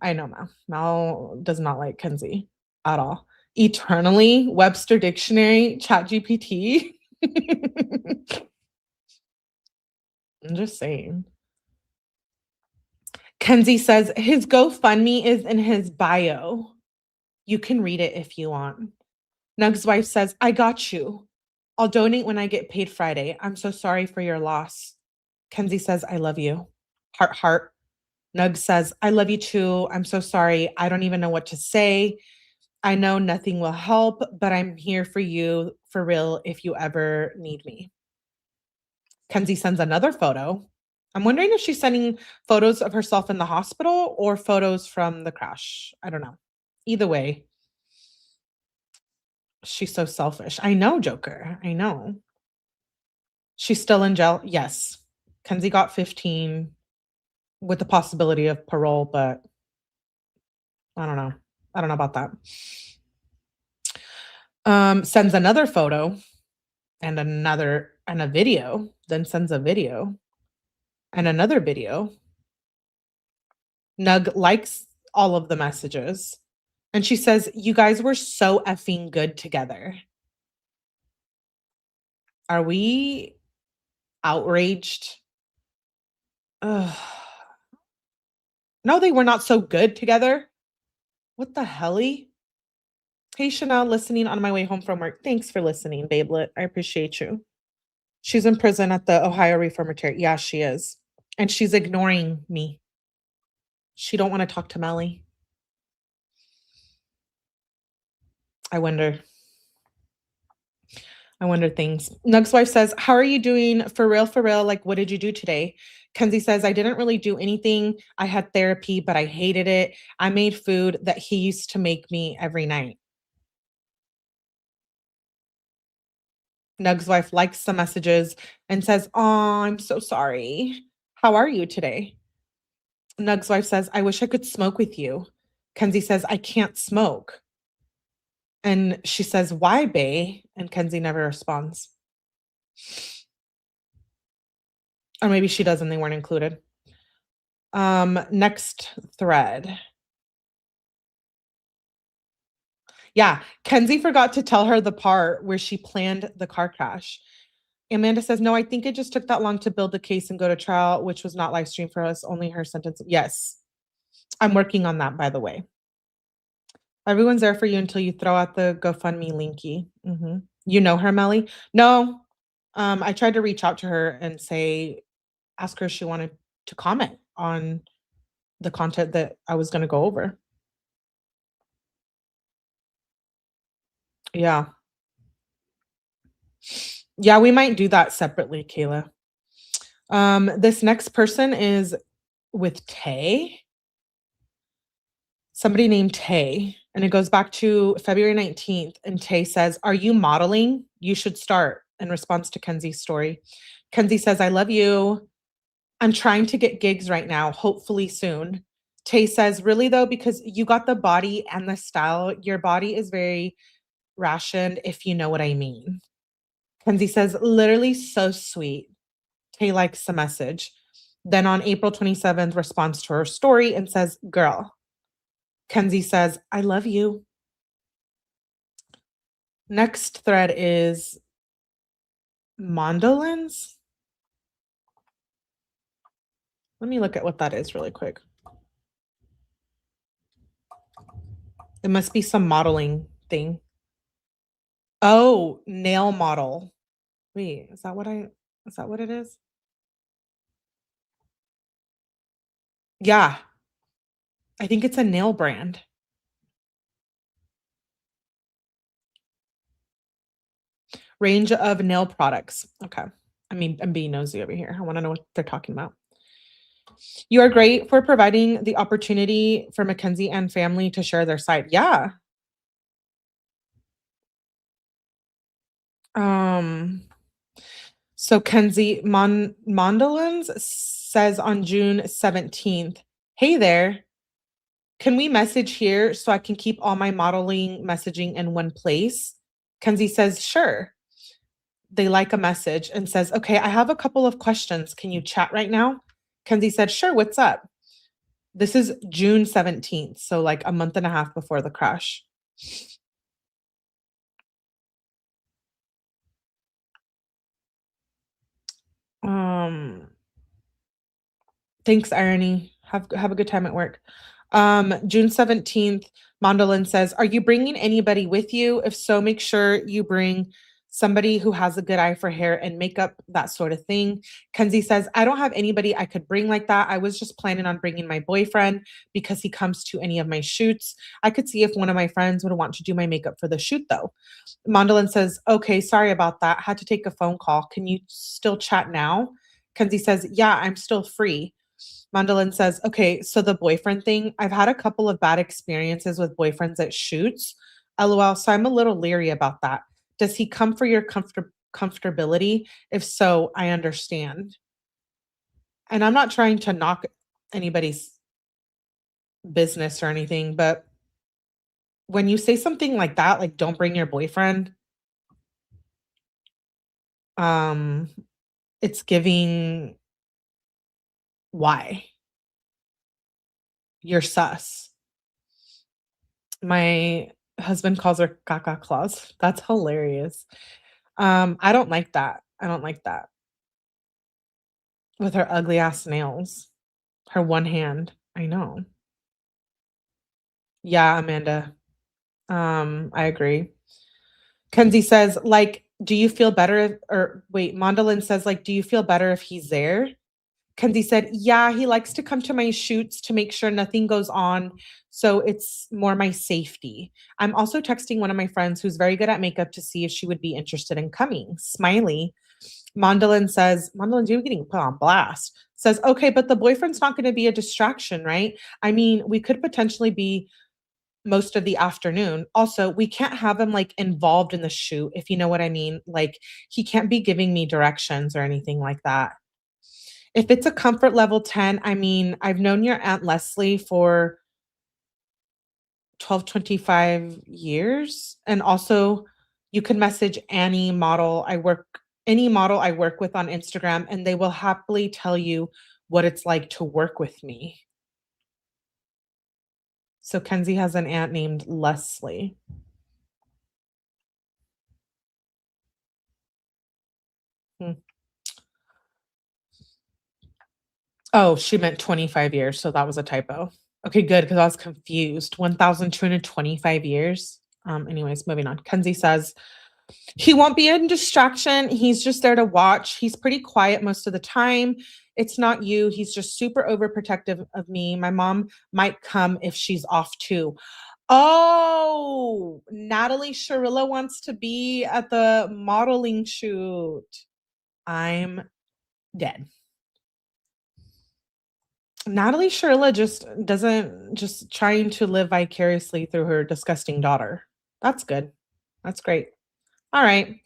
Mal. Mal does not like Kenzie at all. Eternally, Webster Dictionary, Chat GPT. I'm just saying. Kenzie says his GoFundMe is in his bio. You can read it if you want. Nug's wife says, I got you. I'll donate when I get paid Friday. I'm so sorry for your loss. Kenzie says, I love you. Heart, heart. Nug says, I love you too. I'm so sorry. I don't even know what to say. I know nothing will help, but I'm here for you for real if you ever need me. Kenzie sends another photo. I'm wondering if she's sending photos of herself in the hospital or photos from the crash. I don't know. Either way, she's so selfish. I know, Joker. I know. She's still in jail. Yes. Kenzie got 15 with the possibility of parole, but I don't know. I don't know about that. Sends another photo and a video, then sends a video and another video. Nug likes all of the messages. And she says, you guys were so effing good together. Are we outraged? Ugh. No, they were not so good together. What the helly? Hey, Chanel, listening on my way home from work. Thanks for listening, Babelet. I appreciate you. She's in prison at the Ohio Reformatory. Yeah, she is. And she's ignoring me. She don't want to talk to Melly. I wonder things. Nug's wife says, how are you doing? For real, for real. Like, what did you do today? Kenzie says, I didn't really do anything. I had therapy, but I hated it. I made food that he used to make me every night. Nug's wife likes the messages and says, oh, I'm so sorry. How are you today? Nug's wife says, I wish I could smoke with you. Kenzie says, I can't smoke. And she says, why, bae? And Kenzie never responds. Or maybe she does and they weren't included. Next thread. Yeah, Kenzie forgot to tell her the part where she planned the car crash. Amanda says, no, I think it just took that long to build the case and go to trial, which was not live streamed for us, only her sentence. Yes, I'm working on that, by the way. Everyone's there for you until you throw out the GoFundMe linky. You know her, Melly? No. I tried to reach out to her and ask her if she wanted to comment on the content that I was going to go over. Yeah. Yeah, we might do that separately, Kayla. This next person is with 𝗕𝗏. Somebody named 𝗕𝗏, and it goes back to February 19th. And 𝗕𝗏 says, are you modeling? You should start, in response to Kenzie's story. Kenzie says, I love you. I'm trying to get gigs right now, hopefully soon. 𝗕𝗏 says, really though, because you got the body and the style. Your body is very rationed, if you know what I mean. Kenzie says, literally so sweet. 𝗕𝗏 likes the message. Then on April 27th, responds to her story and says, girl. Kenzie says, I love you. Next thread is Mondolins. Let me look at what that is really quick. It must be some modeling thing. Oh, nail model. Wait, is that what it is? Yeah. I think it's a nail brand. Range of nail products. Okay. I mean, I'm being nosy over here. I want to know what they're talking about. You are great for providing the opportunity for Mackenzie and family to share their side. Yeah. So Kenzie Mondolins says on June 17th, hey there. Can we message here so I can keep all my modeling messaging in one place? Kenzie says, sure. They like a message and says, okay, I have a couple of questions. Can you chat right now? Kenzie said, sure, what's up? This is June 17th, so like a month and a half before the crash. Thanks, Irony. Have a good time at work. June 17th, Mondolin says, are you bringing anybody with you? If so, make sure you bring somebody who has a good eye for hair and makeup, that sort of thing. Kenzie says, I don't have anybody I could bring like that. I was just planning on bringing my boyfriend because he comes to any of my shoots. I could see if one of my friends would want to do my makeup for the shoot though. Mondolin says, okay, sorry about that. Had to take a phone call. Can you still chat now? Kenzie says, yeah, I'm still free. Mondolin says, okay, so the boyfriend thing, I've had a couple of bad experiences with boyfriends at shoots. LOL, so I'm a little leery about that. Does he come for your comfortability? If so, I understand. And I'm not trying to knock anybody's business or anything, but when you say something like that, like don't bring your boyfriend, it's giving why? You're sus. My husband calls her caca claws. That's hilarious. I don't like that. I don't like that. With her ugly ass nails. Her one hand. I know. Yeah, Amanda. I agree. Kenzie says, like, do you feel better Mondolin says, like, do you feel better if he's there? Kenzie said, yeah, he likes to come to my shoots to make sure nothing goes on. So it's more my safety. I'm also texting one of my friends who's very good at makeup to see if she would be interested in coming. Smiley. Mondolin says, Mondolin, you're getting put on blast. Says, okay, but the boyfriend's not going to be a distraction, right? I mean, we could potentially be most of the afternoon. Also, we can't have him like involved in the shoot, if you know what I mean. Like he can't be giving me directions or anything like that. If it's a comfort level 10, I mean, I've known your Aunt Leslie for 25 years. And also you can message any model I work with on Instagram, and they will happily tell you what it's like to work with me. So Kenzie has an aunt named Leslie. Oh, she meant 25 years, so that was a typo. Okay, good, because I was confused. 1,225 years. Anyways, moving on. Kenzie says, he won't be a distraction. He's just there to watch. He's pretty quiet most of the time. It's not you. He's just super overprotective of me. My mom might come if she's off too. Oh, Natalie Shirilla wants to be at the modeling shoot. I'm dead. Natalie Shirilla just trying to live vicariously through her disgusting daughter. That's good. That's great. All right.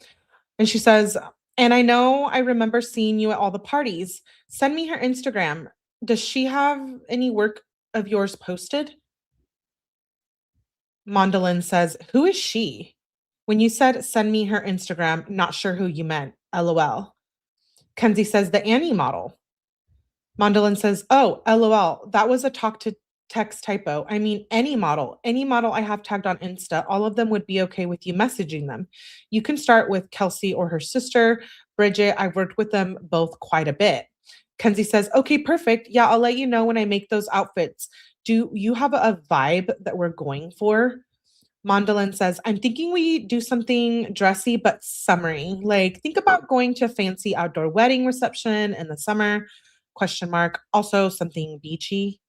And she says, and I know I remember seeing you at all the parties. Send me her Instagram. Does she have any work of yours posted? Mondolin says, who is she? When you said send me her Instagram, not sure who you meant. LOL. Kenzie says, the Annie model. Mondolin says, oh, LOL. That was a talk to text typo. I mean, any model I have tagged on Insta, all of them would be okay with you messaging them. You can start with Kelsey or her sister, Bridget. I've worked with them both quite a bit. Kenzie says, okay, perfect. Yeah, I'll let you know when I make those outfits. Do you have a vibe that we're going for? Mondolin says, I'm thinking we do something dressy but summery. Like, think about going to a fancy outdoor wedding reception in the summer, ? Also something beachy, ?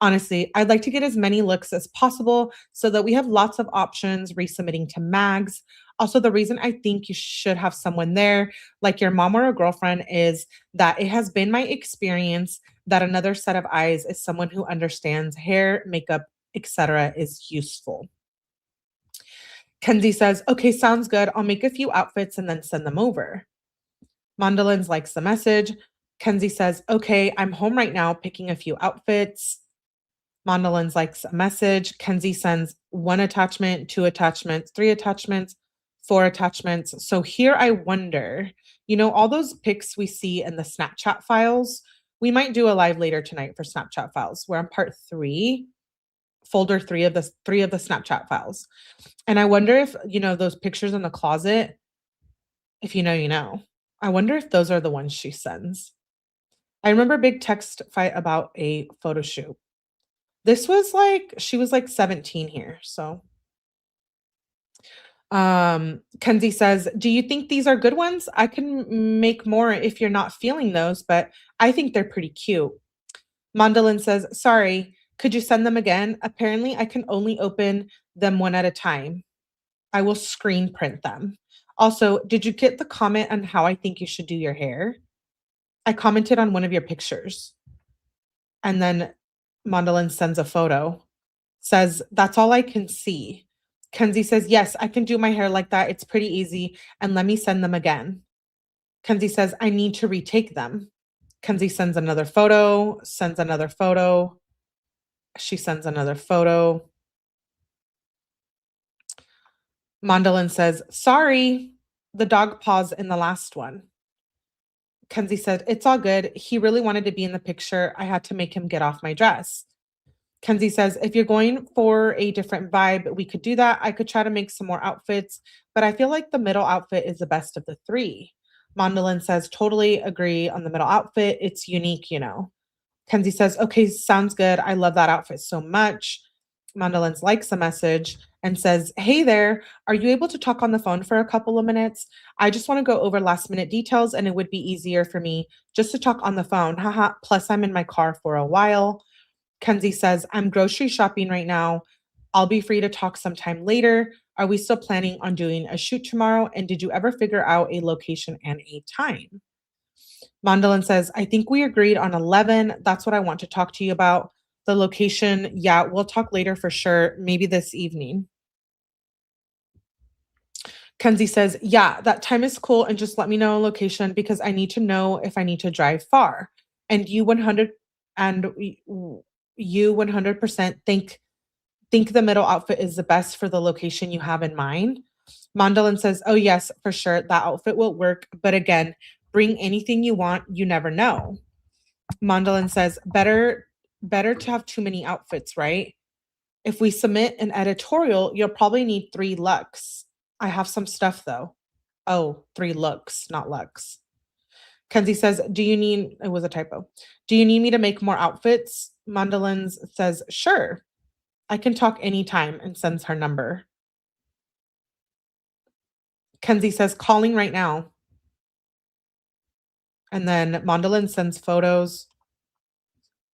Honestly, I'd like to get as many looks as possible so that we have lots of options resubmitting to mags. Also, the reason I think you should have someone there, like your mom or a girlfriend, is that it has been my experience that another set of eyes is someone who understands hair, makeup, etc. is useful. Kenzie says, okay, sounds good. I'll make a few outfits and then send them over. Mondolins likes the message. Kenzie says, okay, I'm home right now picking a few outfits. Mondolins likes a message. Kenzie sends 1 attachment, 2 attachments, 3 attachments, 4 attachments. So here I wonder, all those pics we see in the Snapchat files, we might do a live later tonight for Snapchat files. We're on part 3, folder 3 of the Snapchat files. And I wonder if, those pictures in the closet, if you know, I wonder if those are the ones she sends. I remember a big text fight about a photo shoot. This was she was 17 here. So Kenzie says, do you think these are good ones? I can make more if you're not feeling those, but I think they're pretty cute. Mondolin says, sorry, could you send them again? Apparently I can only open them one at a time. I will screen print them. Also, did you get the comment on how I think you should do your hair? I commented on one of your pictures. And then Mondolin sends a photo, says, that's all I can see. Kenzie says, yes, I can do my hair like that. It's pretty easy. And let me send them again. Kenzie says, I need to retake them. Kenzie sends another photo, sends another photo. She sends another photo. Mondolin says, sorry, the dog paws in the last one. Kenzie said, it's all good. He really wanted to be in the picture. I had to make him get off my dress. Kenzie says, if you're going for a different vibe, we could do that. I could try to make some more outfits, but I feel like the middle outfit is the best of the 3. Mondolin says, totally agree on the middle outfit. It's unique, Kenzie says, okay, sounds good. I love that outfit so much. Mondolin likes the message and says, hey there, are you able to talk on the phone for a couple of minutes? I just want to go over last minute details and it would be easier for me just to talk on the phone. Haha. Plus I'm in my car for a while. Kenzie says, I'm grocery shopping right now. I'll be free to talk sometime later. Are we still planning on doing a shoot tomorrow? And did you ever figure out a location and a time? Mondolin says, I think we agreed on 11. That's what I want to talk to you about. The location, yeah, we'll talk later for sure. Maybe this evening. Kenzie says, yeah, that time is cool. And just let me know a location because I need to know if I need to drive far. And you 100% think the middle outfit is the best for the location you have in mind. Mondolin says, oh yes, for sure. That outfit will work. But again, bring anything you want. You never know. Mandalin says, better to have too many outfits, right? If we submit an editorial, you'll probably need 3 looks. I have some stuff though. Oh, 3 looks, not lux. Kenzie says, it was a typo. Do you need me to make more outfits? Mandalin says, sure. I can talk anytime, and sends her number. Kenzie says, calling right now. And then Mandalin sends photos.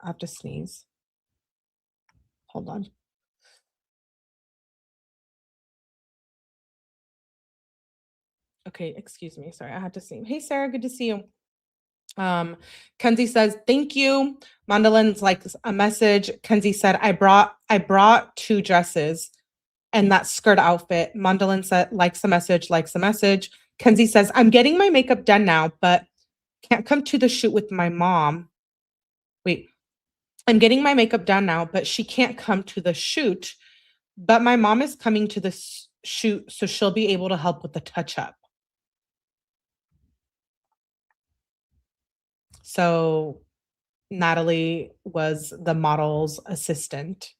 I have to sneeze. Hold on. Okay, excuse me. Sorry, I had to sneeze. Hey, Sarah, good to see you. Kenzie says, thank you. Mandalin's likes a message. Kenzie said, I brought 2 dresses and that skirt outfit. Mandalin said, likes a message. Kenzie says, I'm getting my makeup done now, but can't come to the shoot with my mom. Wait, I'm getting my makeup done now, but she can't come to the shoot. But my mom is coming to the shoot, so she'll be able to help with the touch-up. So Natalie was the model's assistant.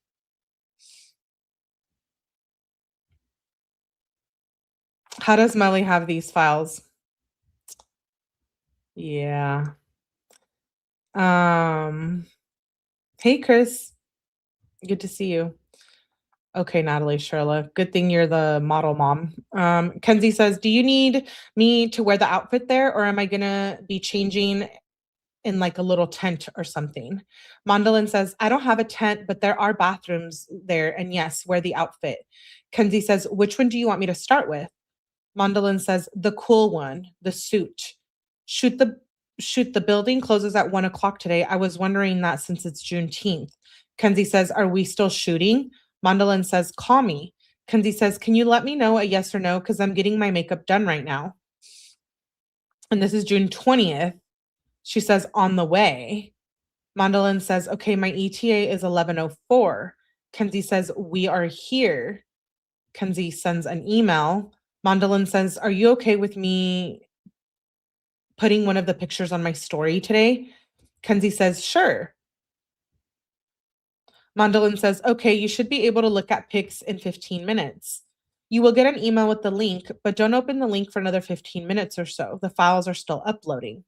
How does Melly have these files? Yeah. Hey, Chris. Good to see you. Okay, Natalie Shirilla. Good thing you're the model mom. Kenzie says, do you need me to wear the outfit there, or am I going to be changing in like a little tent or something? Mandalin says, I don't have a tent, but there are bathrooms there. And yes, wear the outfit. Kenzie says, which one do you want me to start with? Mandalin says, the cool one, the suit. Shoot, the building closes at 1 o'clock today. I was wondering that since it's Juneteenth. Kenzie says, are we still shooting? Mandalin says, call me. Kenzie says, can you let me know a yes or no? Because I'm getting my makeup done right now. And this is June 20th. She says, on the way. Mandalin says, okay, my ETA is 11:04. Kenzie says, we are here. Kenzie sends an email. Mandalin says, are you okay with me putting one of the pictures on my story today? Kenzie says, sure. Mandalin says, okay, you should be able to look at pics in 15 minutes. You will get an email with the link, but don't open the link for another 15 minutes or so. The files are still uploading.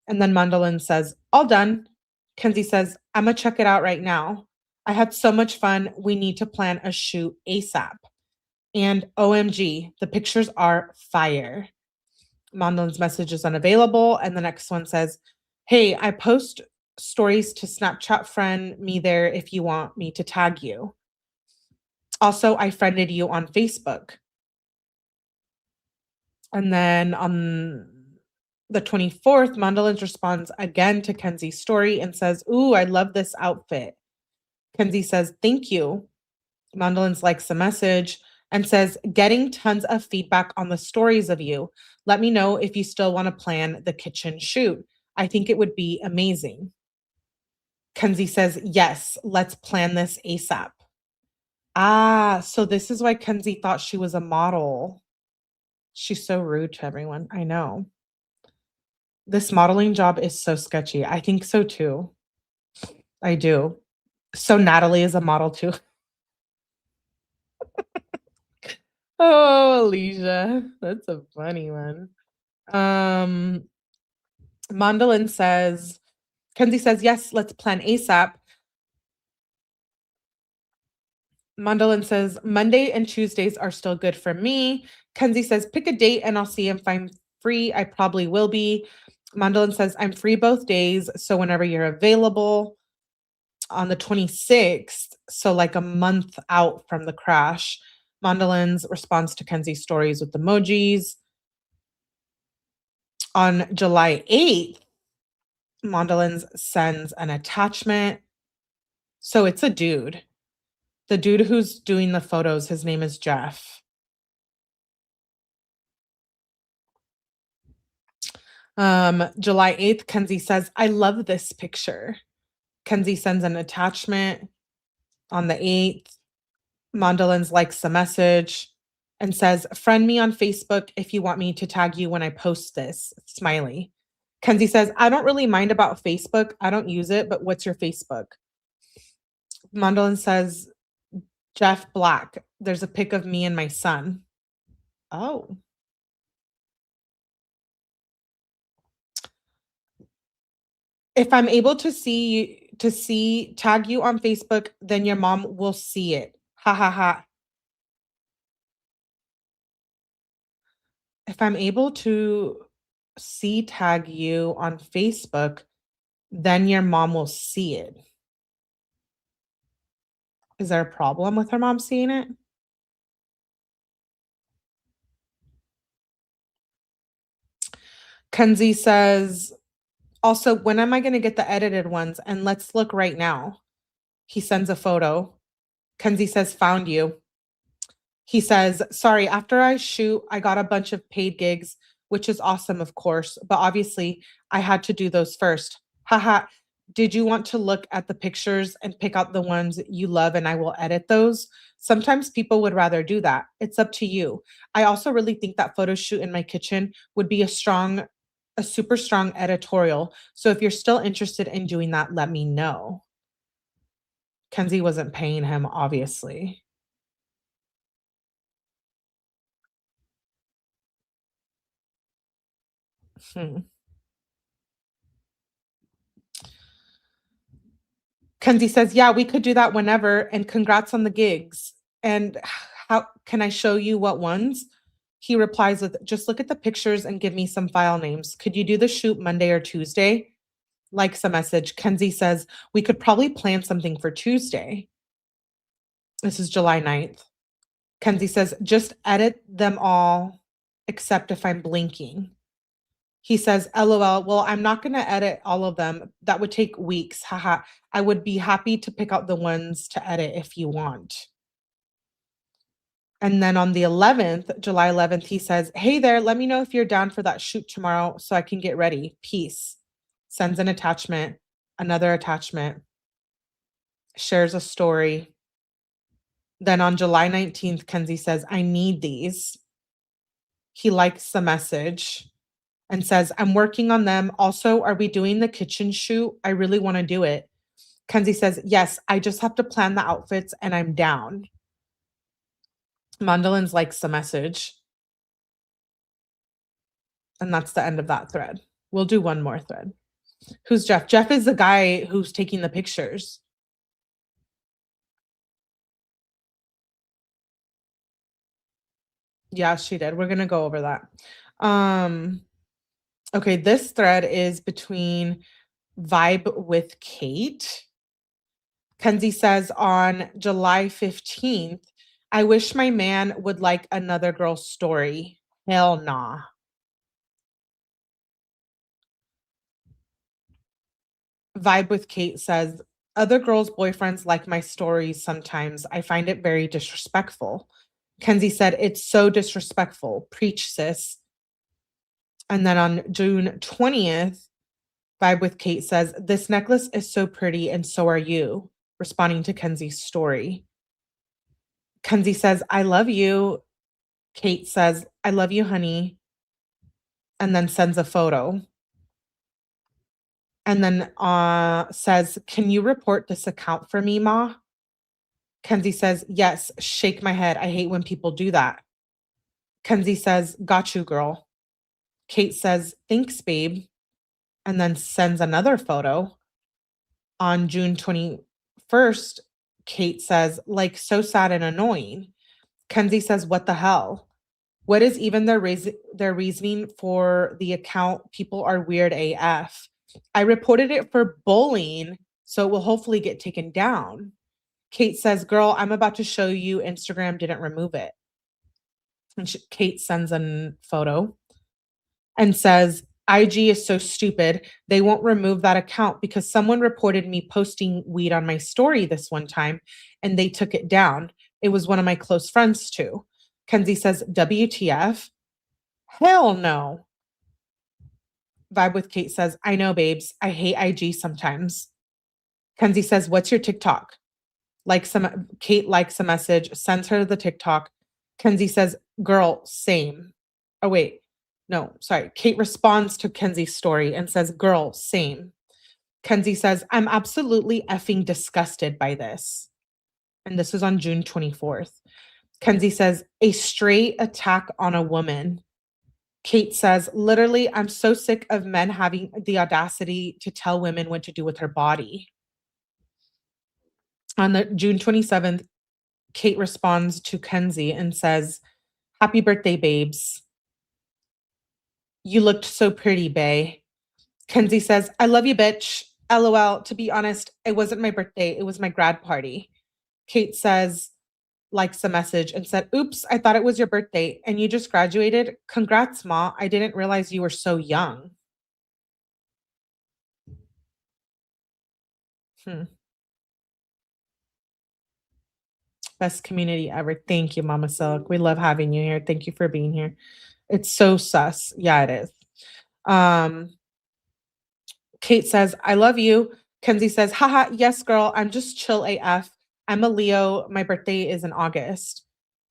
And then Mandalin says, all done. Kenzie says, I'm going to check it out right now. I had so much fun. We need to plan a shoot ASAP. And OMG, the pictures are fire. Mandalin's message is unavailable. And the next one says, hey, I post stories to Snapchat, friend me there if you want me to tag you. Also, I friended you on Facebook. And then on the 24th, Mandalin responds again to Kenzie's story and says, ooh, I love this outfit. Kenzie says, thank you. Mandalin likes the message and says, getting tons of feedback on the stories of you. Let me know if you still want to plan the kitchen shoot. I think it would be amazing. Kenzie says, yes, let's plan this ASAP. Ah, so this is why Kenzie thought she was a model. She's so rude to everyone. I know. This modeling job is so sketchy. I think so too. I do. So Natalie is a model too. Oh, Alicia, that's a funny one. Mandalin says, Kenzie says, yes, let's plan ASAP. Mandalin says, Monday and Tuesdays are still good for me. Kenzie says, pick a date and I'll see if I'm free. I probably will be. Mandalin says, I'm free both days. So whenever you're available. On the 26th, so like a month out from the crash, Mandalin's responds to Kenzie's stories with emojis. On July 8th, Mandalin sends an attachment. So it's a dude. The dude who's doing the photos, his name is Jeff. July 8th, Kenzie says, I love this picture. Kenzie sends an attachment on the 8th. Mandalin likes the message and says, friend me on Facebook if you want me to tag you when I post this. Smiley. Kenzie says, I don't really mind about Facebook. I don't use it, but what's your Facebook? Mandolin says, Jeff Black. There's a pic of me and my son. Oh. If I'm able to tag you on Facebook, then your mom will see it. Ha ha ha. If I'm able to tag you on Facebook, then your mom will see it. Is there a problem with her mom seeing it? Kenzie says, also, when am I going to get the edited ones? And let's look right now. He sends a photo. Kenzie says, found you. He says, sorry, after I shoot, I got a bunch of paid gigs, which is awesome, of course. But obviously, I had to do those first. Haha. Did you want to look at the pictures and pick out the ones you love and I will edit those? Sometimes people would rather do that. It's up to you. I also really think that photo shoot in my kitchen would be a super strong editorial. So if you're still interested in doing that, let me know. Kenzie wasn't paying him, obviously. Kenzie says, yeah, we could do that whenever. And congrats on the gigs. And how can I show you what ones? He replies with, just look at the pictures and give me some file names. Could you do the shoot Monday or Tuesday? Likes a message. Kenzie says, we could probably plan something for Tuesday. This is July 9th. Kenzie says, just edit them all, except if I'm blinking. He says, LOL, well, I'm not going to edit all of them. That would take weeks. Haha. I would be happy to pick out the ones to edit if you want. And then on the 11th, July 11th, he says, hey there, let me know if you're down for that shoot tomorrow so I can get ready. Peace. Sends an attachment, another attachment, shares a story. Then on July 19th, Kenzie says, I need these. He likes the message and says, I'm working on them. Also, are we doing the kitchen shoot? I really want to do it. Kenzie says, yes, I just have to plan the outfits and I'm down. Mandolins likes the message. And that's the end of that thread. We'll do one more thread. Who's Jeff? Jeff is the guy who's taking the pictures. Yeah, she did. We're going to go over that. Okay, this thread is between Vibe with Kate. Kenzie says on July 15th, I wish my man would like another girl's story. Hell nah. Vibe with Kate says, other girls' boyfriends like my stories sometimes. I find it very disrespectful. Kenzie said, it's so disrespectful. Preach, sis. And then on June 20th, Vibe with Kate says, this necklace is so pretty and so are you, responding to Kenzie's story. Kenzie says, I love you. Kate says, I love you, honey. And then sends a photo. And then says, can you report this account for me, Ma? Kenzie says, yes, shake my head. I hate when people do that. Kenzie says, got you, girl. Kate says, thanks, babe. And then sends another photo. On June 21st, Kate says, like, so sad and annoying. Kenzie says, what the hell? What is even their reasoning for the account? People are weird AF. I reported it for bullying, so it will hopefully get taken down. Kate says, girl, I'm about to show you Instagram didn't remove it. And Kate sends a photo and says, IG is so stupid. They won't remove that account because someone reported me posting weed on my story this one time and they took it down. It was one of my close friends too. Kenzie says, WTF? Hell no. Vibe with Kate says, I know, babes. I hate IG sometimes. Kenzie says, what's your TikTok? Kate likes a message, sends her the TikTok. Kenzie says, girl, same. Oh, wait. No, sorry. Kate responds to Kenzie's story and says, girl, same. Kenzie says, I'm absolutely effing disgusted by this. And this was on June 24th. Kenzie says, a straight attack on a woman. Kate says, literally, I'm so sick of men having the audacity to tell women what to do with her body. On the June 27th, Kate responds to Kenzie and says, happy birthday, babes. You looked so pretty, bae. Kenzie says, I love you, bitch. LOL. To be honest, it wasn't my birthday. It was my grad party. Kate says, likes the message and said, oops, I thought it was your birthday and you just graduated. Congrats, Ma. I didn't realize you were so young. Best community ever. Thank you, Mama Silk. We love having you here. Thank you for being here. It's so sus. Yeah, it is. Kate says, I love you. Kenzie says, haha, yes, girl. I'm just chill AF. I'm a Leo. My birthday is in August.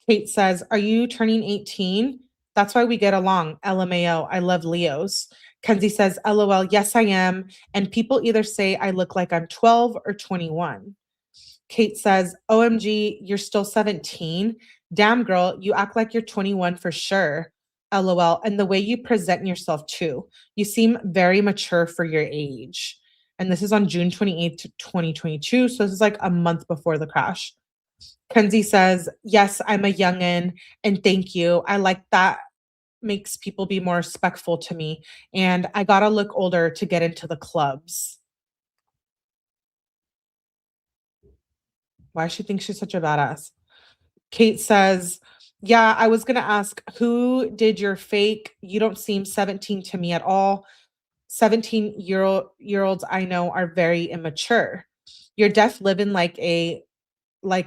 Kate says, are you turning 18? That's why we get along. LMAO. I love Leos. Kenzie says, LOL. Yes, I am. And people either say I look like I'm 12 or 21. Kate says, OMG, you're still 17. Damn, girl, you act like you're 21 for sure. LOL. And the way you present yourself too. You seem very mature for your age. And this is on June 28th, 2022. So this is like a month before the crash. Kenzie says, yes, I'm a youngin' and thank you. I like that. Makes people be more respectful to me. And I gotta look older to get into the clubs. Why she thinks she's such a badass. Kate says, yeah, I was going to ask, who did your fake? You don't seem 17 to me at all. 17-year-olds I know are very immature. You're deaf living like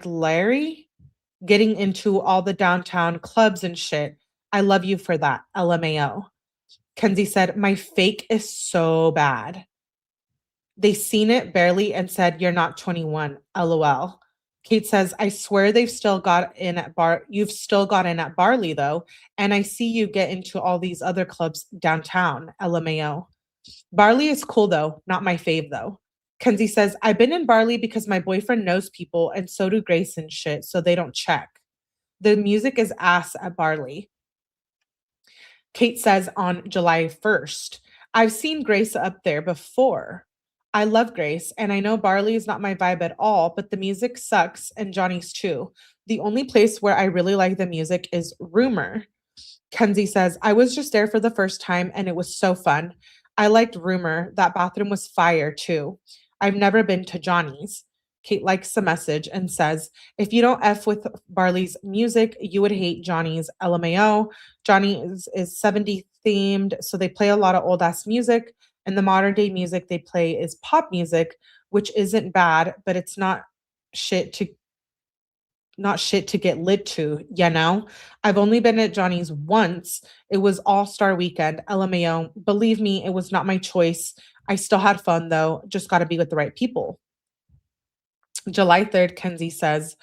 Larry, getting into all the downtown clubs and shit. I love you for that. LMAO. Kenzie said, my fake is so bad. They seen it barely and said, you're not 21. LOL. Kate says, I swear you've still got in at Barley though. And I see you get into all these other clubs downtown. LMAO. Barley is cool though. Not my fave though. Kenzie says, I've been in Barley because my boyfriend knows people and so do Grace and shit. So they don't check. The music is ass at Barley. Kate says on July 1st, I've seen Grace up there before. I love Grace, and I know Barley is not my vibe at all, but the music sucks, and Johnny's too. The only place where I really like the music is Rumor. Kenzie says, I was just there for the first time, and it was so fun. I liked Rumor. That bathroom was fire, too. I've never been to Johnny's. Kate likes the message and says, if you don't F with Barley's music, you would hate Johnny's. LMAO. Johnny's is 70 themed, so they play a lot of old-ass music. And the modern day music they play is pop music, which isn't bad, but it's not shit to get lit to, you know? I've only been at Johnny's once. It was All-Star Weekend, LMAO. Believe me, it was not my choice. I still had fun though. Just got to be with the right people. July 3rd, Kenzie says,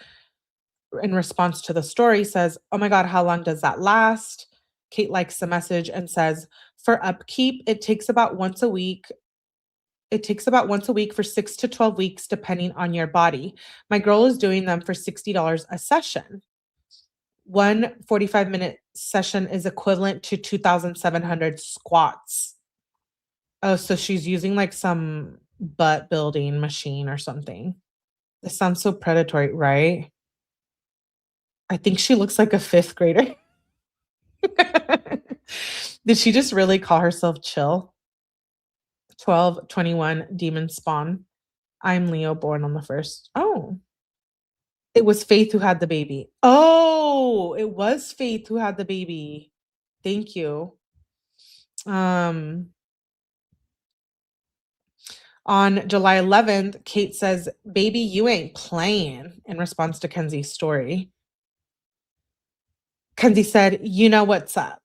in response to the story, says, oh my God, how long does that last? Kate likes the message and says, for upkeep, it takes about once a week. It takes about once a week for 6 to 12 weeks, depending on your body. My girl is doing them for $60 a session. One 45-minute session is equivalent to 2,700 squats. Oh, so she's using like some butt building machine or something. This sounds so predatory, right? I think she looks like a 5th grader. Did she just really call herself chill? 12/21 demon spawn. I'm Leo, born on the 1st. Oh. It was Faith who had the baby. Oh, it was Faith who had the baby. Thank you. On July 11th, Kate says, baby, you ain't playing, in response to Kenzie's story. Kenzie said, you know what's up.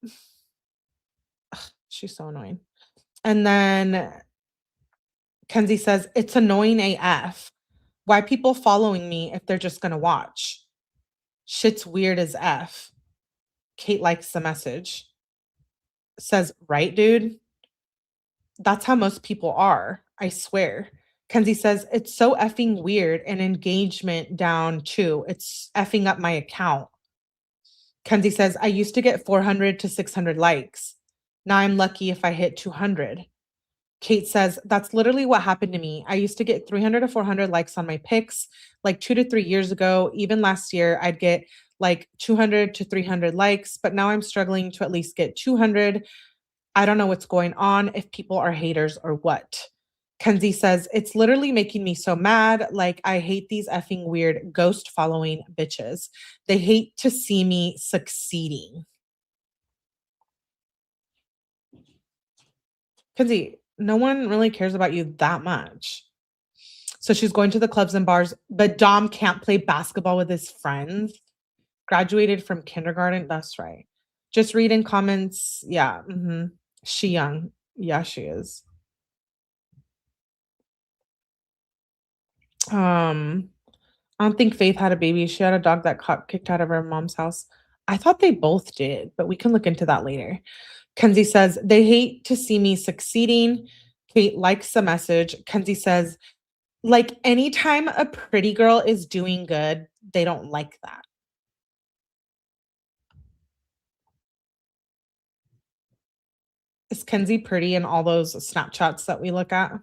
Ugh, she's so annoying. And then Kenzie says, it's annoying AF. Why people following me if they're just going to watch? Shit's weird as F. Kate likes the message. says, right, dude? That's how most people are, I swear. Kenzie says, it's so effing weird and engagement down too. It's effing up my account. Kenzie says, I used to get 400 to 600 likes. Now I'm lucky if I hit 200. Kate says, that's literally what happened to me. I used to get 300 to 400 likes on my pics like 2 to 3 years ago. Even last year, I'd get like 200 to 300 likes, but now I'm struggling to at least get 200. I don't know what's going on, if people are haters or what. Kenzie says, it's literally making me so mad. Like, I hate these effing weird ghost following bitches. They hate to see me succeeding. Kenzie, no one really cares about you that much. So she's going to the clubs and bars, but Dom can't play basketball with his friends. Graduated from kindergarten. That's right. Just read in comments. Yeah. She young. Yeah, she is. I don't think Faith had a baby. She had a dog that got kicked out of her mom's house. I thought they both did, but we can look into that later. Kenzie says, they hate to see me succeeding. Kate likes the message. Kenzie says, like, anytime a pretty girl is doing good, they don't like that. Is Kenzie pretty in all those Snapchats that we look at?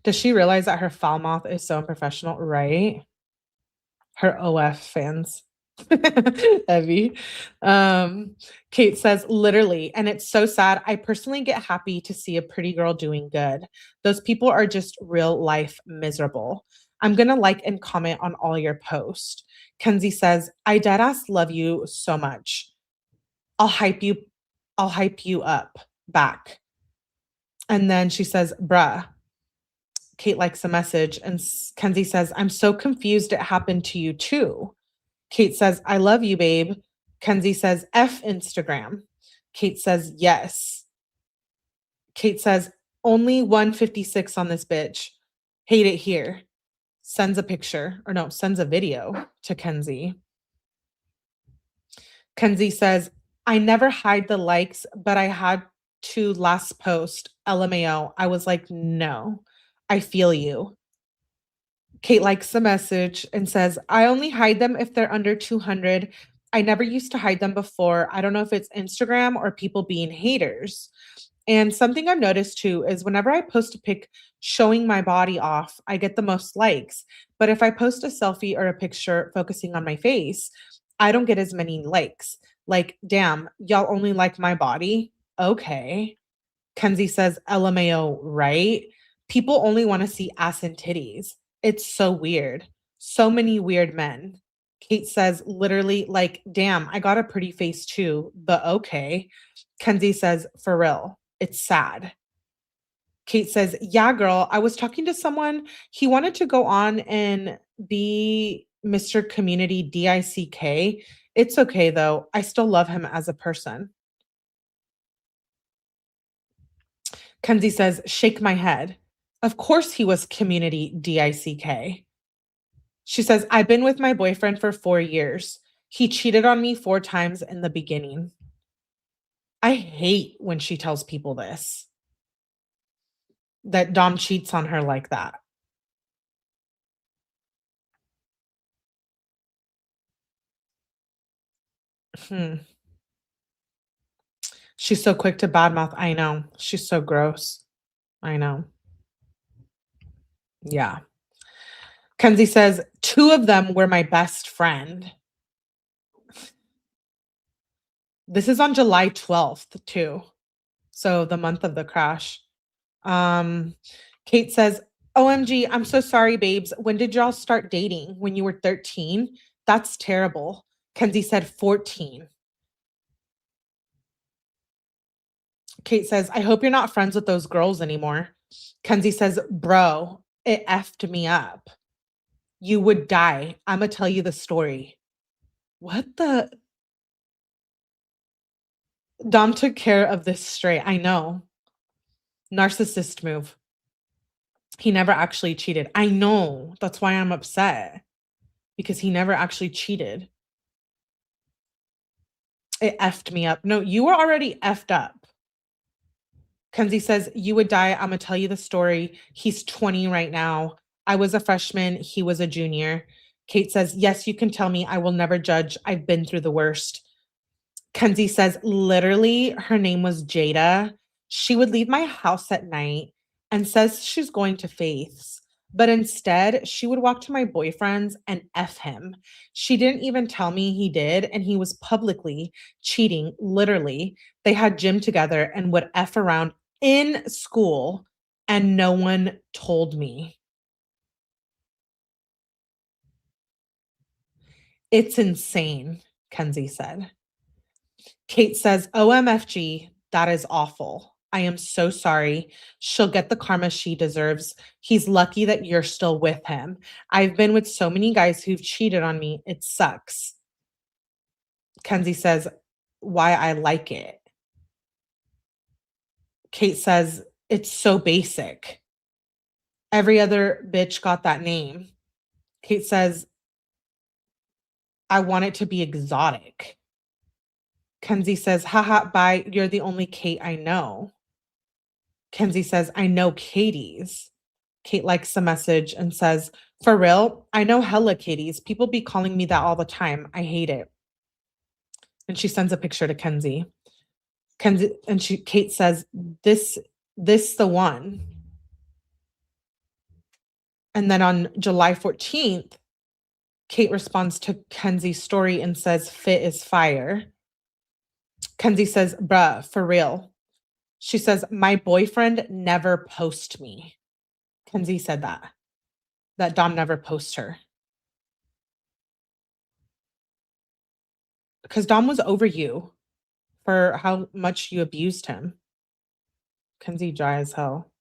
Does she realize that her foul mouth is so unprofessional, right? Her OF fans. Evie. Kate says, literally, and it's so sad. I personally get happy to see a pretty girl doing good. Those people are just real life miserable. I'm going to like and comment on all your posts. Kenzie says, I deadass love you so much. I'll hype you up back. And then she says, bruh. Kate likes a message, and Kenzie says, I'm so confused it happened to you too. Kate says, I love you, babe. Kenzie says, F Instagram. Kate says, yes. Kate says, only 156 on this bitch. Hate it here. Sends a picture, or no, sends a video to Kenzie. Kenzie says, I never hide the likes, but I had to last post. LMAO. I was like, no, I feel you. Kate likes the message and says, I only hide them if they're under 200. I never used to hide them before. I don't know if it's Instagram or people being haters. And something I've noticed too is whenever I post a pic showing my body off, I get the most likes. But if I post a selfie or a picture focusing on my face, I don't get as many likes. Like, damn, y'all only like my body? Okay. Kenzie says, LMAO, right? People only want to see ass and titties. It's so weird. So many weird men. Kate says, literally, like, damn, I got a pretty face too, but okay. Kenzie says, for real, it's sad. Kate says, yeah, girl, I was talking to someone. He wanted to go on and be Mr. Community 𝗕𝗥𝗕𝗓. It's okay, though. I still love him as a person. Kenzie says, shake my head. Of course he was Community 𝗕𝗥𝗕𝗓. She says, I've been with my boyfriend for 4 years. He cheated on me 4 times in the beginning. I hate when she tells people this, that Dom cheats on her like that. She's so quick to badmouth. I know. She's so gross. I know. Yeah. Kenzie says, 2 of them were my best friend. This is on July 12th, too. So the month of the crash. Kate says, OMG, I'm so sorry, babes. When did y'all start dating? When you were 13? That's terrible. Kenzie said 14. Kate says, I hope you're not friends with those girls anymore. Kenzie says, bro, it effed me up. You would die. I'm going to tell you the story. What the? Dom took care of this straight. I know. Narcissist move. He never actually cheated. I know. That's why I'm upset. Because he never actually cheated. It effed me up. No, you were already effed up. Kenzie says, you would die. I'm going to tell you the story. He's 20 right now. I was a freshman. He was a junior. Kate says, yes, you can tell me. I will never judge. I've been through the worst. Kenzie says, literally, her name was Jada. She would leave my house at night and says she's going to Faith's. But instead, she would walk to my boyfriend's and F him. She didn't even tell me he did, and he was publicly cheating, literally. They had gym together and would F around in school, and no one told me. It's insane, Kenzie said. Kate says, OMFG, that is awful. I am so sorry. She'll get the karma she deserves. He's lucky that you're still with him. I've been with so many guys who've cheated on me. It sucks. Kenzie says, why I like it. Kate says, it's so basic. Every other bitch got that name. Kate says, I want it to be exotic. Kenzie says, haha, bye. You're the only Kate I know. Kenzie says, I know Katie's. Kate likes the message and says, for real, I know hella Katie's. People be calling me that all the time. I hate it. And she sends a picture to Kenzie. Kate says, this the one. And then on July 14th, Kate responds to Kenzie's story and says, fit is fire. Kenzie says, bruh, for real. She says, my boyfriend never posts me. Kenzie said that Dom never posts her. Because Dom was over you for how much you abused him. Kenzie dry as hell.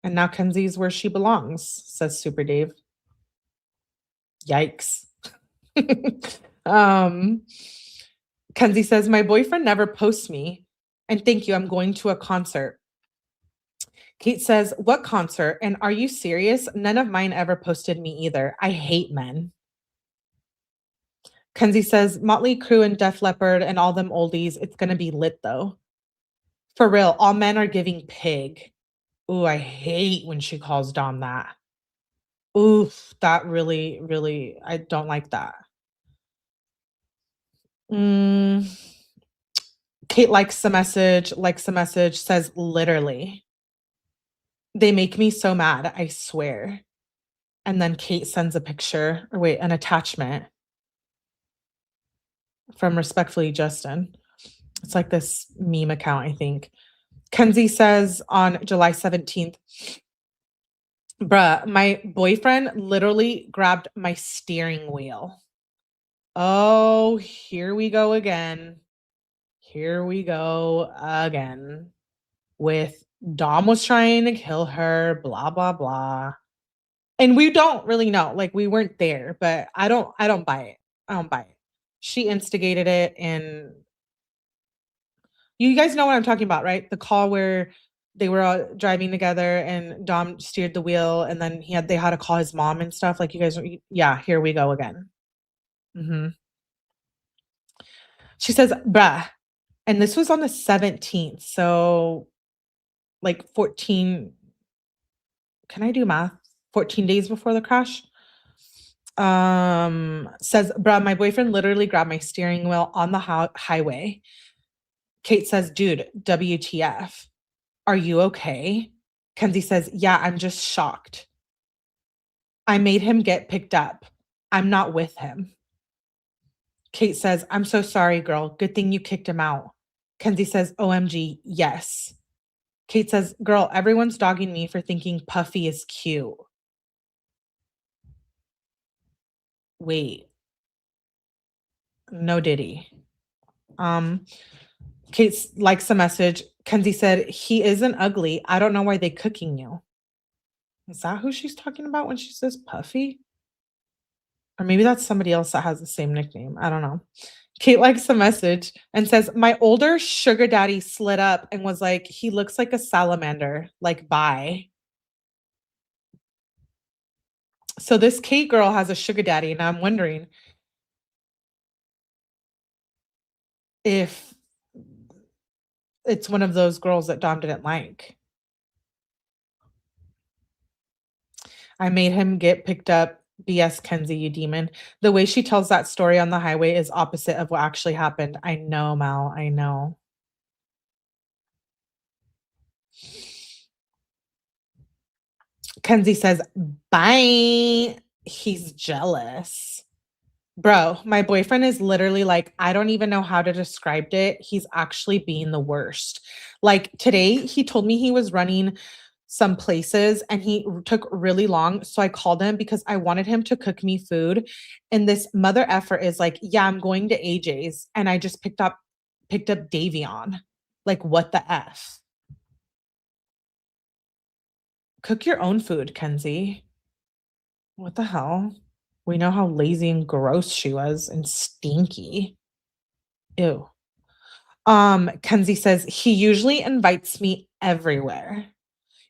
And now Kenzie's where she belongs, says Super Dave. Yikes. Kenzie says, my boyfriend never posts me. And thank you, I'm going to a concert. Kate says, what concert? And are you serious? None of mine ever posted me either. I hate men. Kenzie says, Motley Crue and Def Leppard and all them oldies, it's going to be lit though. For real, all men are giving pig. Ooh, I hate when she calls Dom that. Oof, that really, really, I don't like that. Kate likes the message, says literally. They make me so mad, I swear. And then Kate sends a picture, or wait, an attachment from Respectfully Justin. It's like this meme account, I think. Kenzie says on July 17th, bruh, my boyfriend literally grabbed my steering wheel. Oh, here we go again. Here we go again. With Dom was trying to kill her, blah, blah, blah. And we don't really know. Like, we weren't there, but I don't buy it. I don't buy it. She instigated it, and you guys know what I'm talking about, right? The call where they were driving together and Dom steered the wheel, and then they had to call his mom and stuff. Like, you guys, yeah, here we go again. She says, bruh, and this was on the 17th, so like 14, can I do math? 14 days before the crash. Says, bruh, my boyfriend literally grabbed my steering wheel on the highway. Kate says, dude, WTF? Are you okay? Kenzie says, yeah, I'm just shocked. I made him get picked up. I'm not with him. Kate says, I'm so sorry, girl. Good thing you kicked him out. Kenzie says, OMG, yes. Kate says, girl, everyone's dogging me for thinking Puffy is cute. Wait. No diddy. Kate likes the message. Kenzie said, he isn't ugly. I don't know why they cooking you. Is that who she's talking about when she says Puffy? Or maybe that's somebody else that has the same nickname. I don't know. Kate likes the message and says, my older sugar daddy slid up and was like, he looks like a salamander. Like, bye. So this Kate girl has a sugar daddy, and I'm wondering, if it's one of those girls that Dom didn't like. I made him get picked up. BS Kenzie, you demon. The way she tells that story on the highway is opposite of what actually happened. I know, Mal. I know. Kenzie says, bye. He's jealous. Bro, my boyfriend is literally like, I don't even know how to describe it. He's actually being the worst. Like today, he told me he was running some places and he took really long. So I called him because I wanted him to cook me food. And this mother effer is like, yeah, I'm going to AJ's. And I just picked up Davion. Like, what the F? Cook your own food, Kenzie. What the hell? We know how lazy and gross she was and stinky. Ew. Kenzie says, he usually invites me everywhere.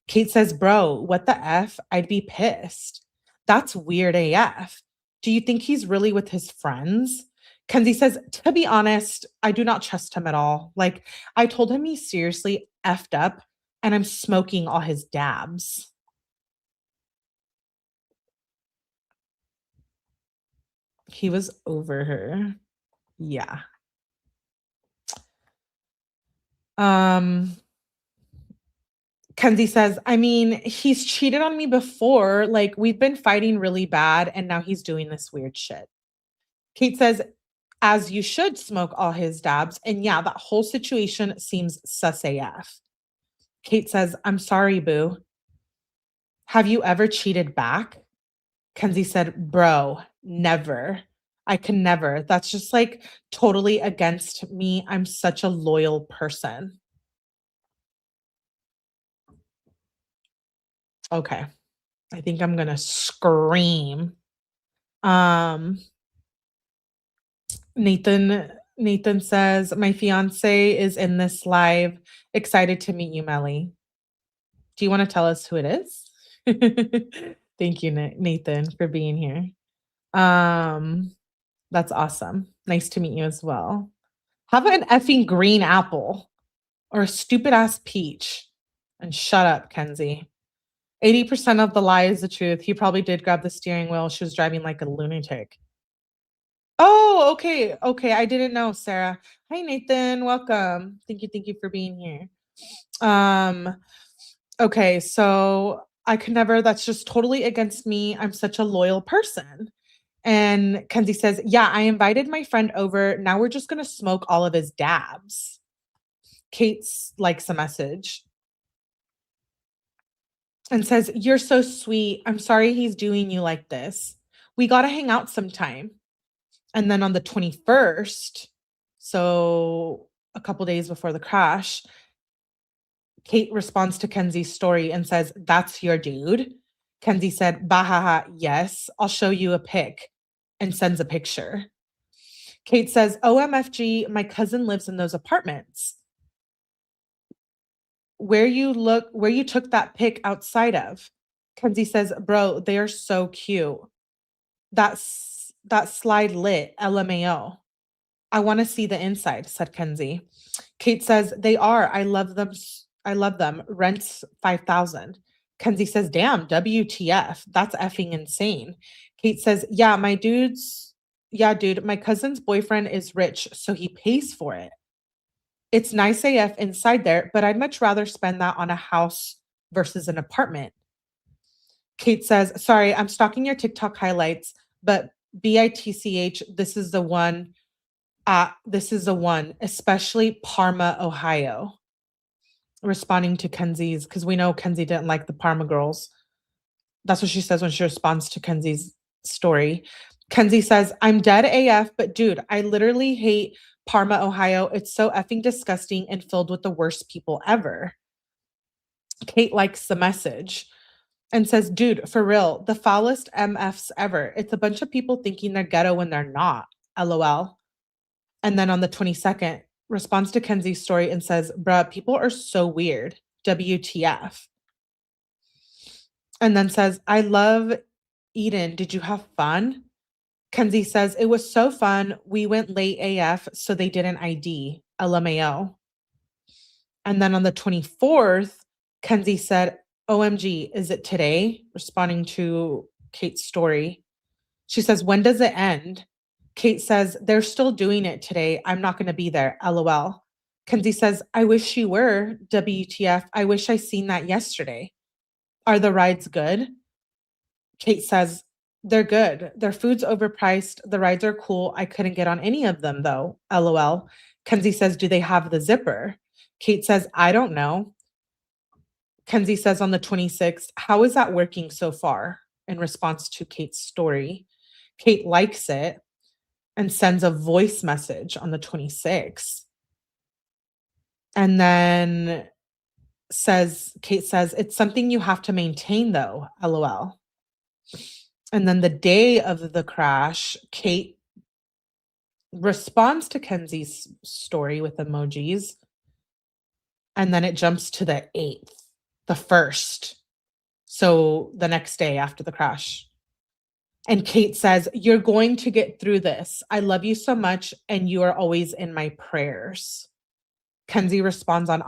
Kate says, bro, what the F? I'd be pissed. That's weird AF. Do you think he's really with his friends? Kenzie says, to be honest, I do not trust him at all. Like, I told him he's seriously effed up and I'm smoking all his dabs. He was over her. Yeah. Kenzie says, I mean, he's cheated on me before. Like, we've been fighting really bad, and now he's doing this weird shit. Kate says, as you should smoke all his dabs. And yeah, that whole situation seems sus AF. Kate says, I'm sorry, boo. Have you ever cheated back? Kenzie said, bro, never. I can never. That's just like totally against me. I'm such a loyal person. Okay. I think I'm going to scream. Nathan says, my fiance is in this live. Excited to meet you, Melly. Do you want to tell us who it is? Thank you, Nathan, for being here. That's awesome. Nice to meet you as well. Have an effing green apple or a stupid ass peach. And shut up, Kenzie. 80% of the lie is the truth. He probably did grab the steering wheel. She was driving like a lunatic. Oh, okay. Okay. I didn't know, Sarah. Hi, Nathan. Welcome. Thank you for being here. Okay. So I could never, that's just totally against me. I'm such a loyal person. And Kenzie says, yeah, I invited my friend over. Now we're just going to smoke all of his dabs. Kate's likes a message and says, you're so sweet. I'm sorry he's doing you like this. We got to hang out sometime. And then on the 21st, so a couple days before the crash, Kate responds to Kenzie's story and says, that's your dude. Kenzie said, bahaha, yes, I'll show you a pic, and sends a picture. Kate says, OMFG, my cousin lives in those apartments. Where you took that pic outside of? Kenzie says, bro, they are so cute. That slide lit, LMAO. I want to see the inside, said Kenzie. Kate says, they are. I love them. Rents $5,000. Kenzie says, damn, WTF. That's effing insane. Kate says, yeah, dude, my cousin's boyfriend is rich, so he pays for it. It's nice AF inside there, but I'd much rather spend that on a house versus an apartment. Kate says, sorry, I'm stalking your TikTok highlights, but BITCH, this is the one, especially Parma, Ohio. Responding to Kenzie's, because we know Kenzie didn't like the Parma girls. That's what she says when she responds to Kenzie's story. Kenzie says, I'm dead AF, but dude, I literally hate Parma, Ohio. It's so effing disgusting and filled with the worst people ever. Kate likes the message and says, dude, for real, the foulest MFs ever. It's a bunch of people thinking they're ghetto when they're not. LOL. And then on the 22nd, responds to Kenzie's story and says, bruh, people are so weird. WTF. And then says, I love Eden. Did you have fun? Kenzie says, it was so fun. We went late AF, so they didn't ID. LMAO. And then on the 24th, Kenzie said, OMG, is it today? Responding to Kate's story. She says, when does it end? Kate says, they're still doing it today. I'm not going to be there. LOL. Kenzie says, I wish you were. WTF. I wish I seen that yesterday. Are the rides good? Kate says, they're good. Their food's overpriced. The rides are cool. I couldn't get on any of them though. LOL. Kenzie says, do they have the zipper? Kate says, I don't know. Kenzie says on the 26th, how is that working so far? In response to Kate's story. Kate likes it and sends a voice message on the 26th. And then Kate says, it's something you have to maintain though, LOL. And then the day of the crash, Kate responds to Kenzie's story with emojis. And then it jumps to the 8th, the 1st. So the next day after the crash. And Kate says, you're going to get through this. I love you so much. And you are always in my prayers. Kenzie responds on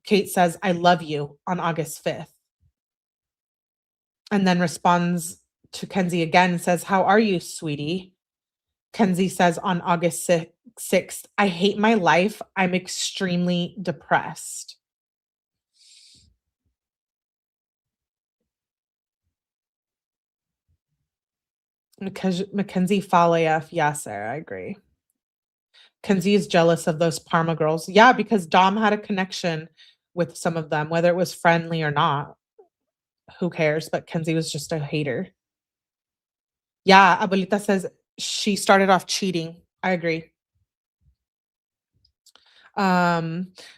Kate says, I love you on August 5th. And then responds to Kenzie again and says, how are you, sweetie? Kenzie says on August 6th, I hate my life. I'm extremely depressed. Mackenzie Shirilla, yeah, Sarah, I agree. Kenzie is jealous of those Parma girls. Yeah, because Dom had a connection with some of them, whether it was friendly or not. Who cares? But Kenzie was just a hater. Yeah, Abuelita says she started off cheating. I agree.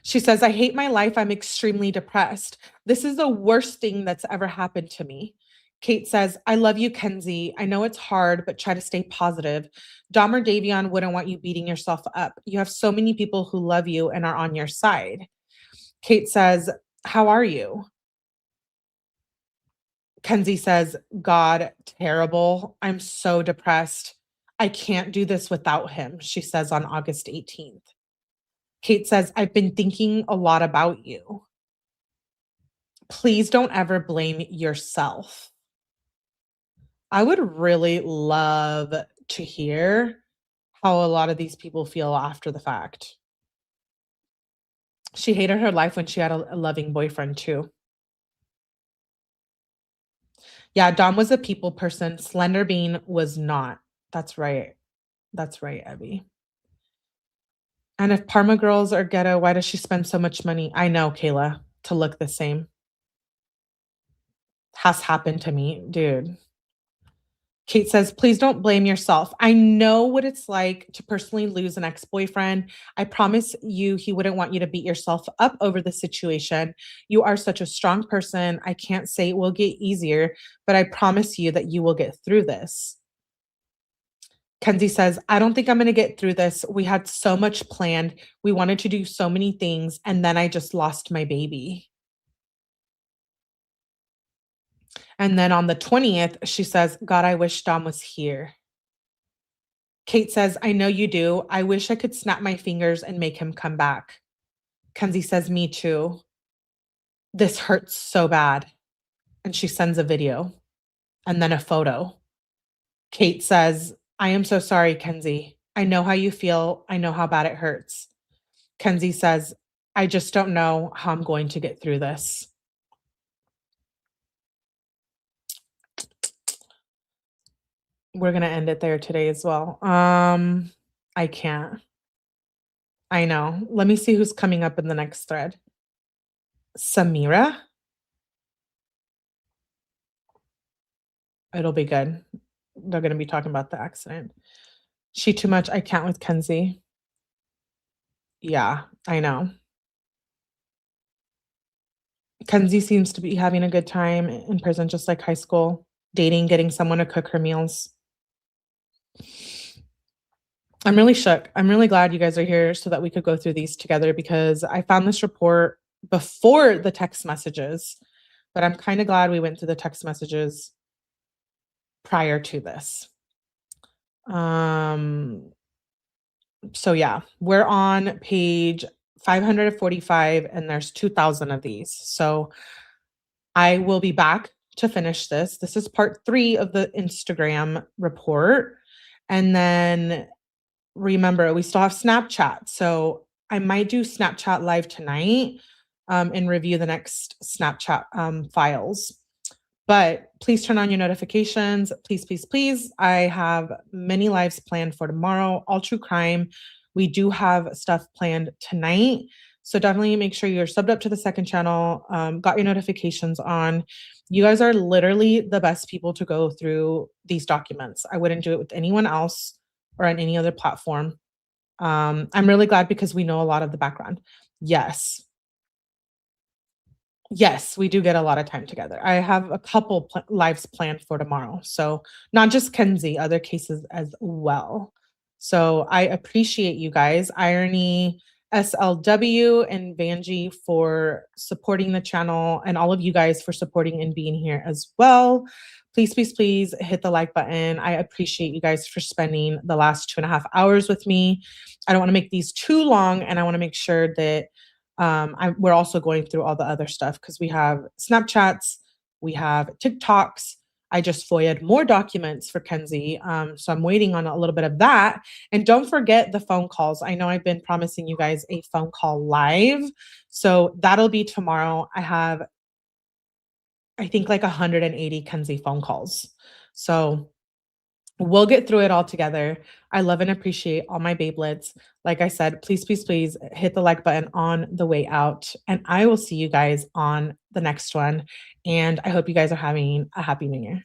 She says, I hate my life. I'm extremely depressed. This is the worst thing that's ever happened to me. Kate says, I love you, Kenzie. I know it's hard, but try to stay positive. Dom or Davion wouldn't want you beating yourself up. You have so many people who love you and are on your side. Kate says, how are you? Kenzie says, God, terrible. I'm so depressed. I can't do this without him, she says on August 18th. Kate says, I've been thinking a lot about you. Please don't ever blame yourself. I would really love to hear how a lot of these people feel after the fact. She hated her life when she had a loving boyfriend too. Yeah, Dom was a people person. Slender Bean was not. That's right. That's right, Abby. And if Parma girls are ghetto, why does she spend so much money? I know, Kayla, to look the same. Has happened to me, dude. Kate says, please don't blame yourself. I know what it's like to personally lose an ex-boyfriend. I promise you he wouldn't want you to beat yourself up over the situation. You are such a strong person. I can't say it will get easier, but I promise you that you will get through this. Kenzie says, I don't think I'm going to get through this. We had so much planned. We wanted to do so many things, and then I just lost my baby. And then on the 20th, she says, God, I wish Dom was here. Kate says, I know you do. I wish I could snap my fingers and make him come back. Kenzie says, me too. This hurts so bad. And she sends a video and then a photo. Kate says, I am so sorry, Kenzie. I know how you feel. I know how bad it hurts. Kenzie says, I just don't know how I'm going to get through this. We're going to end it there today as well. I can't. I know. Let me see who's coming up in the next thread. Samira. It'll be good. They're going to be talking about the accident. She too much. I can't with Kenzie. Yeah, I know. Kenzie seems to be having a good time in prison, just like high school. Dating, getting someone to cook her meals. I'm really shook. I'm really glad you guys are here so that we could go through these together, because I found this report before the text messages, but I'm kind of glad we went through the text messages prior to this. So yeah, we're on page 545 and there's 2,000 of these. So I will be back to finish this. This is part 3 of the Instagram report. And then remember, we still have Snapchat. So I might do Snapchat live tonight and review the next Snapchat files. But please turn on your notifications. Please, please, please. I have many lives planned for tomorrow. All true crime. We do have stuff planned tonight. So definitely make sure you're subbed up to the second channel, got your notifications on. You guys are literally the best people to go through these documents. I wouldn't do it with anyone else or on any other platform. I'm really glad because we know a lot of the background. Yes. Yes, we do get a lot of time together. I have a couple lives planned for tomorrow. So not just Kenzie, other cases as well. So I appreciate you guys, Irony, SLW, and Vanjie for supporting the channel, and all of you guys for supporting and being here as well. Please, please, please hit the like button. I appreciate you guys for spending the last 2.5 hours with me. I don't want to make these too long, and I want to make sure that we're also going through all the other stuff because we have Snapchats, we have TikToks. I just FOIA'd more documents for Kenzie. So I'm waiting on a little bit of that. And don't forget the phone calls. I know I've been promising you guys a phone call live. So that'll be tomorrow. I have, I think, like 180 Kenzie phone calls. So we'll get through it all together. I love and appreciate all my Beyblades. Like I said, please, please, please hit the like button on the way out. And I will see you guys on the next one. And I hope you guys are having a happy new year.